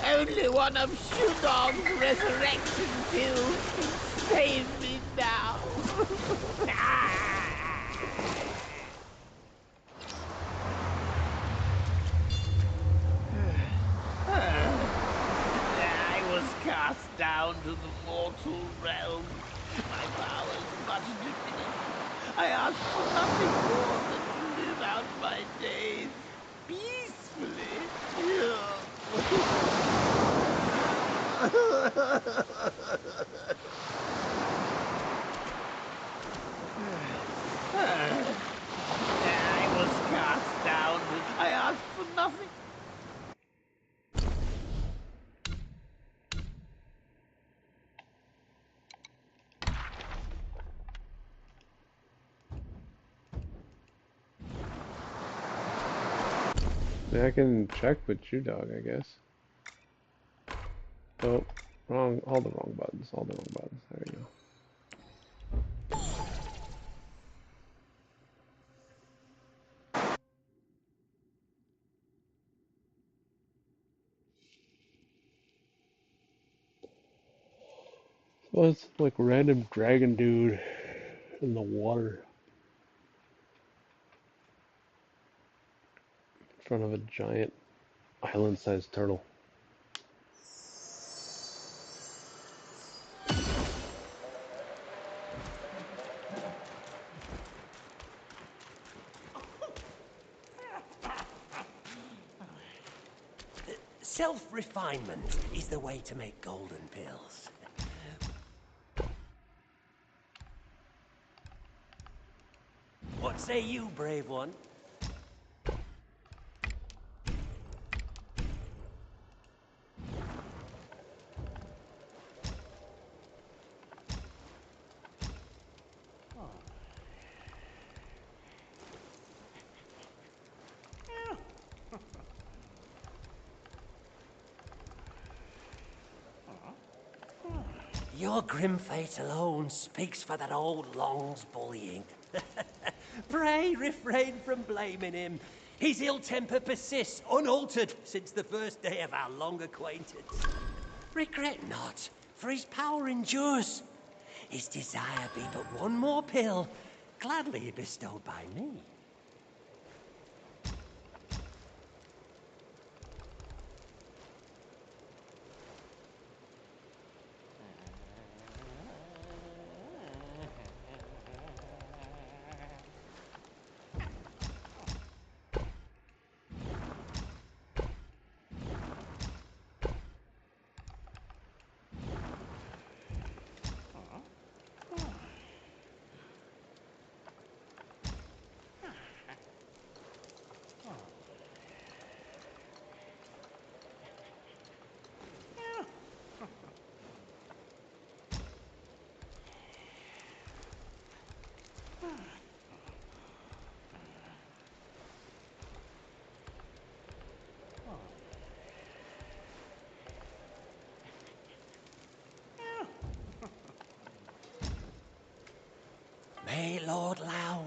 Only one of Shudong's resurrection pills can save me now. I was cast down to the mortal realm. My powers much diminished. I asked for nothing more than to live out my days peacefully. I was cast down. I asked for nothing. Yeah, I can check with you, dog, I guess. Oh, wrong. All the wrong buttons. All the wrong buttons. There we go. Well, it's like random dragon dude in the water in front of a giant island-sized turtle. Self-refinement is the way to make golden pills. What say you, brave one? Your grim fate alone speaks for that old Long's bullying. Pray refrain from blaming him. His ill temper persists unaltered since the first day of our long acquaintance. Regret not, for his power endures. His desire be but one more pill, gladly bestowed by me. May Lord Lao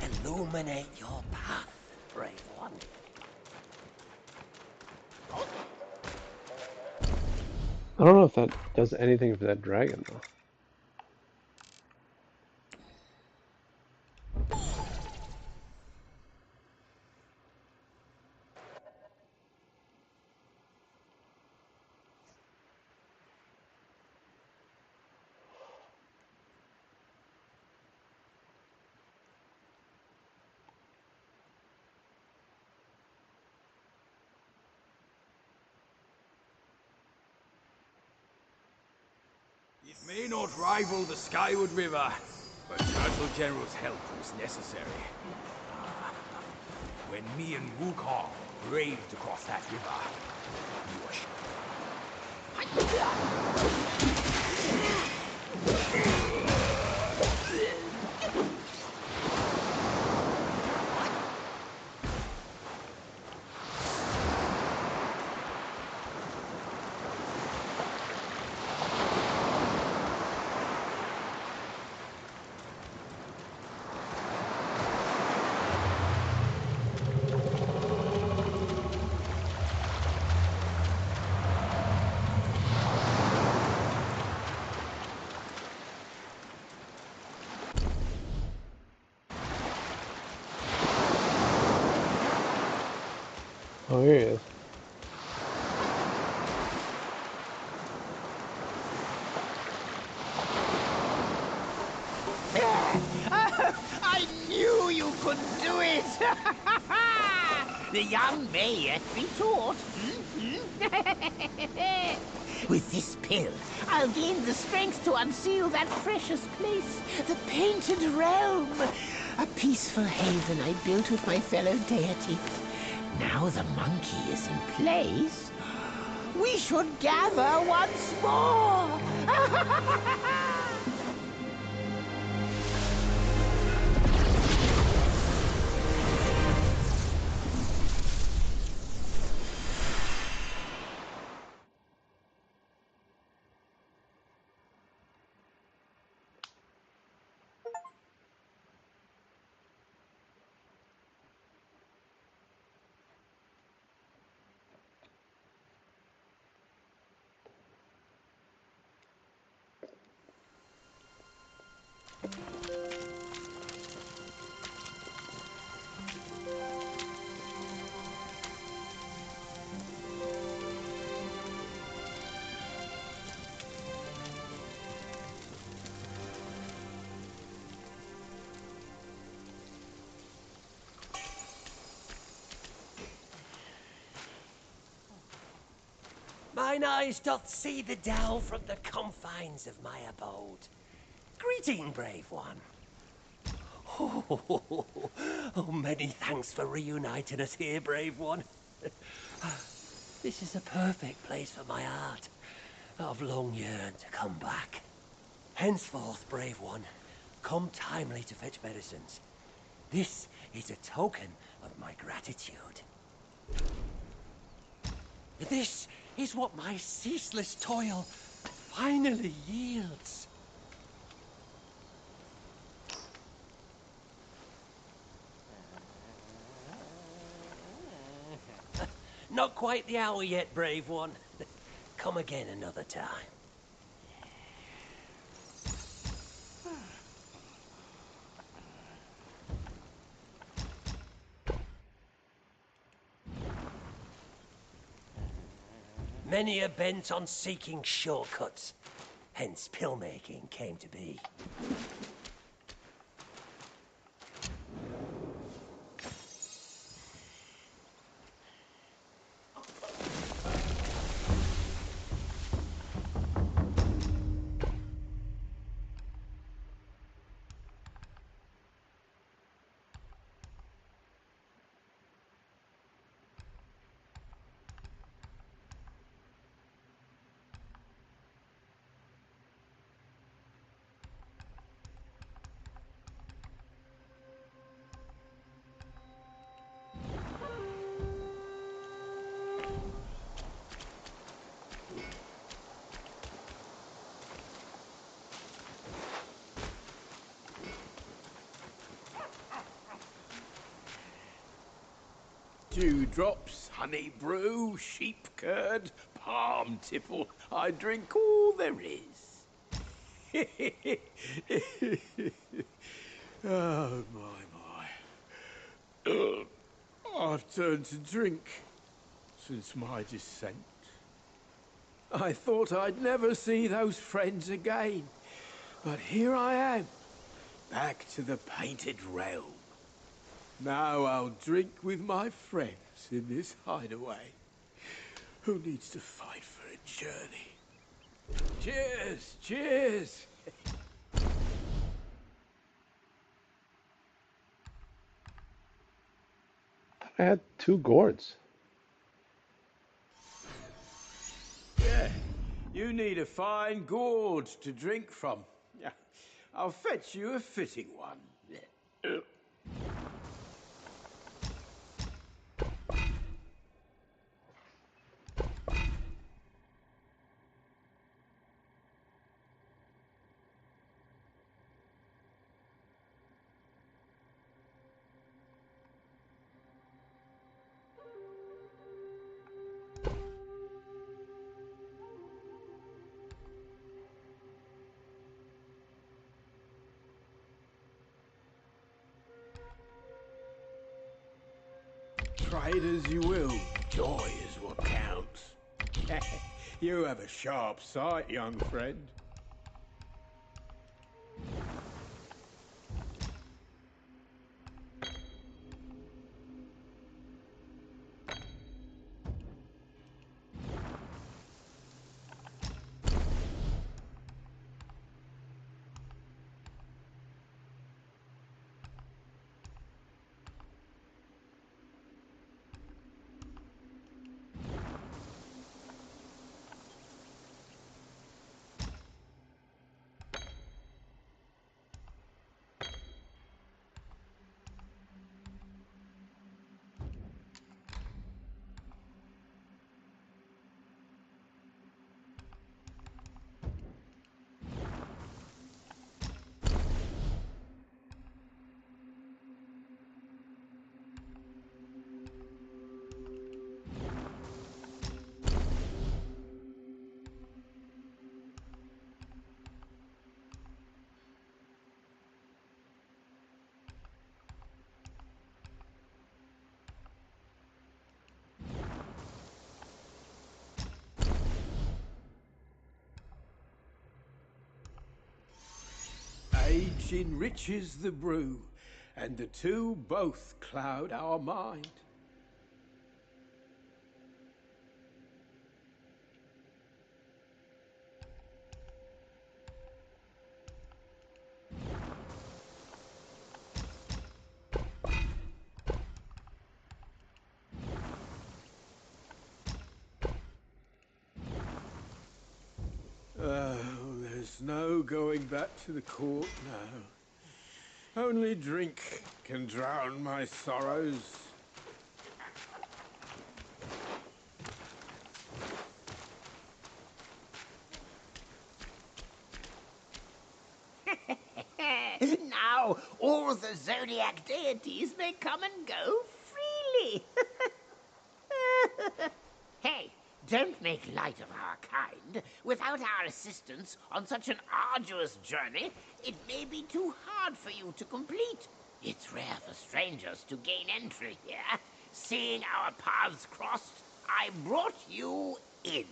illuminate your path, brave one. I don't know if that does anything for that dragon, though. It may not rival the Skyward River, but Turtle General's help was necessary. When me and Wukong braved across that river, we were Oh, here he is. I knew you could do it! The young may yet be taught. With this pill, I'll gain the strength to unseal that precious place, the Painted Realm. A peaceful haven I built with my fellow deity. Now the monkey is in place, we should gather once more! Mine eyes doth see the dell from the confines of my abode. Greeting, brave one. Oh, many thanks for reuniting us here, brave one. This is a perfect place for my art. I've long yearned to come back. Henceforth, brave one, come timely to fetch medicines. This is a token of my gratitude. This is what my ceaseless toil finally yields. Not quite the hour yet, brave one. Come again another time. Many are bent on seeking shortcuts, hence pill making came to be. Dewdrops, honey brew, sheep curd, palm tipple. I drink all there is. Oh, my. I've turned to drink since my descent. I thought I'd never see those friends again. But here I am, back to the Painted Realm. Now I'll drink with my friends in this hideaway. Who needs to fight for a journey? Cheers! Cheers! I had 2 gourds. Yeah, you need a fine gourd to drink from. Yeah, I'll fetch you a fitting one. Trade as you will, joy is what counts. You have a sharp sight, young friend. Age enriches the brew, and the two both cloud our mind. There's no going back to the court now. Only drink can drown my sorrows. Now all the zodiac deities may come and go freely. Hey, don't make light of our kind. Without our assistance on such an arduous journey, it may be too hard for you to complete. It's rare for strangers to gain entry here. Seeing our paths crossed, I brought you in.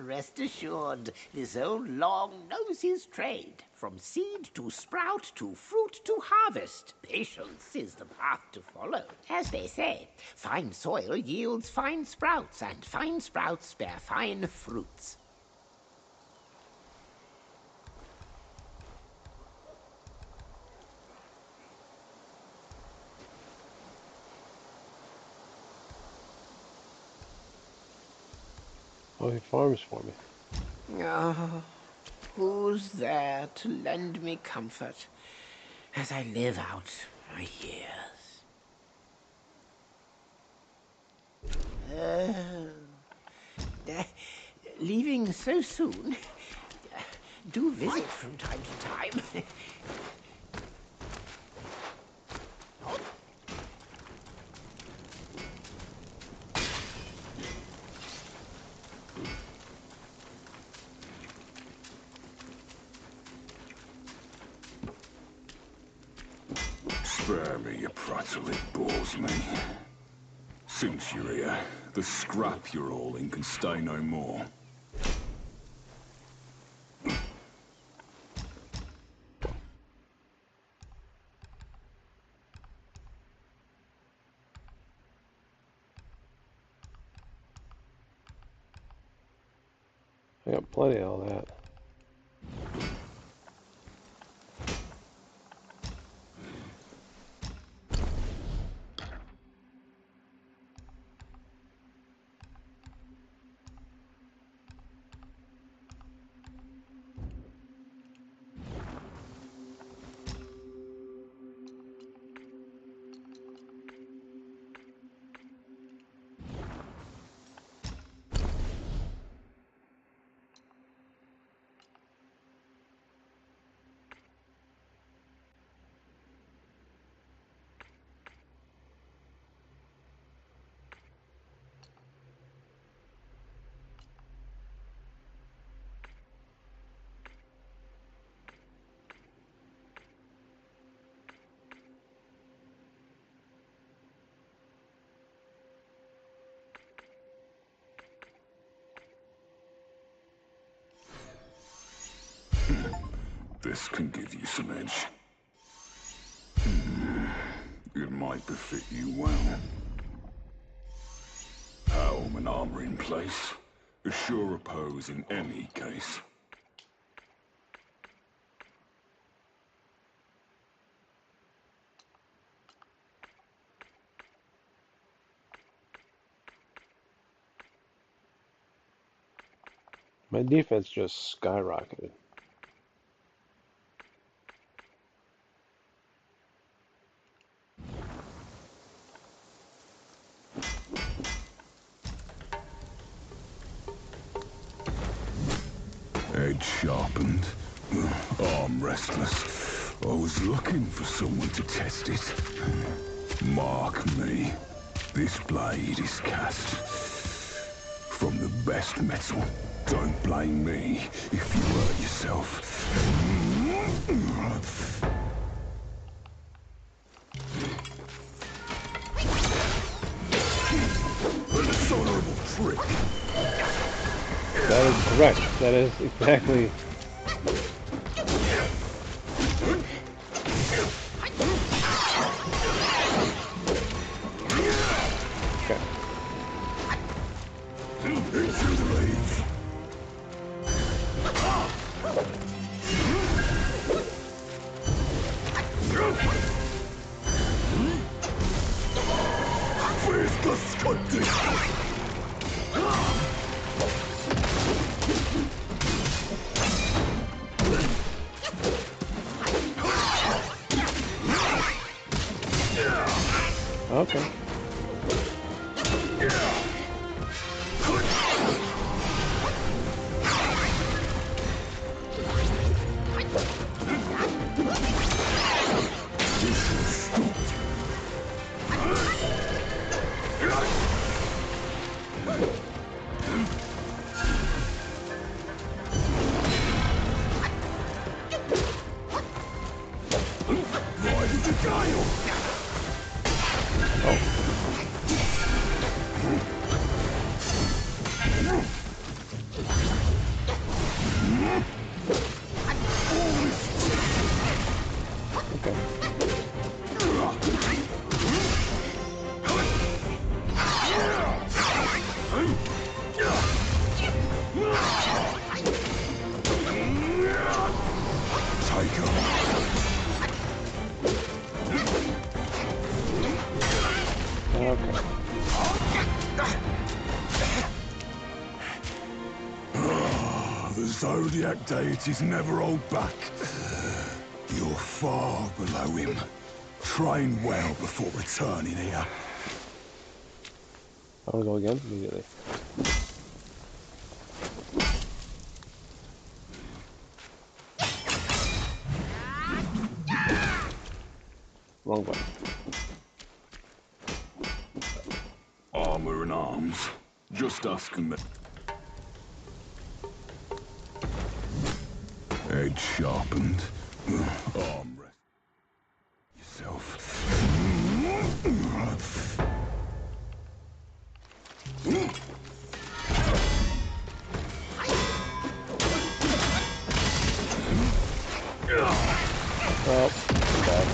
Rest assured, this old Long knows his trade. From seed to sprout to fruit to harvest, patience is the path to follow. As they say, fine soil yields fine sprouts, and fine sprouts bear fine fruits. Oh, he farms for me. Oh, who's there to lend me comfort as I live out my years? Leaving so soon? Do visit from time to time. Spare me your prattle, it bores me. Since you're here, the scrap you're all in can stay no more. I got plenty of all that. This can give you some edge. It might befit you well. Helm and armor in place. A sure oppose in any case. My defense just skyrocketed. Edge sharpened, arm restless. I was looking for someone to test it. Mark me. This blade is cast from the best metal. Don't blame me if you hurt yourself. A dishonorable trick. That is correct. That is exactly... Okay. Into the rage. Okay. The Zodiac deities never hold back. You're far below him. Train well before returning here. I want to go again immediately. Wrong button. Armor and arms. Just us can make. Edge sharpened. Arm rest. Yourself. Oh, bad.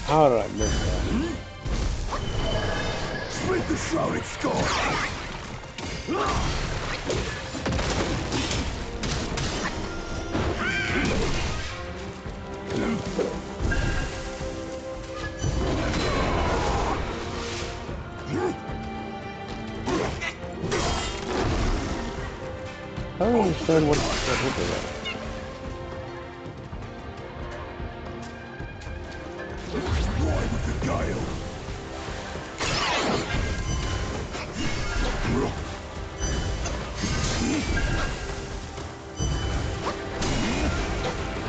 How did I miss that? Split the shrouded sky. I don't understand what hit me there. Ride with the gale.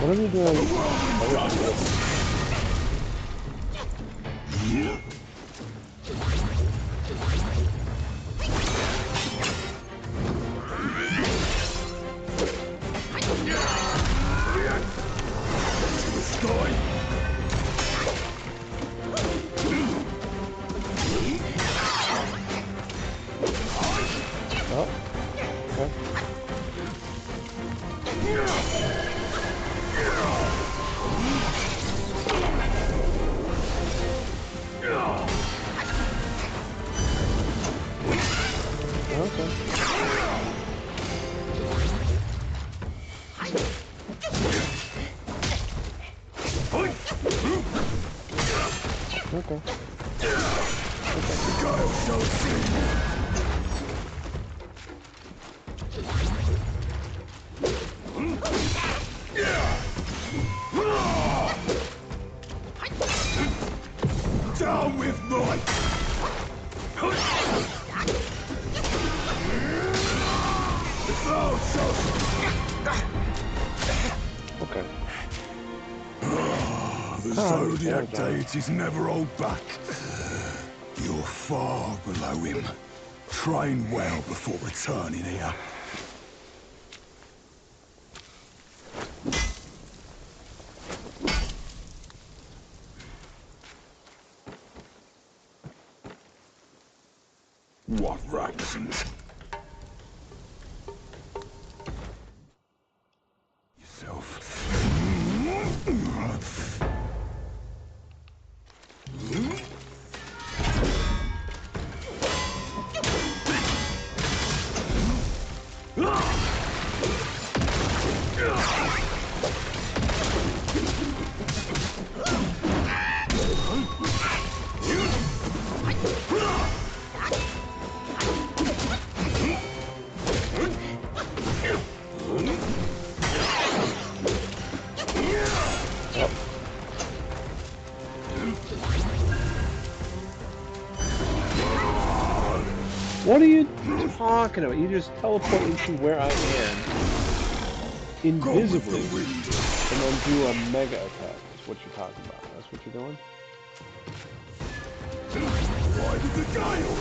What are we doing? Oh, okay. Okay. Down with might! Okay. The Zodiac deities never hold back. You're far below him. Train well before returning here. What rations? Yourself. What are you talking about? You just teleport into where I am invisibly and then do a mega attack. That's what you're talking about. That's what you're doing? Why did the gale?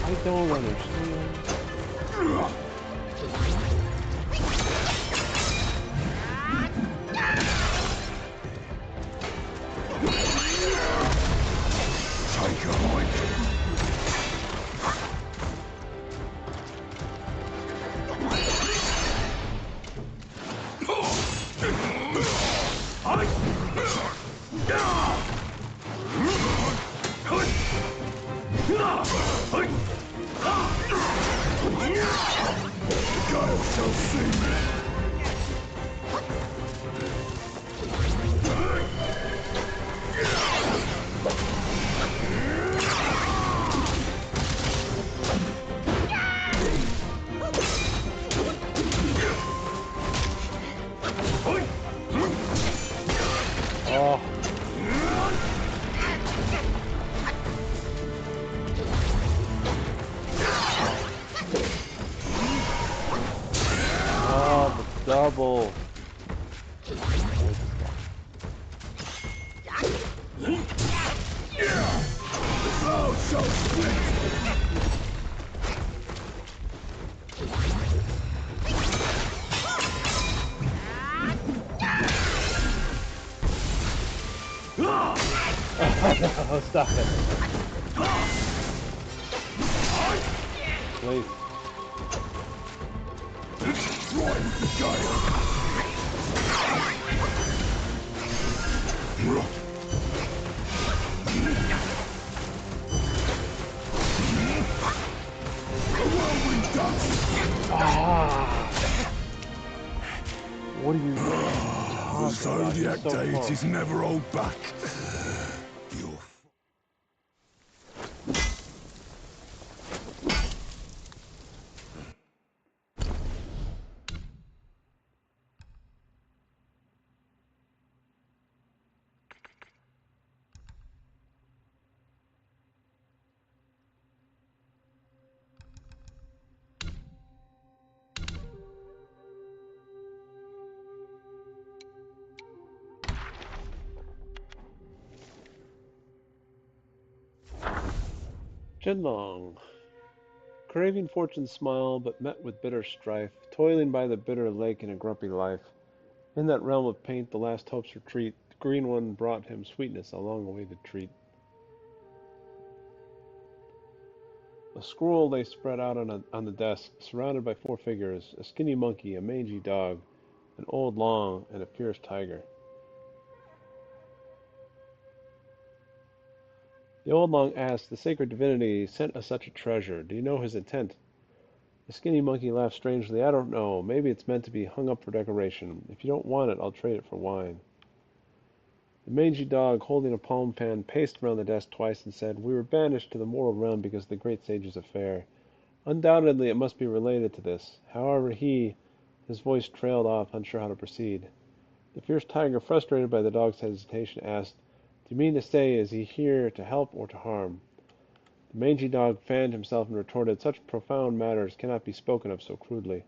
I don't understand. Take a hike. The gale shall see me. Oh. Oh, the double. The cloud shall split. Oh, stop it. Please. Right with the gale. A whirlwind dust. Ah. What are you The talking about? Zodiac So deities close. never hold back. You're Jinlong. Craving fortune's smile, but met with bitter strife, toiling by the bitter lake in a grumpy life. In that realm of paint, the last hope's retreat, the green one brought him sweetness, a long-awaited treat. A scroll lay spread out on the desk, surrounded by four figures, a skinny monkey, a mangy dog, an old long, and a fierce tiger. The old long asked, "The sacred divinity sent us such a treasure. Do you know his intent?" The skinny monkey laughed strangely. "I don't know. Maybe it's meant to be hung up for decoration. If you don't want it, I'll trade it for wine." The mangy dog, holding a palm fan, paced around the desk twice and said, "We were banished to the mortal realm because of the great sage's affair. Undoubtedly it must be related to this. However, his voice trailed off, unsure how to proceed. The fierce tiger, frustrated by the dog's hesitation, asked, "Do you mean to say, is he here to help or to harm?" The mangy dog fanned himself and retorted, "Such profound matters cannot be spoken of so crudely."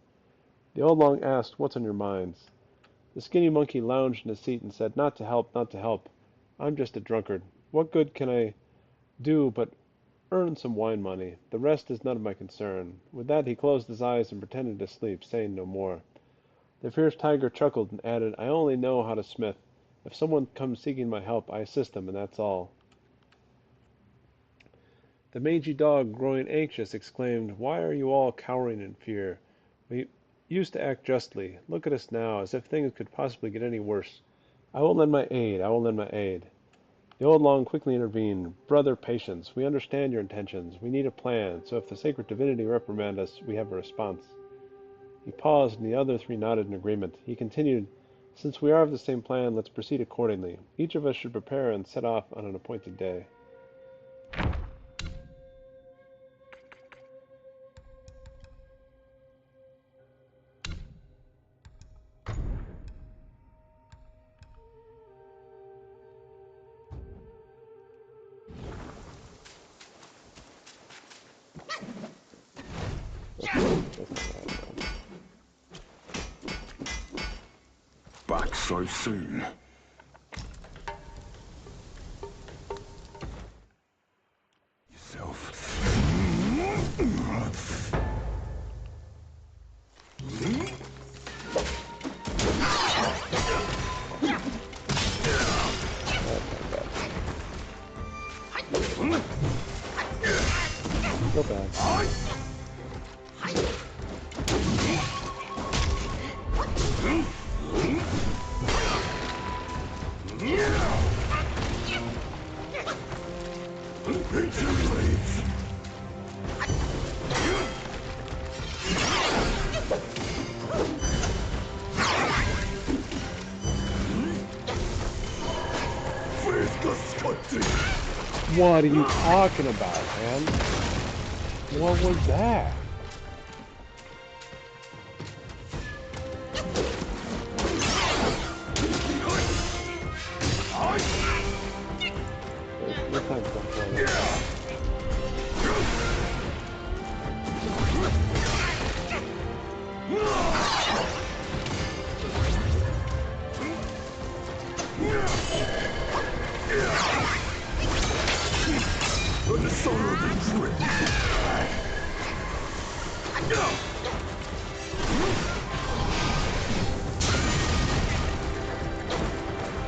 The old long asked, "What's on your minds?" The skinny monkey lounged in his seat and said, "Not to help, not to help. I'm just a drunkard. What good can I do but earn some wine money? The rest is none of my concern." With that he closed his eyes and pretended to sleep, saying no more. The fierce tiger chuckled and added, "I only know how to smith. If someone comes seeking my help, I assist him, and that's all." The mangy dog, growing anxious, exclaimed, "Why are you all cowering in fear? We used to act justly. Look at us now, as if things could possibly get any worse. I will lend my aid. I will lend my aid." The old long quickly intervened. "Brother, patience. We understand your intentions. We need a plan, so if the sacred divinity reprimand us, we have a response." He paused, and the other three nodded in agreement. He continued, "Since we are of the same plan, let's proceed accordingly. Each of us should prepare and set off on an appointed day." Back so soon. Yourself. Go back. What are you talking about, man? What was that?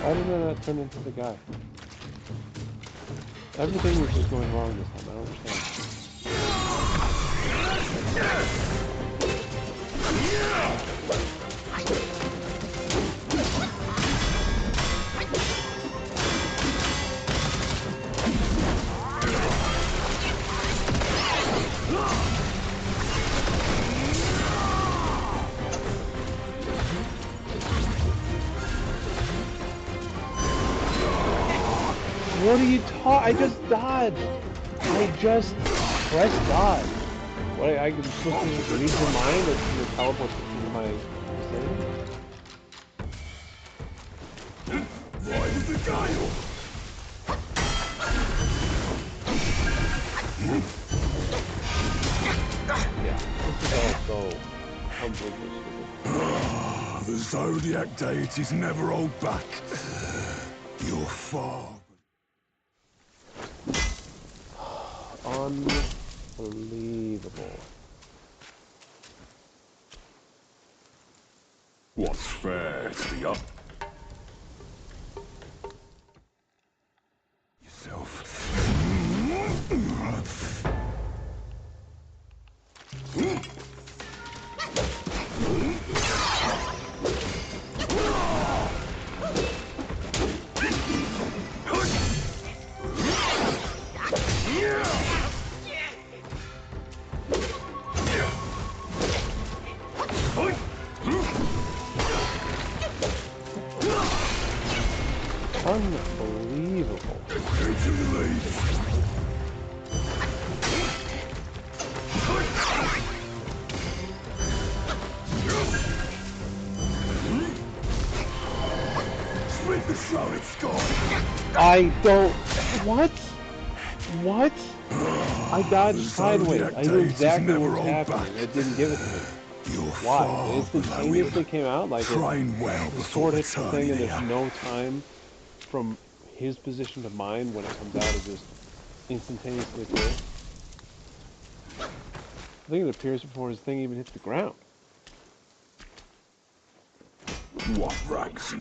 Why did I not turn into the guy? Everything was just going wrong this time. I don't understand. What are you I just died. I just pressed dodge. What, I can supposed to read your mind and teleport to my vicinity? Why did the guy? Yeah, this is all so completely stupid. The Zodiac deities never hold back. Your father. Unbelievable. What's fair to the up? Yourself. Unbelievable. Split the shrouded sky. I don't. What? What? I dodged sideways. I knew exactly what was happening. It didn't give it to me. Why? It instantaneously came out like the sword hits the thing, and there's no time from his position to mine when it comes out. It just instantaneously appears. I think it appears before his thing even hits the ground. What rags?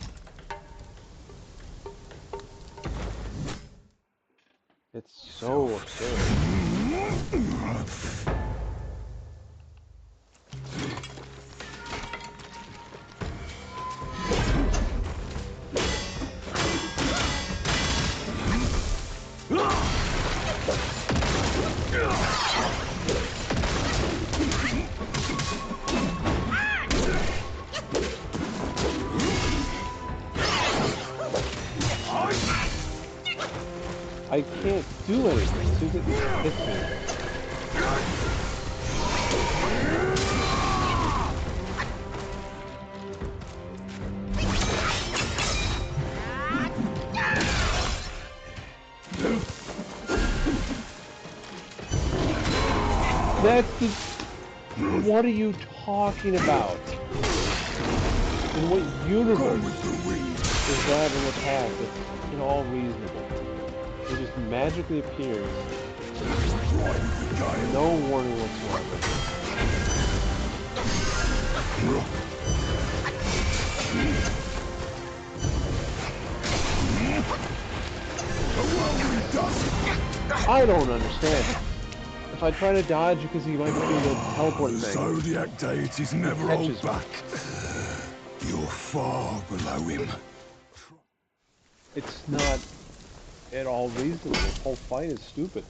It's so absurd. I can't do anything. As soon as it hits me. That's the... What are you talking about? In what universe is that an attack that's at all reasonable? It just magically appears, no warning whatsoever. I don't understand. If I try to dodge because he might be doing the teleport thing. The Zodiac deities never hold back. You're far below him. It's not at all reasonable. This whole fight is stupid.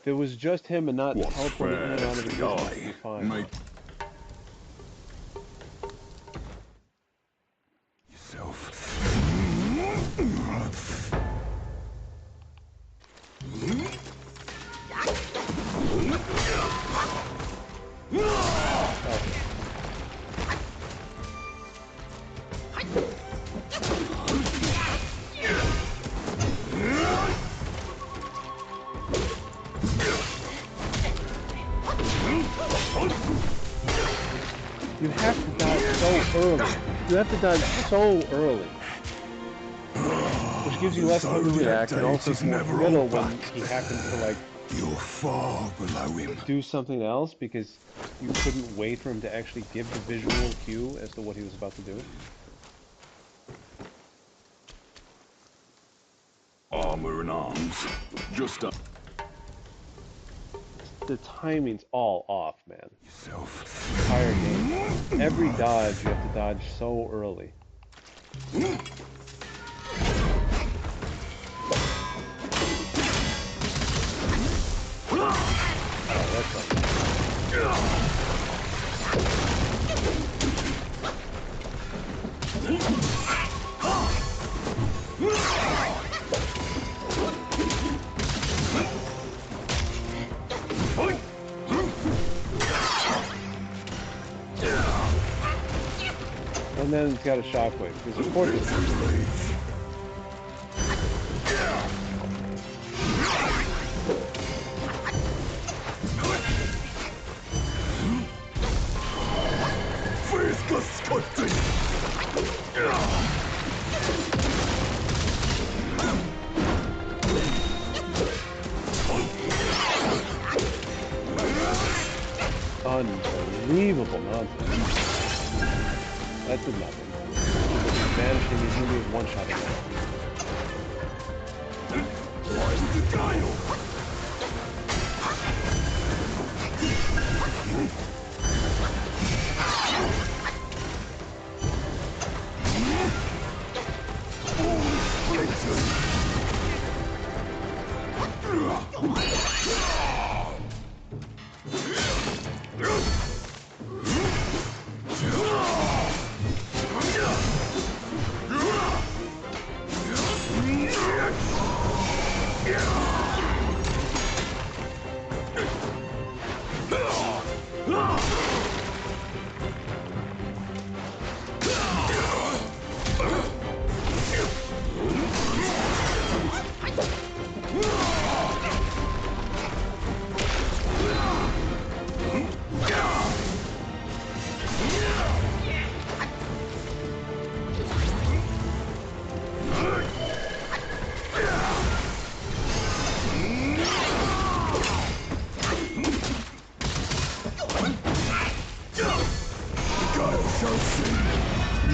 If it was just him and not teleporting in and out of existence, it'd be fine. You have to dodge so early. You have to dodge so early. Which gives you less time to react, and also it's more committal when he happens to, like, you're far below him. Do something else because you couldn't wait for him to actually give the visual cue as to what he was about to do. Armor and arms. Just a... The timing's all off, man. The entire game. Every dodge you have to dodge so early. Oh, that's not... And then it's got a shockwave, because of course it's... Unbelievable nonsense. That did nothing. Vanishing is only one shot again.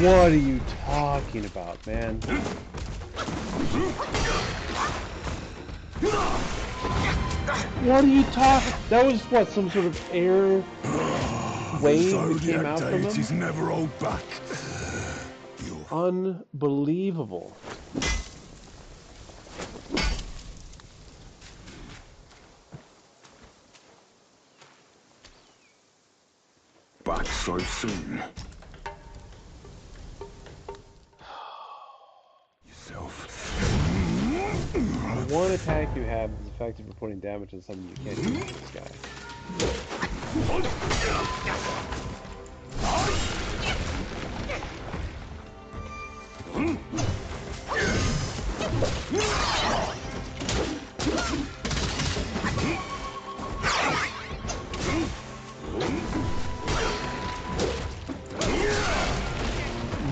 What are you talking about, man? What are you talking? That was what, some sort of air wave that came out from him? Never hold back. Unbelievable. Back so soon. The one attack you have is effective for putting damage on something you can't use with this guy.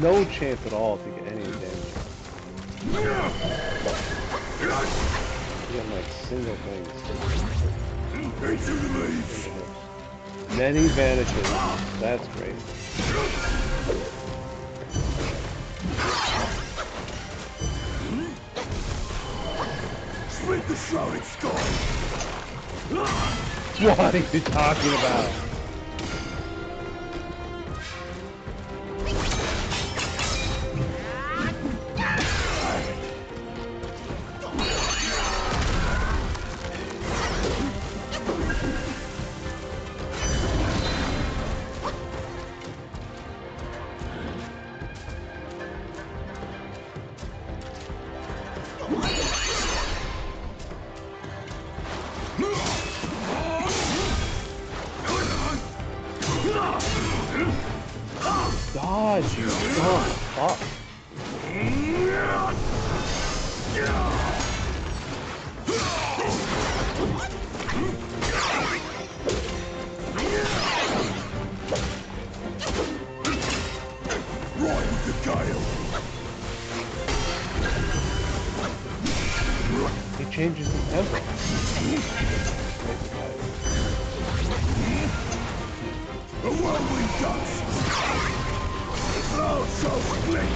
No chance at all to get any damage. You got like single things. Then he vanishes. That's great. Split the shrouded sky. What are you talking about? Dodge, you dumb fuck. Right with the gale. He changes the tempo. A whirlwind gust. Cloud shall split.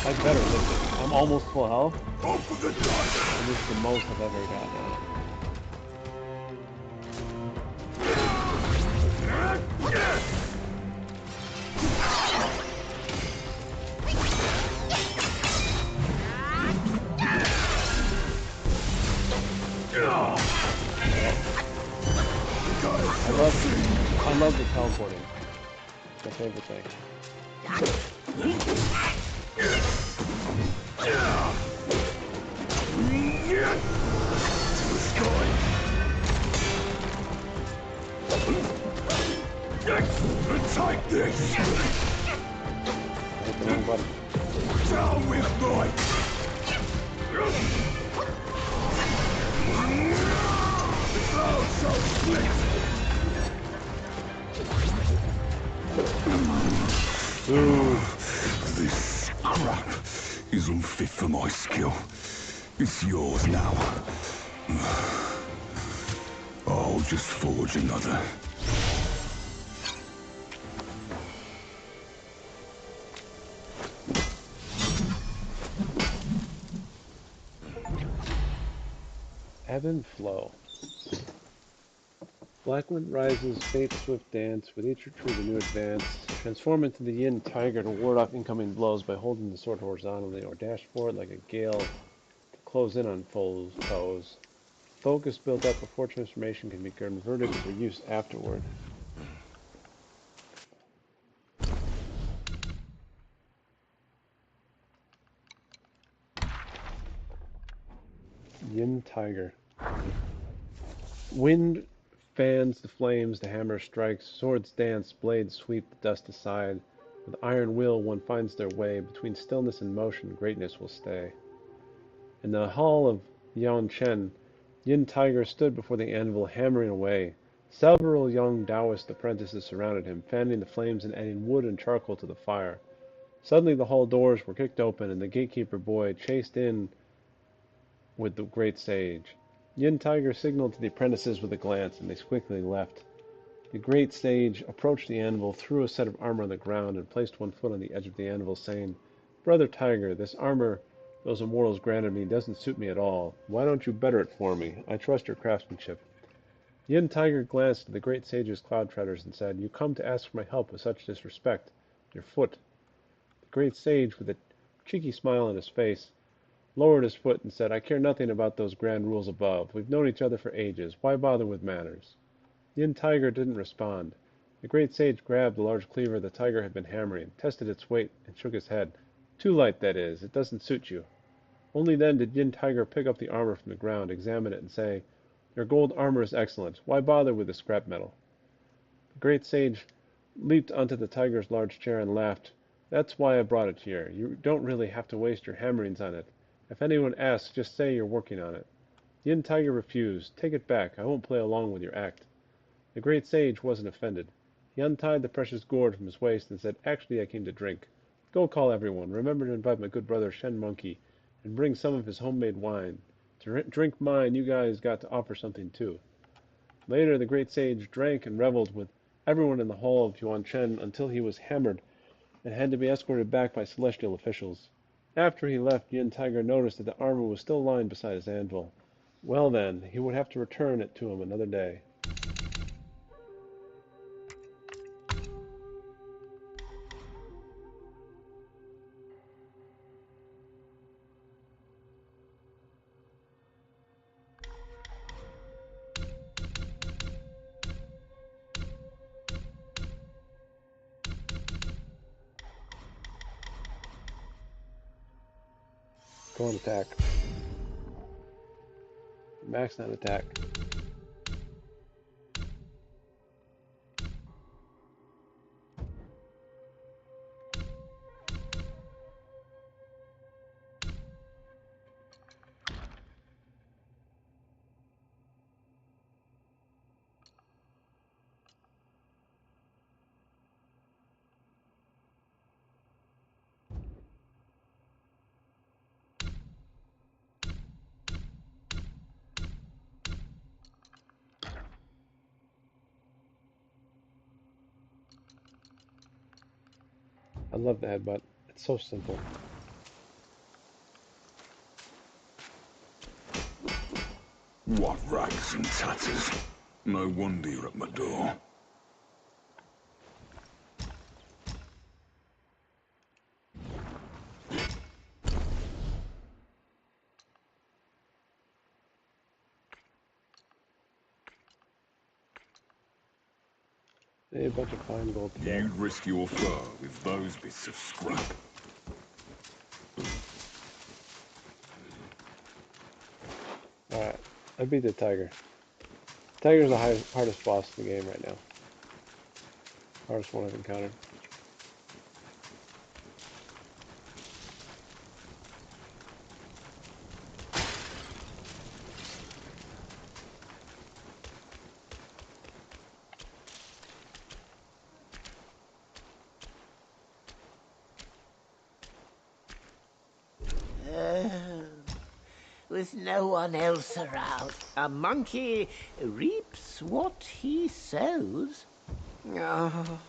I better lift it. I'm almost full health. And this is the most I've ever gotten out. I love the teleporting. It's my favorite thing. Take this! Hit the wrong button. Down with might! The cloud shall split! Ooh. This scrap is unfit for my skill. It's yours now. I'll just forge another. Ebb and flow. Blackwind rises, fate's swift dance. With each retreat a new advance. Transform into the yin tiger to ward off incoming blows by holding the sword horizontally, or dash forward like a gale to close in on foes' toes. Focus built up before transformation can be converted for use afterward. Yin tiger. Wind fans the flames, the hammer strikes, swords dance, blades sweep the dust aside. With iron will one finds their way, between stillness and motion greatness will stay. In the hall of Yan Chen, Yin Tiger stood before the anvil hammering away. Several young Taoist apprentices surrounded him, fanning the flames and adding wood and charcoal to the fire. Suddenly the hall doors were kicked open and the gatekeeper boy chased in with the great sage. Yin Tiger signaled to the apprentices with a glance, and they quickly left. The great sage approached the anvil, threw a set of armor on the ground, and placed one foot on the edge of the anvil, saying, "Brother Tiger, this armor those immortals granted me doesn't suit me at all. Why don't you better it for me? I trust your craftsmanship." Yin Tiger glanced at the great sage's cloud treaders and said, "You come to ask for my help with such disrespect. Your foot." The great sage, with a cheeky smile on his face, lowered his foot and said, "I care nothing about those grand rules above. We've known each other for ages. Why bother with manners?" The young tiger didn't respond. The great sage grabbed the large cleaver the tiger had been hammering, tested its weight, and shook his head. "Too light, that is. It doesn't suit you." Only then did Yin Tiger pick up the armor from the ground, examine it, and say, "Your gold armor is excellent. Why bother with the scrap metal?" The great sage leaped onto the tiger's large chair and laughed. "That's why I brought it here. You don't really have to waste your hammerings on it. If anyone asks, just say you're working on it." The Yin Tiger refused. "Take it back. I won't play along with your act." The great sage wasn't offended. He untied the precious gourd from his waist and said, "Actually, I came to drink. Go call everyone. Remember to invite my good brother Shen Monkey, and bring some of his homemade wine. To drink mine, you guys got to offer something too." Later, the great sage drank and reveled with everyone in the hall of Yuan Shen until he was hammered and had to be escorted back by celestial officials. After he left, Yin Tiger noticed that the armor was still lying beside his anvil. Well then, he would have to return it to him another day. Go and attack. Max not attack. I love the headbutt. It's so simple. What rags and tatters? No wonder you're at my door. A bunch of fine gold to You'd risk your fur with those bits of scrap. Alright, I beat the tiger. Tiger's the hardest boss in the game right now. Hardest one I've encountered. With no one else around, a monkey reaps what he sows. Oh,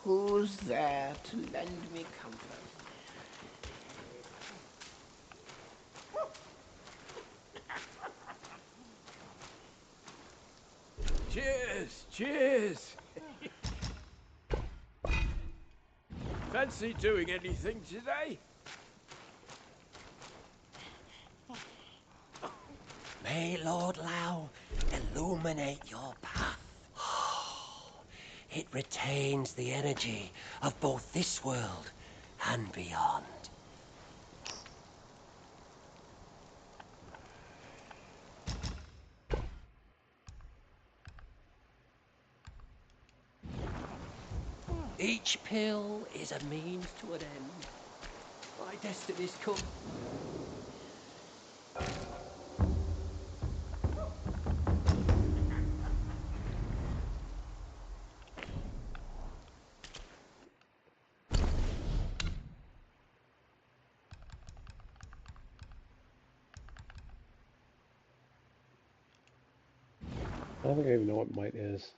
who's there to lend me comfort? Cheers! Cheers! Fancy doing anything today? May Lord Lao illuminate your path. It retains the energy of both this world and beyond. Each pill is a means to an end. My destiny's come. I don't think I even know what might is.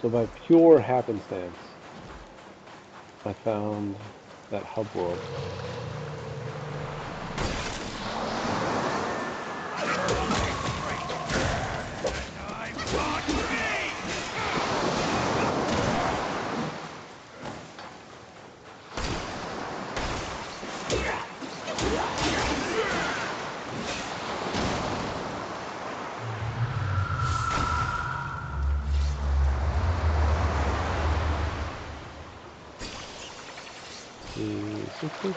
So by pure happenstance, I found that hub world. C60?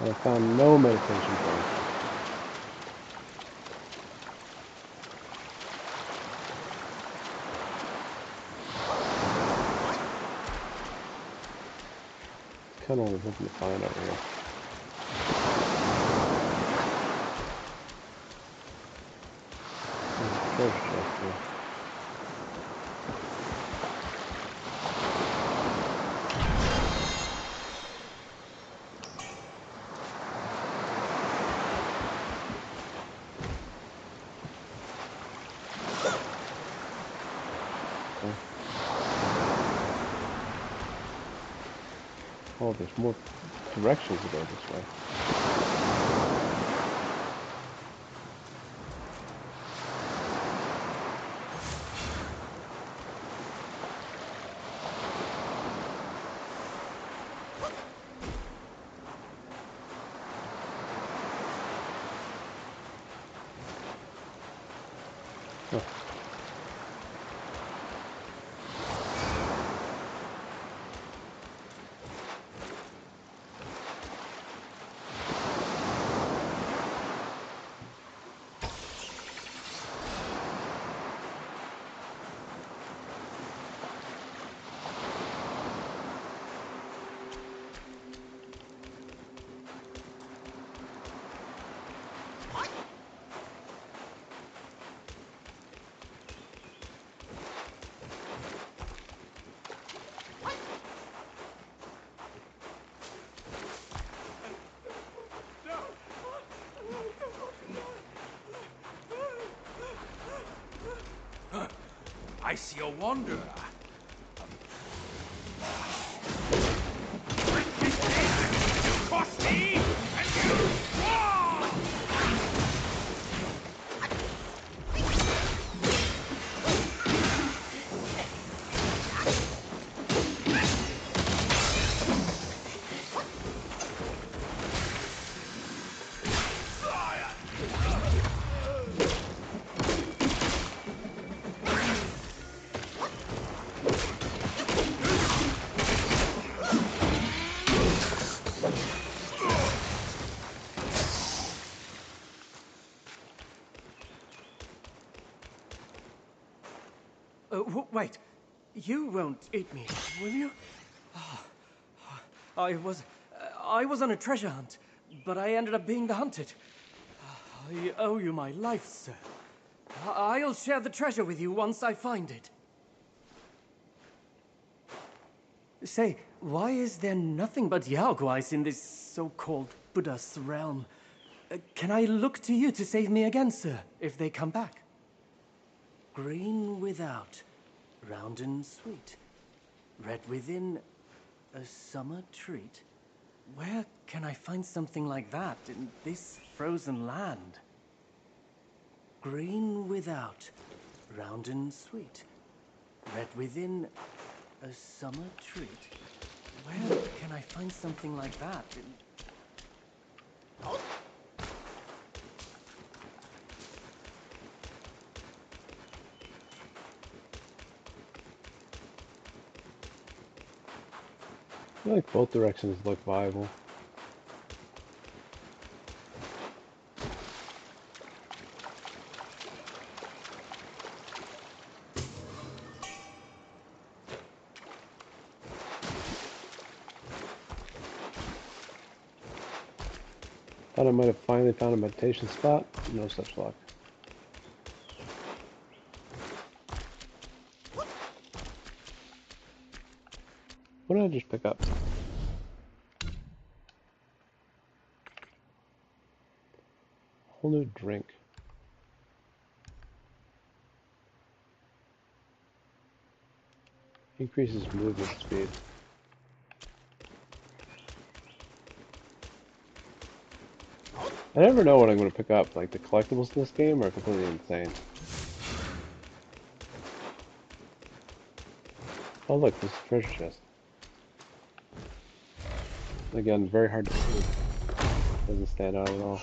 I found no meditation points. Kind of what I'm hoping to find out here. There's a treasure chest here. Oh, there's more directions to go this way. Huh. I see a wanderer. Cross me, and you... Wait, you won't eat me, will you? I was on a treasure hunt, but I ended up being the hunted. I owe you my life, sir. I'll share the treasure with you once I find it. Say, why is there nothing but Yaoguais in this so-called Buddha's realm? Can I look to you to save me again, sir, if they come back? Green without, round and sweet, red within, a summer treat. Where can I find something like that in this frozen land? Green without, round and sweet, red within, a summer treat. Where can I find something like that in... I feel like both directions look viable. Thought I might have finally found a meditation spot. No such luck. What did I just pick up? Whole new drink. Increases movement speed. I never know what I'm going to pick up. Like, the collectibles in this game are completely insane. Oh look, this is a treasure chest. Again, very hard to see. Doesn't stand out at all.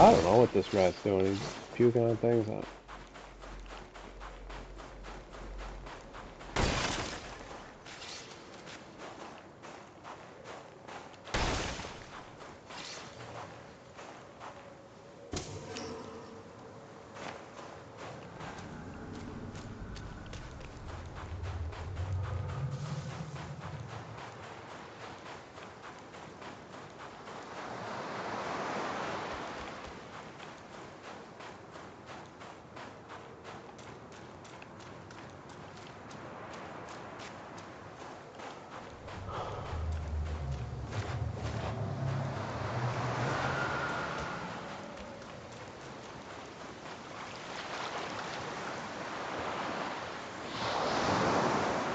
I don't know what this rat's doing. He's puking on things.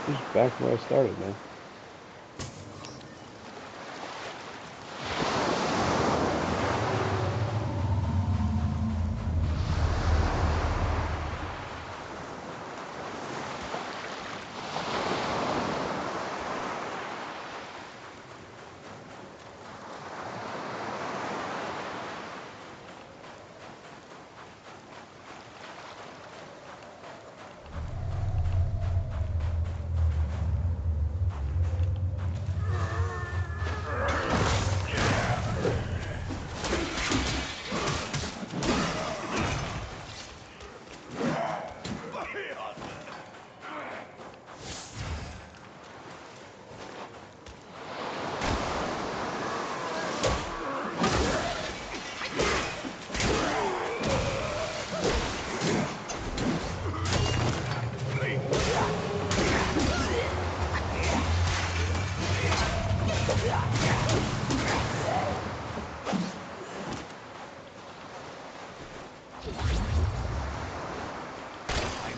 Just back where I started, man.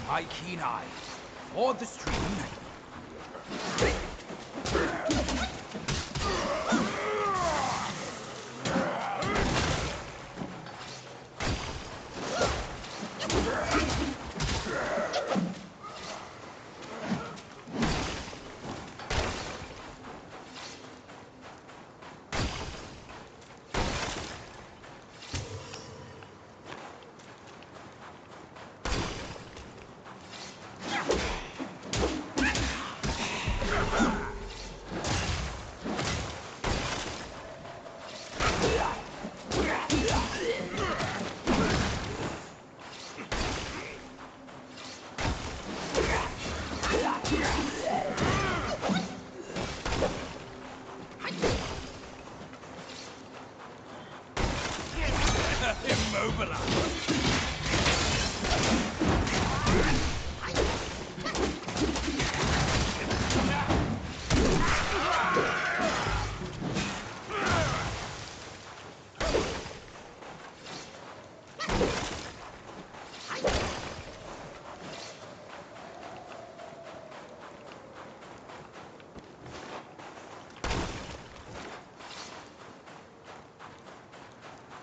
My keen eye for the stream.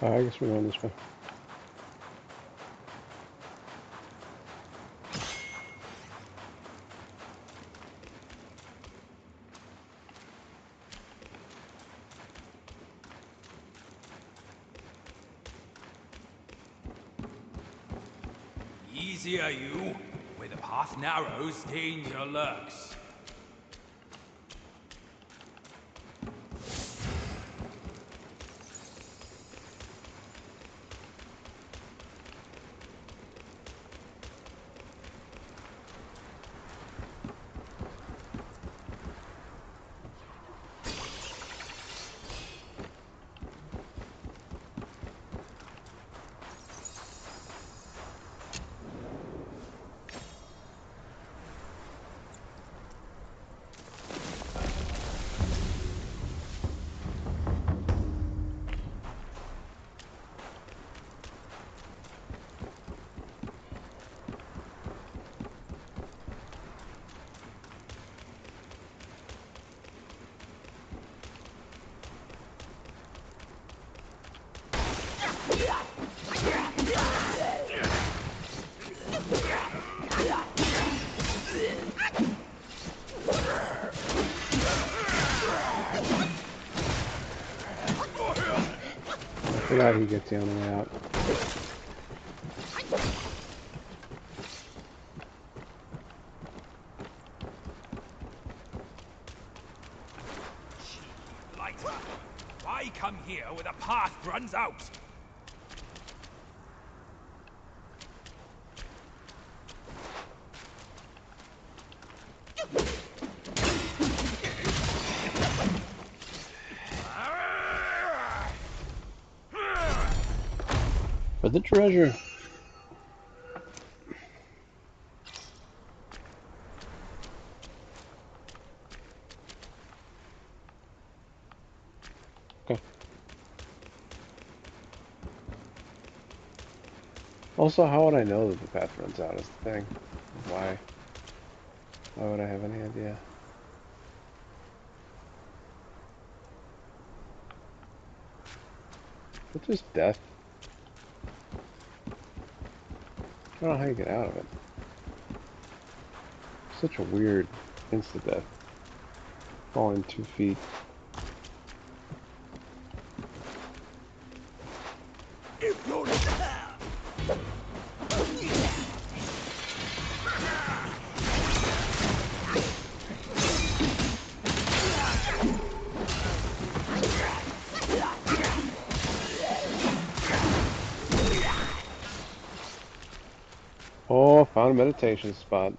I guess we're going this way. Easier you. Where the path narrows, danger lurks. Forgot he gets you on the way out. Lighter. Why come here where the path runs out? For the treasure. Okay. Also, how would I know that the path runs out is the thing. Why? Why would I have any idea? It's just death. I don't know how you get out of it. Such a weird insta-death. Falling 2 feet. Oh, found a meditation spot.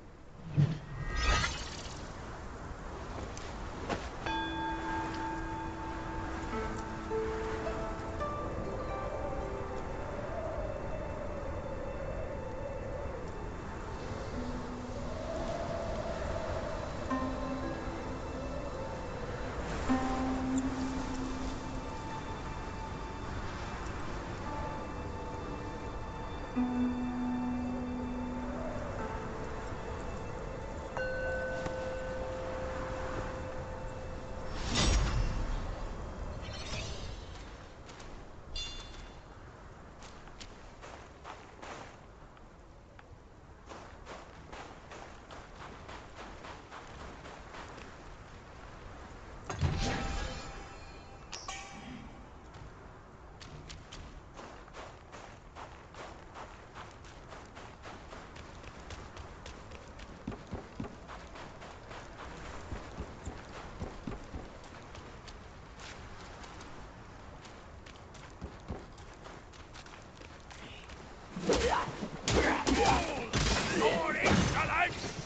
Your insolence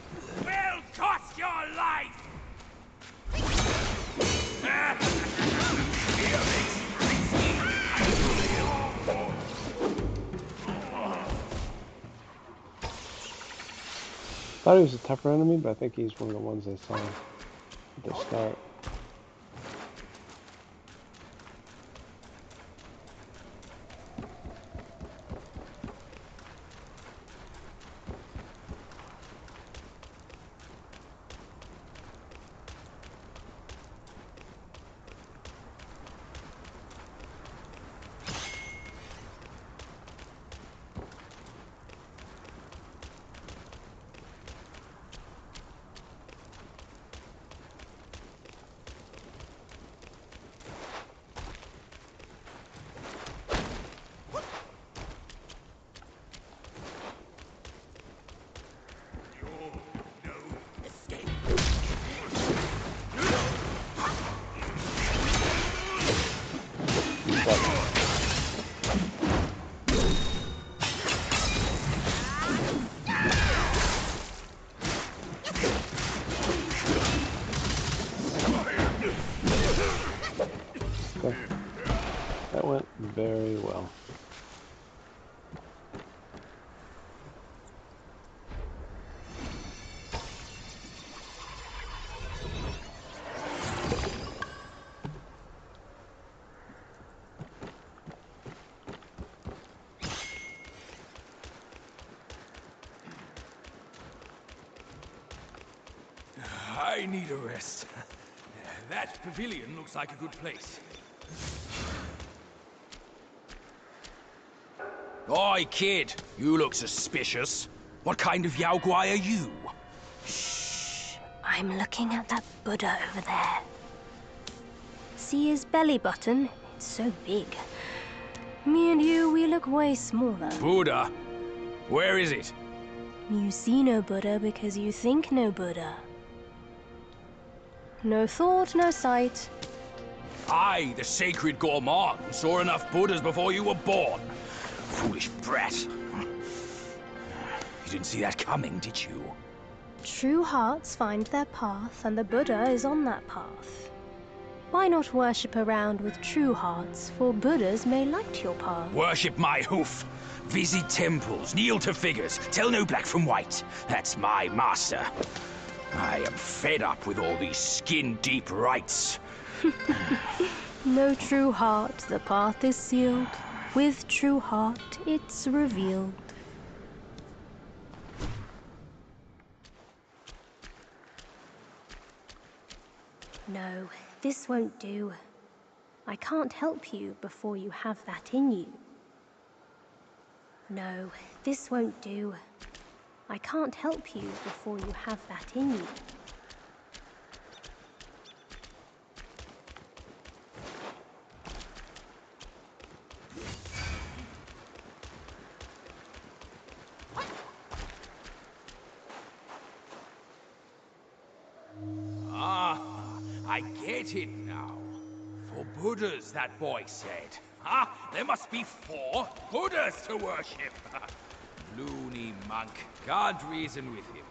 will cost your life! Thought he was a tougher enemy, but I think he's one of the ones I saw at the start. I need a rest. That pavilion looks like a good place. Oi, kid! You look suspicious. What kind of Yao Guai are you? Shh. I'm looking at that Buddha over there. See his belly button? It's so big. Me and you, we look way smaller. Buddha? Where is it? You see no Buddha because you think no Buddha. No thought, no sight. I, the sacred gourmand, saw enough Buddhas before you were born. Foolish brat. You didn't see that coming, did you? True hearts find their path, and the Buddha is on that path. Why not worship around with true hearts, for Buddhas may light your path? Worship my hoof. Visit temples, kneel to figures, tell no black from white. That's my master. I am fed up with all these skin-deep rites. No true heart, the path is sealed. With true heart, it's revealed. No, this won't do. I can't help you before you have that in you. No, this won't do. I can't help you before you have that in you. I get it now. 4 Buddhas, that boy said. There must be 4 Buddhas to worship. Loony monk. Can't reason with him.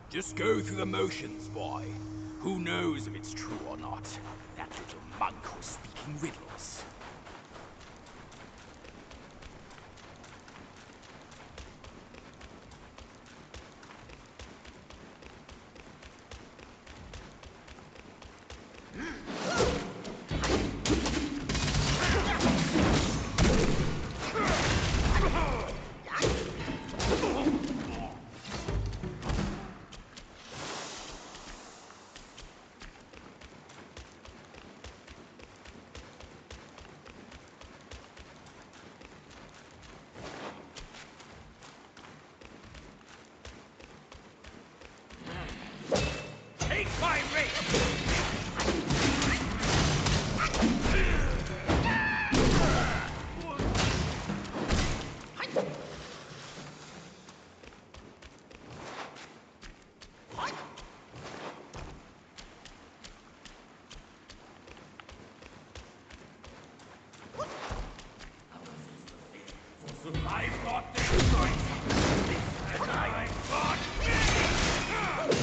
Just go through the motions, boy. Who knows if it's true or not? That little monk was speaking riddles. Take my race! I've got this right, and I've got here goes!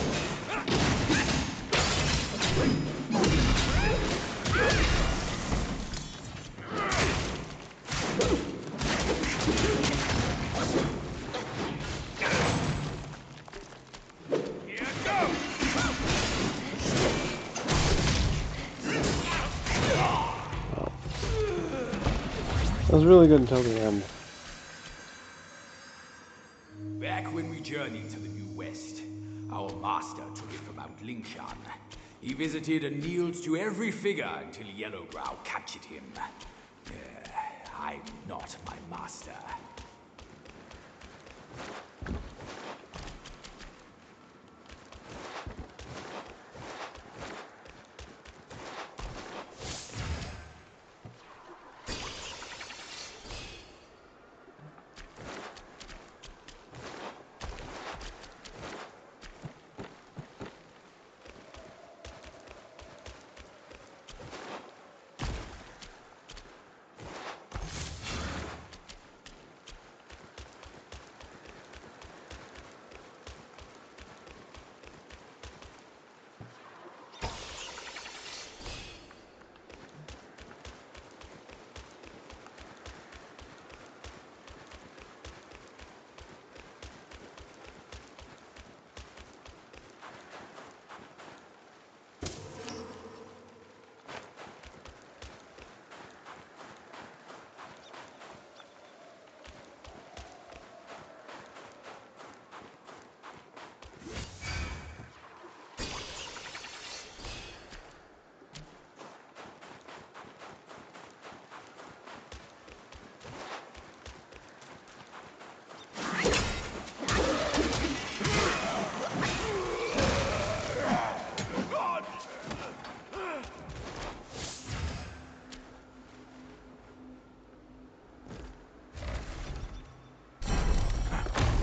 That was really good until the end. Back when we journeyed to the New West, our master took it from Mount Lingshan. He visited and kneeled to every figure until Yellowbrow captured him. I'm not my master.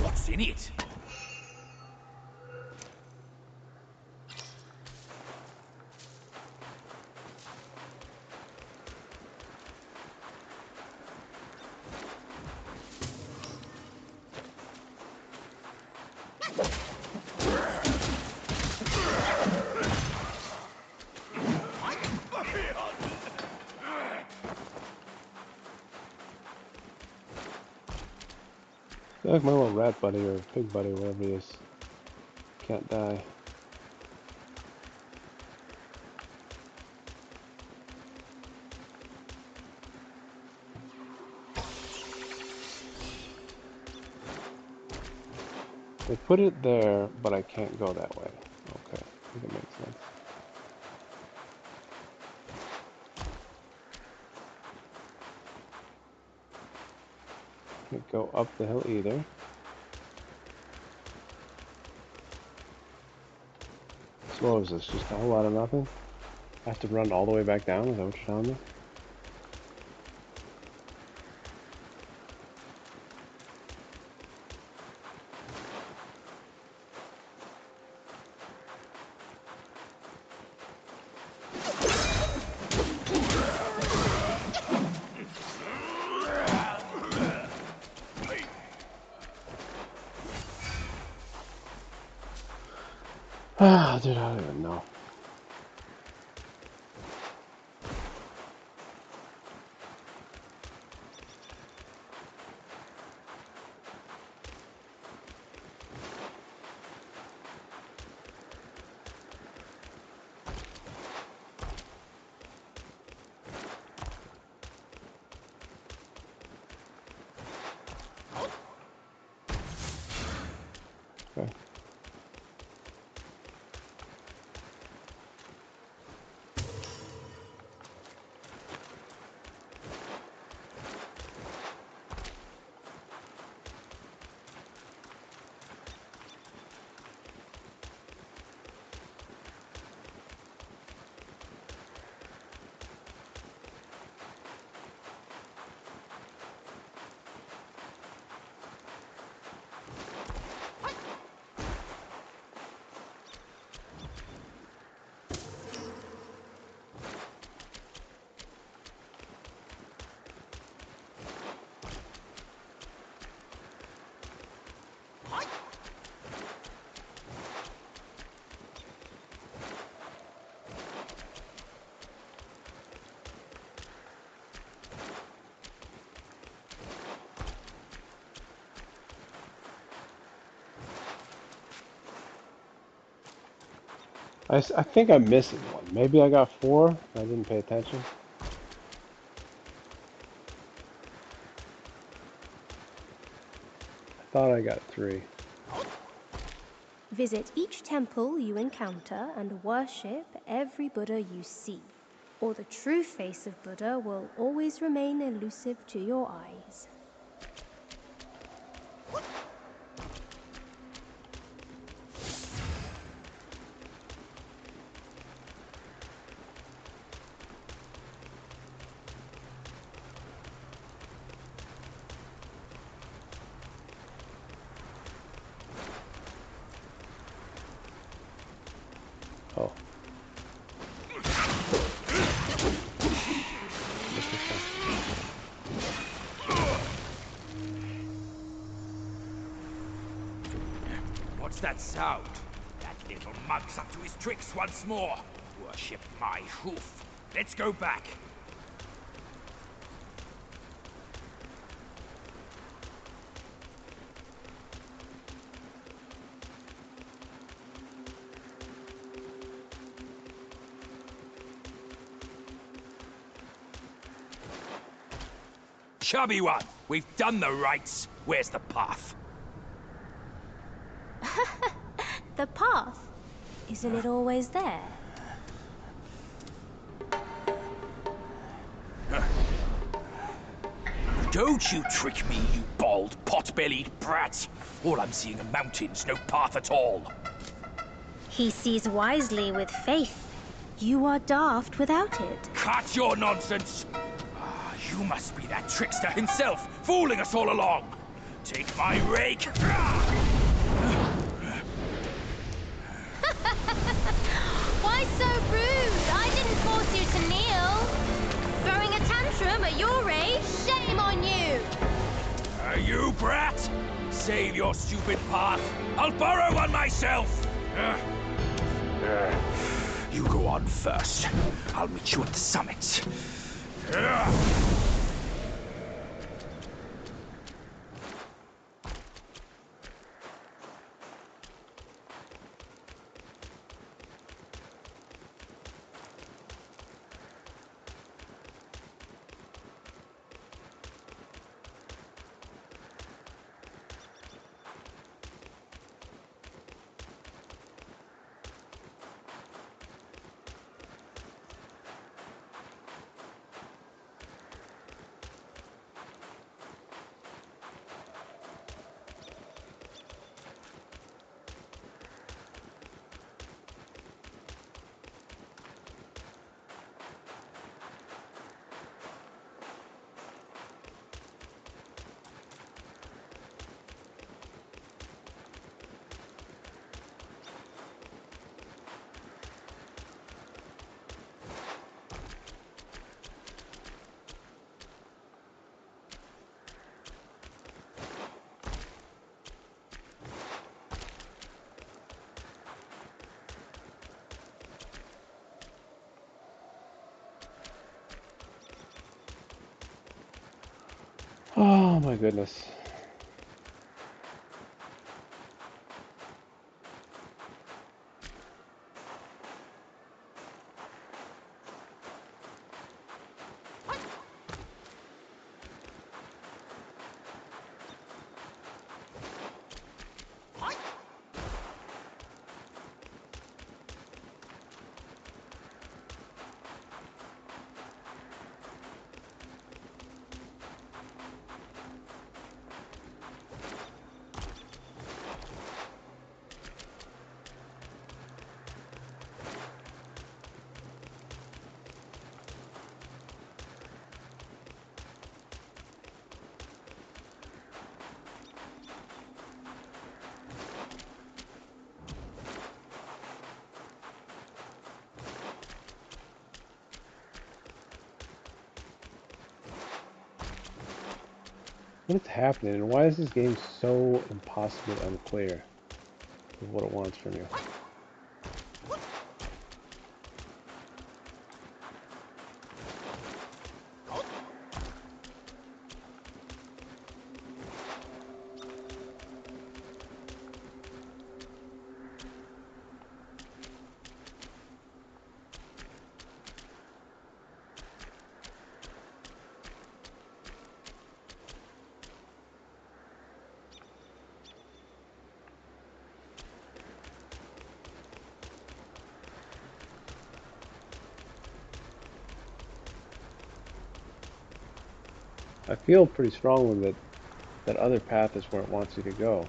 What's in it? I feel like my little rat buddy or pig buddy, whatever he is, can't die. They put it there, but I can't go that way. Okay, I think it makes sense. Can't go up the hill either. So what was this? Just a whole lot of nothing? I have to run all the way back down? Is that what you're telling me? Ah, dude, I don't even know. Okay. I think I'm missing one. Maybe I got 4. I didn't pay attention. I thought I got 3. Visit each temple you encounter and worship every Buddha you see, or the true face of Buddha will always remain elusive to your eyes. Oh. What's that sound? That little mug's up to his tricks once more. Worship my hoof. Let's go back. Chubby one, we've done the rites. Where's the path? The path? Isn't it always there? Don't you trick me, you bald, pot-bellied brat! All I'm seeing are mountains, no path at all. He sees wisely with faith. You are daft without it. Cut your nonsense! You must be that trickster himself, fooling us all along! Take my rake! Why so rude? I didn't force you to kneel. Throwing a tantrum at your age? Shame on you! You brat! Save your stupid path. I'll borrow one myself! You go on first. I'll meet you at the summit. Oh my goodness. What is happening, and why is this game so impossibly unclear with what it wants from you? I feel pretty strongly that that other path is where it wants you to go.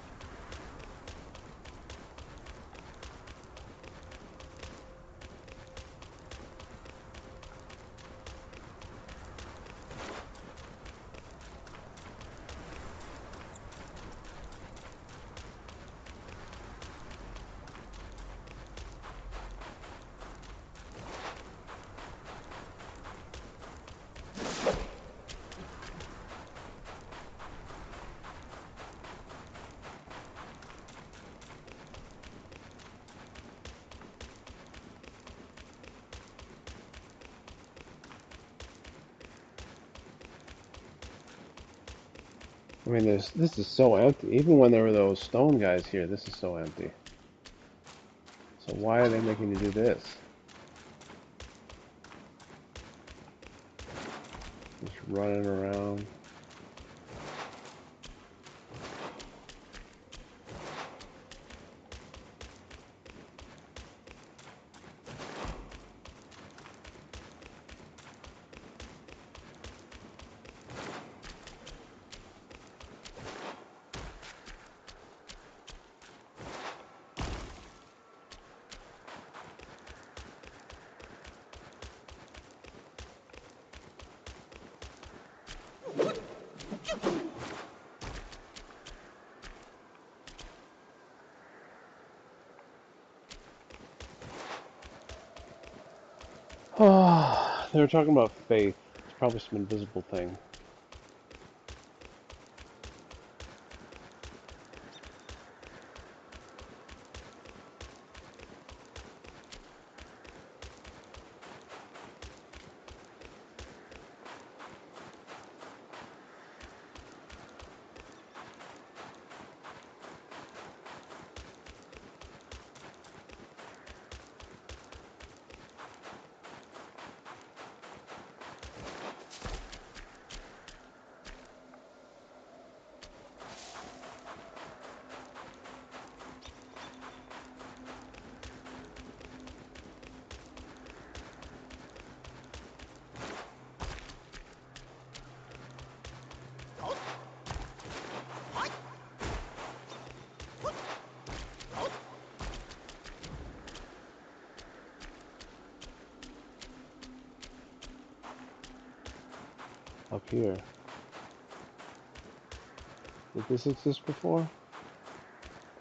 I mean, this is so empty. Even when there were those stone guys here, this is so empty. So why are they making you do this? Just running around. Oh, they were talking about faith. It's probably some invisible thing. Up here. Did this exist before?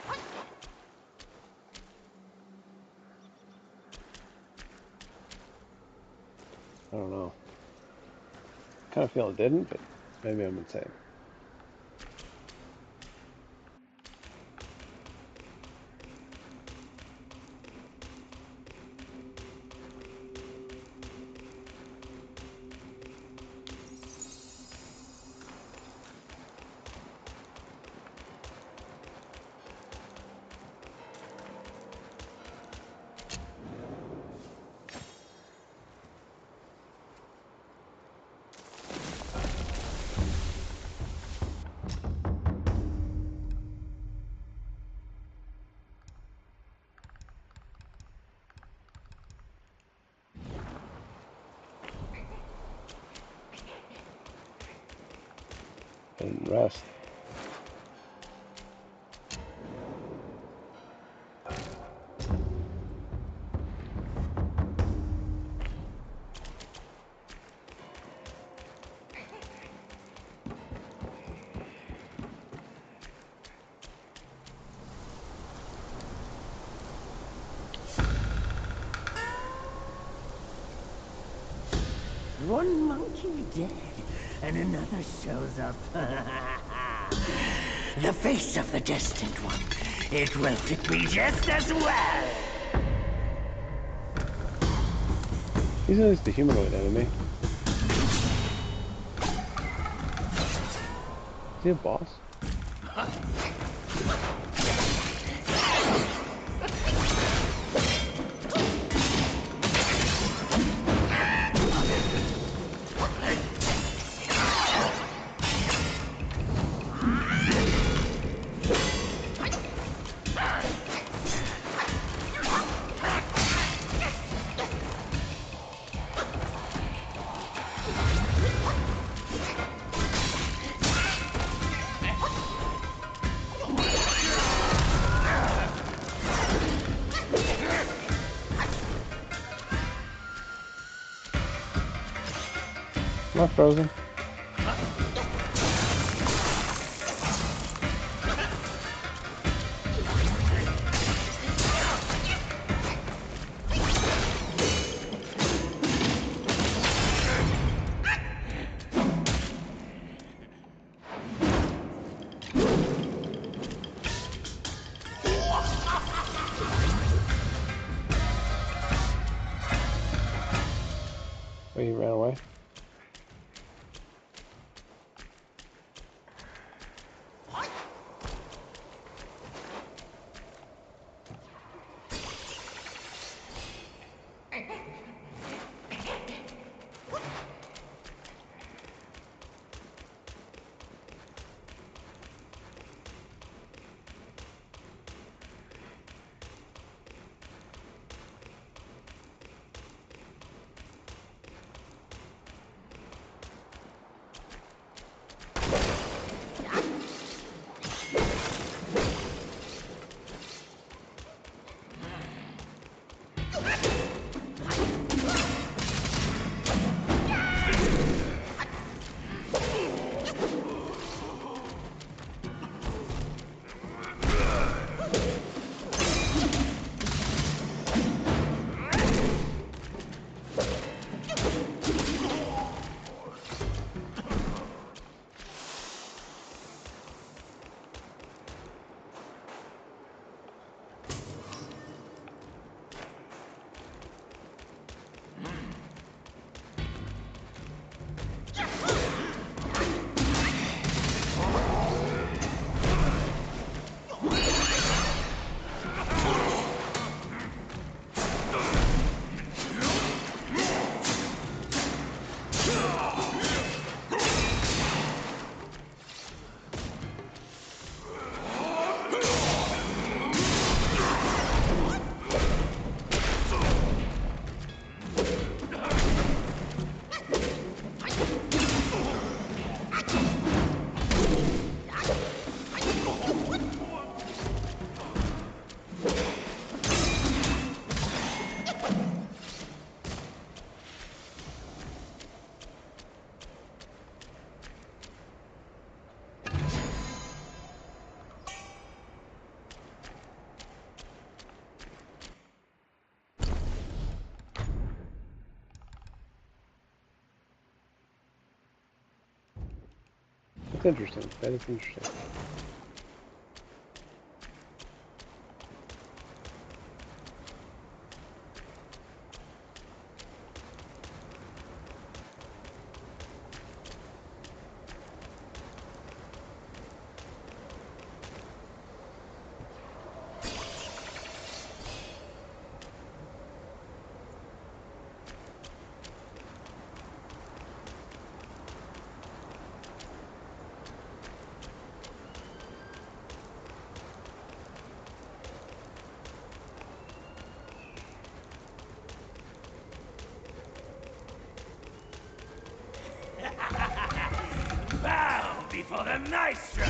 I don't know. I kind of feel it didn't, but maybe I'm insane. And rest. One monkey dead, and another shows up. The face of the destined one. It will fit me just as well. He's at least a humanoid enemy. Is he a boss? Not frozen. Wait, he ran away? That's interesting. That is interesting. Bow before the maestro!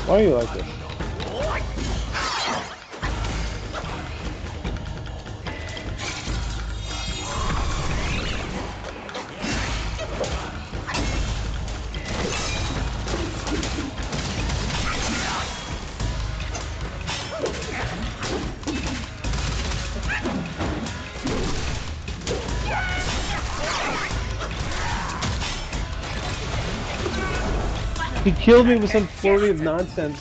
Why are you like this? He killed me with some flurry of nonsense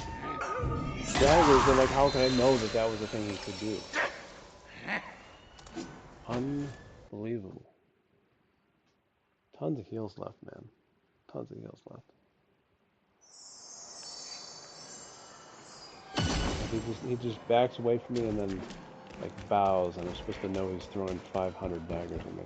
daggers, and like, how could I know that that was the thing he could do? Unbelievable. Tons of heals left, man. tons of heals left. He just backs away from me and then like bows, and I'm supposed to know he's throwing 500 daggers at me.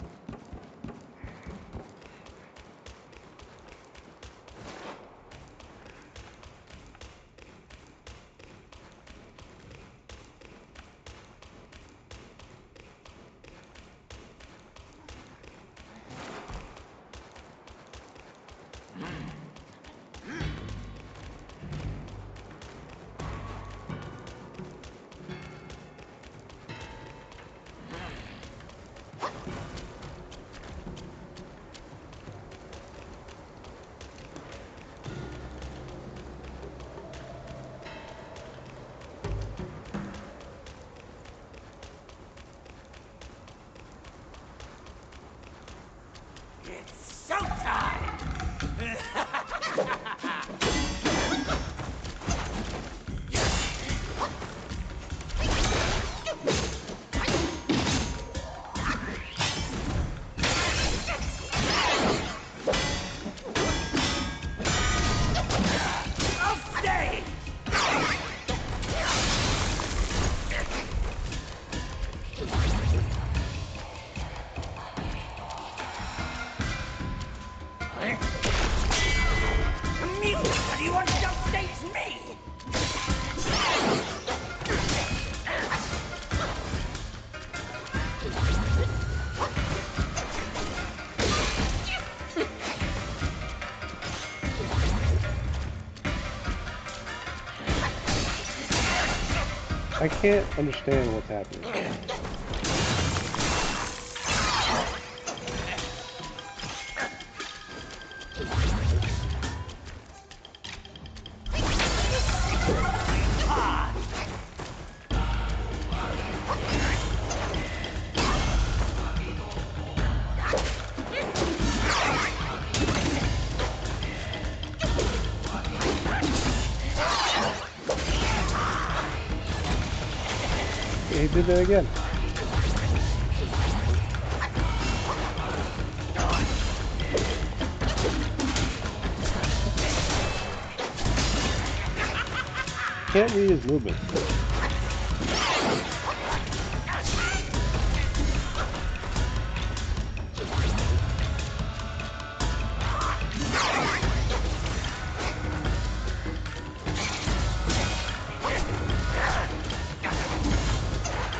I can't understand what's happening. He did that again. Can't read his movement.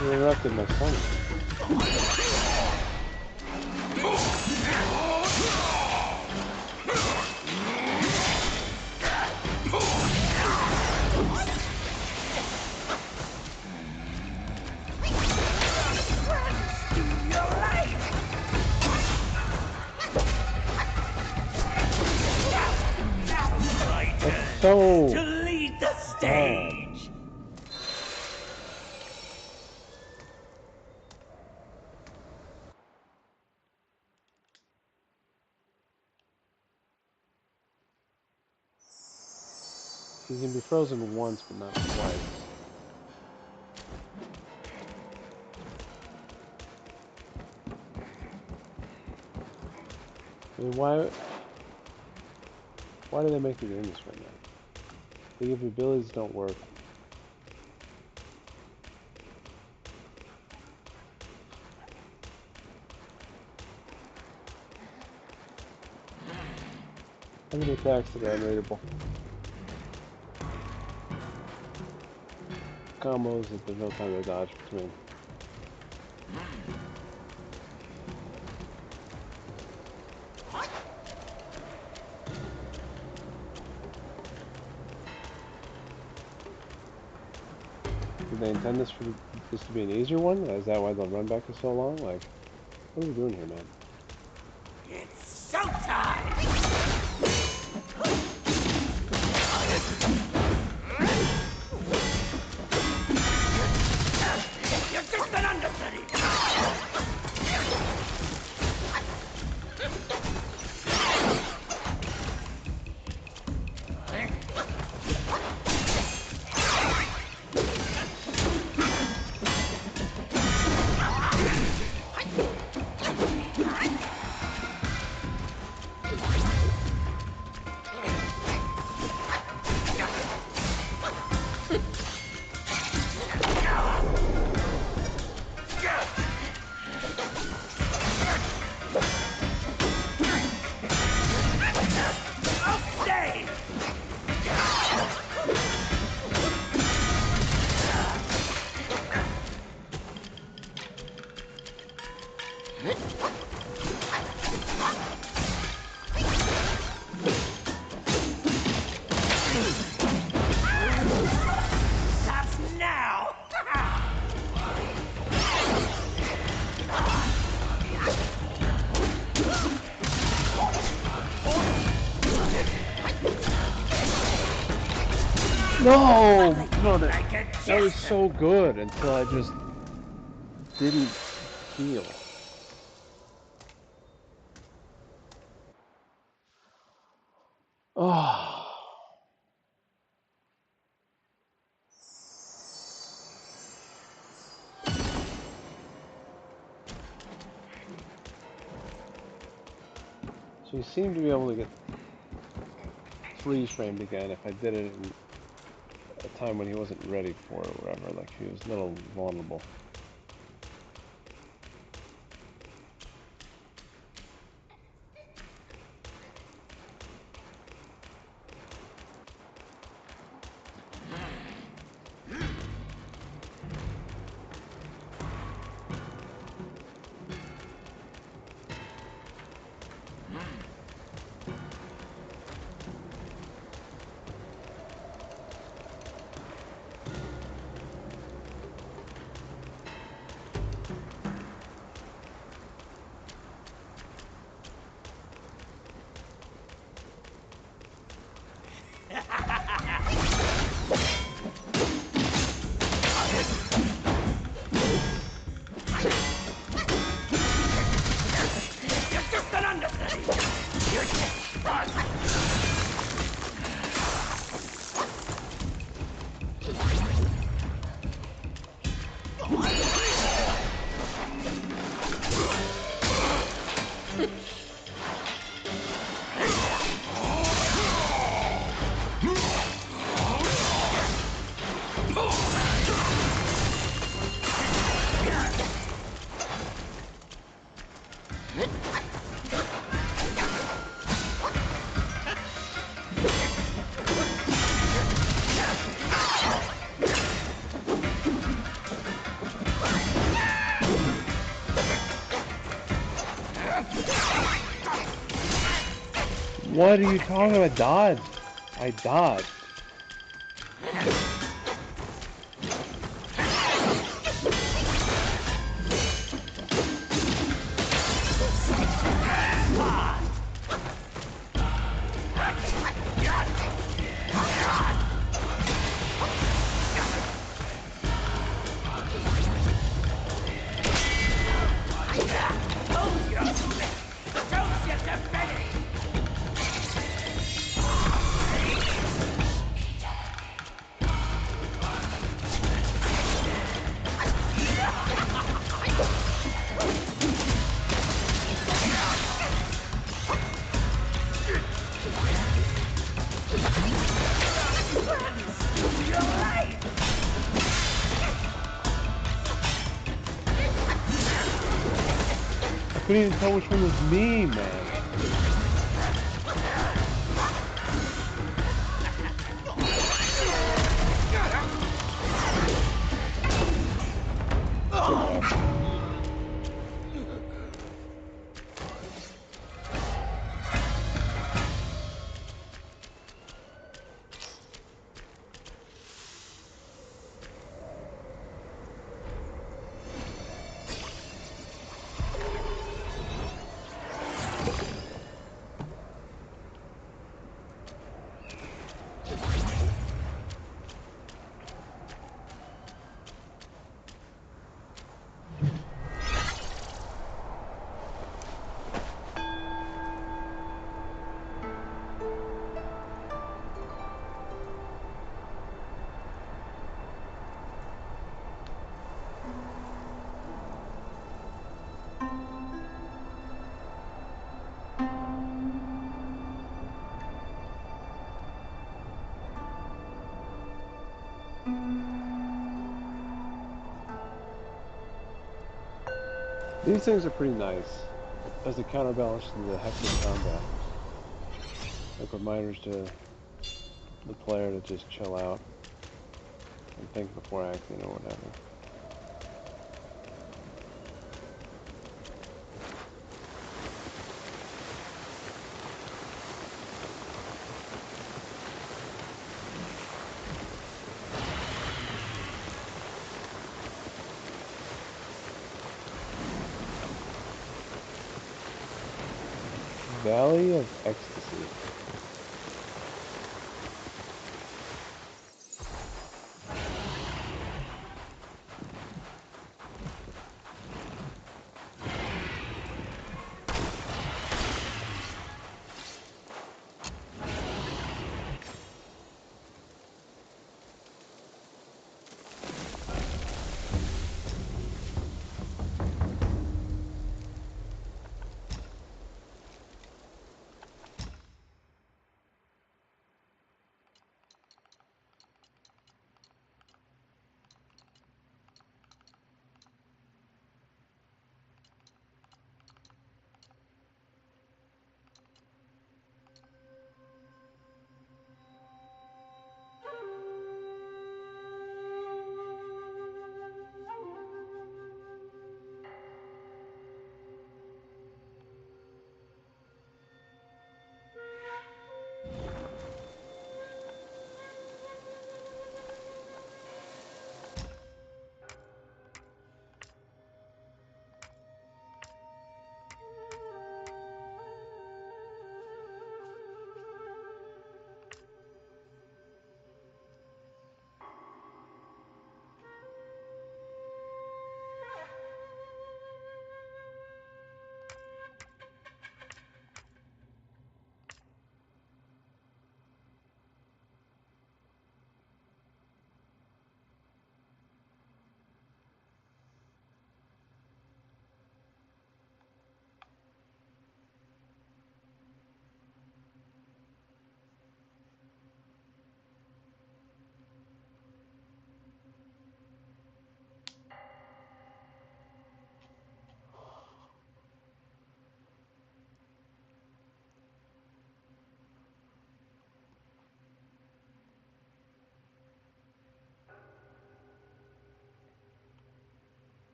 He interrupted my son. That's so to lead the stage. He can be frozen once, but not twice. I mean, why do they make me doing this right now? The abilities don't work. How many attacks that are unrateable? Combos that there's no time to dodge between. Did they intend this for this to be an easier one? Is that why the run back is so long? Like, what are we doing here, man? It's showtime! You're just an understudy! No! No, that was so good until I just didn't heal. Oh. So he seemed to be able to get freeze framed again if I did it in a time when he wasn't ready for it or whatever, like he was a little vulnerable. What are you talking about? Dodge? I dodged. I couldn't even tell which one was me, man. These things are pretty nice as a counterbalance to the hectic combat. Like reminders to the player to just chill out and think before acting or whatever. Valley of Ecstasy.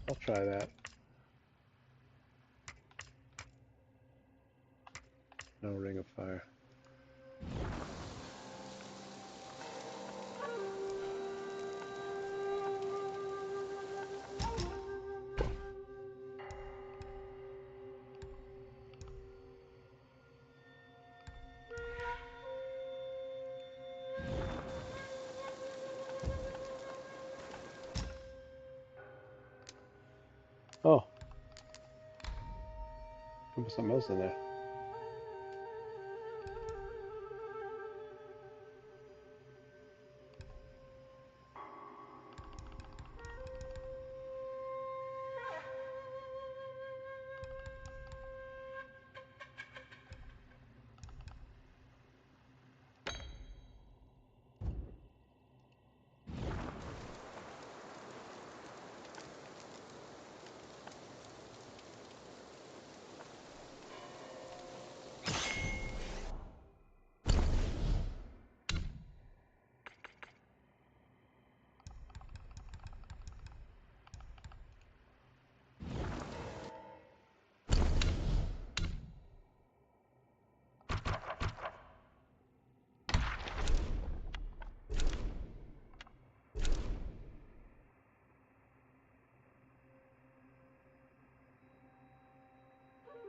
I'll try that. No ring of fire. Oh, there was something else in there.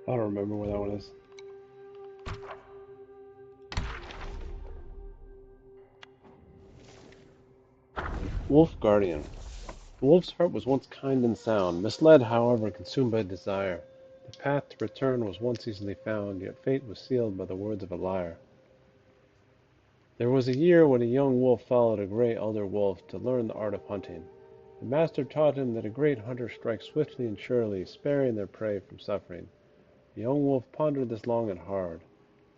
I don't remember where that one is. Wolf Guardian. The wolf's heart was once kind and sound, misled, however, consumed by desire. The path to return was once easily found, yet fate was sealed by the words of a liar. There was a year when a young wolf followed a gray elder wolf to learn the art of hunting. The master taught him that a great hunter strikes swiftly and surely, sparing their prey from suffering. The young wolf pondered this long and hard.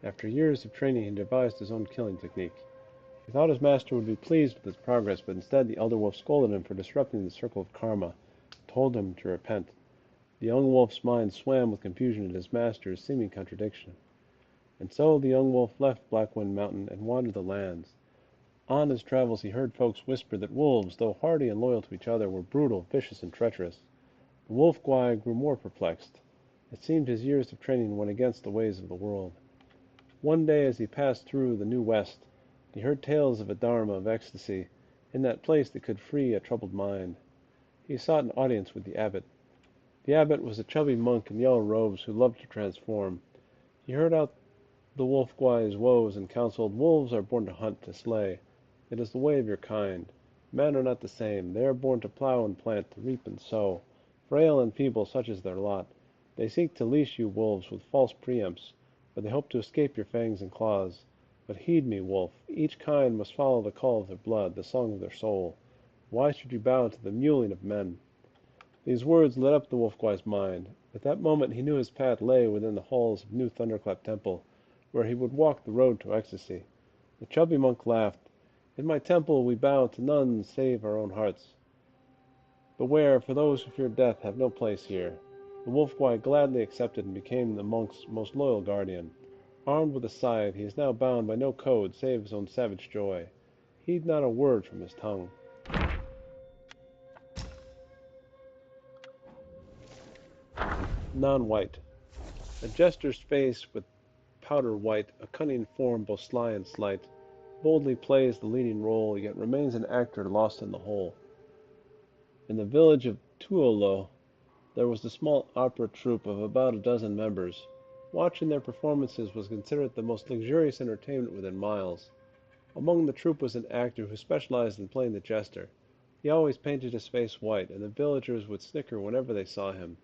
After years of training, he devised his own killing technique. He thought his master would be pleased with his progress, but instead the elder wolf scolded him for disrupting the circle of karma, and told him to repent. The young wolf's mind swam with confusion at his master's seeming contradiction. And so the young wolf left Blackwind Mountain and wandered the lands. On his travels he heard folks whisper that wolves, though hardy and loyal to each other, were brutal, vicious, and treacherous. The wolf Gwai grew more perplexed. It seemed his years of training went against the ways of the world. One day as he passed through the New West, he heard tales of a dharma of ecstasy in that place that could free a troubled mind. He sought an audience with the abbot. The abbot was a chubby monk in yellow robes who loved to transform. He heard out the wolf Gwai's woes and counseled, "Wolves are born to hunt, to slay. It is the way of your kind. Men are not the same. They are born to plow and plant, to reap and sow. Frail and feeble, such is their lot. They seek to leash you, wolves, with false preempts, for they hope to escape your fangs and claws. But heed me, wolf. Each kind must follow the call of their blood, the song of their soul. Why should you bow to the mewling of men?" These words lit up the wolf Gwai's mind. At that moment he knew his path lay within the halls of New Thunderclap Temple, where he would walk the road to ecstasy. The chubby monk laughed. "In my temple we bow to none save our own hearts. Beware, for those who fear death have no place here." The wolf Gwai gladly accepted and became the monk's most loyal guardian. Armed with a scythe, he is now bound by no code save his own savage joy. Heed not a word from his tongue. Non-white. A jester's face with powder white, a cunning form both sly and slight, boldly plays the leading role, yet remains an actor lost in the whole. In the village of Tuolo there was a small opera troupe of about a dozen members. Watching their performances was considered the most luxurious entertainment within miles. Among the troupe was an actor who specialized in playing the jester. He always painted his face white, and the villagers would snicker whenever they saw him.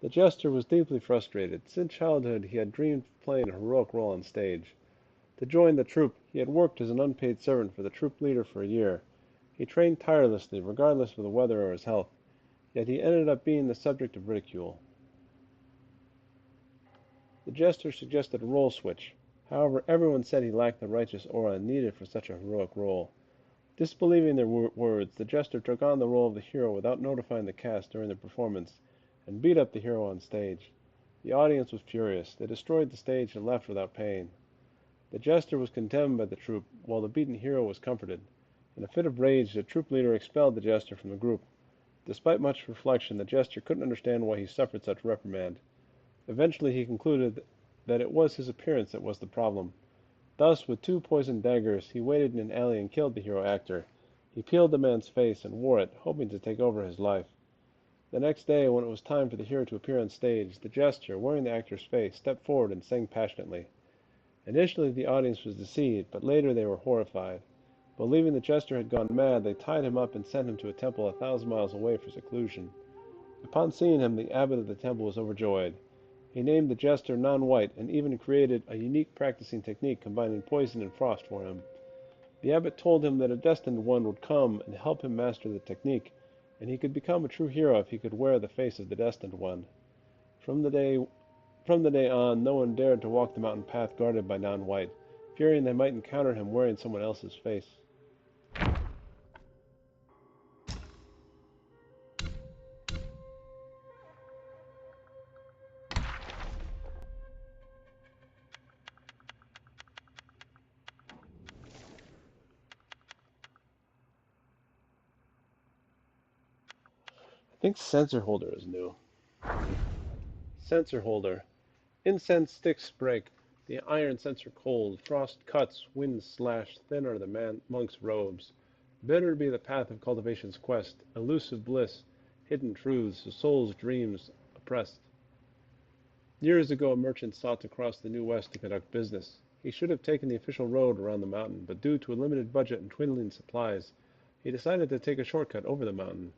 The jester was deeply frustrated. Since childhood he had dreamed of playing a heroic role on stage. To join the troupe, he had worked as an unpaid servant for the troupe leader for a year. He trained tirelessly, regardless of the weather or his health, yet he ended up being the subject of ridicule. The jester suggested a role switch. However, everyone said he lacked the righteous aura needed for such a heroic role. Disbelieving their words, the jester took on the role of the hero without notifying the cast during the performance, and beat up the hero on stage. The audience was furious. They destroyed the stage and left without paying. The jester was condemned by the troupe, while the beaten hero was comforted. In a fit of rage, the troupe leader expelled the jester from the group. Despite much reflection, the jester couldn't understand why he suffered such reprimand. Eventually he concluded that it was his appearance that was the problem. Thus, with 2 poisoned daggers, he waited in an alley and killed the hero actor. He peeled the man's face and wore it, hoping to take over his life. The next day, when it was time for the hero to appear on stage, the jester, wearing the actor's face, stepped forward and sang passionately. Initially, the audience was deceived, but later they were horrified. Believing the jester had gone mad, they tied him up and sent him to a temple 1,000 miles away for seclusion. Upon seeing him, the abbot of the temple was overjoyed. He named the jester Non-White and even created a unique practicing technique combining poison and frost for him. The abbot told him that a destined one would come and help him master the technique, and he could become a true hero if he could wear the face of the destined one. From the day on, no one dared to walk the mountain path guarded by Non-White, fearing they might encounter him wearing someone else's face. I think sensor holder is new. Sensor holder. Incense sticks break, the iron censer cold, frost cuts, winds slash, thin are the monk's robes. Bitter be the path of cultivation's quest, elusive bliss, hidden truths, the soul's dreams oppressed. Years ago a merchant sought to cross the New West to conduct business. He should have taken the official road around the mountain, but due to a limited budget and dwindling supplies, he decided to take a shortcut over the mountain.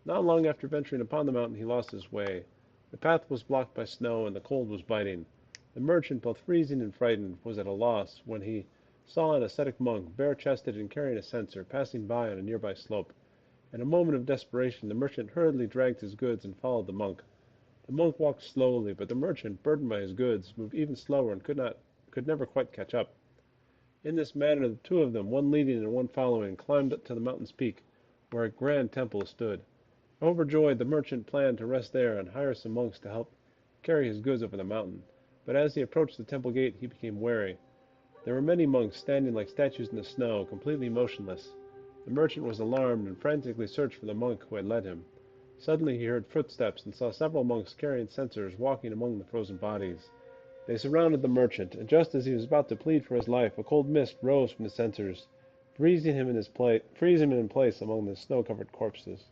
Not long after venturing upon the mountain he lost his way. The path was blocked by snow and the cold was biting. The merchant, both freezing and frightened, was at a loss when he saw an ascetic monk, bare-chested and carrying a censer, passing by on a nearby slope. In a moment of desperation, the merchant hurriedly dragged his goods and followed the monk. The monk walked slowly, but the merchant, burdened by his goods, moved even slower and could never quite catch up. In this manner, the 2 of them, one leading and one following, climbed up to the mountain's peak, where a grand temple stood. Overjoyed, the merchant planned to rest there and hire some monks to help carry his goods over the mountain. But as he approached the temple gate, he became wary. There were many monks standing like statues in the snow, completely motionless. The merchant was alarmed and frantically searched for the monk who had led him. Suddenly he heard footsteps and saw several monks carrying censers walking among the frozen bodies. They surrounded the merchant, and just as he was about to plead for his life, a cold mist rose from the censers, freezing him in place among the snow-covered corpses.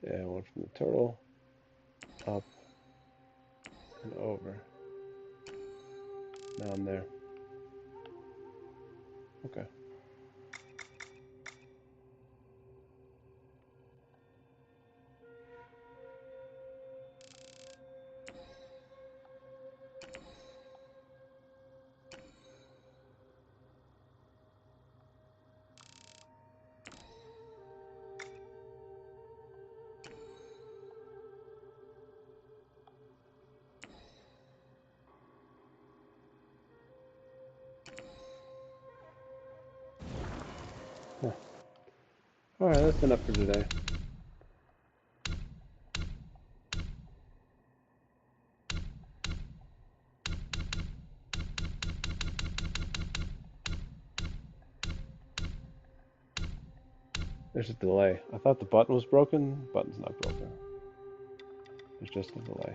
Yeah, one from the turtle, up, and over. Now I'm there. Okay. Huh. Alright, that's enough for today. There's a delay. I thought the button was broken. Button's not broken. There's just a delay.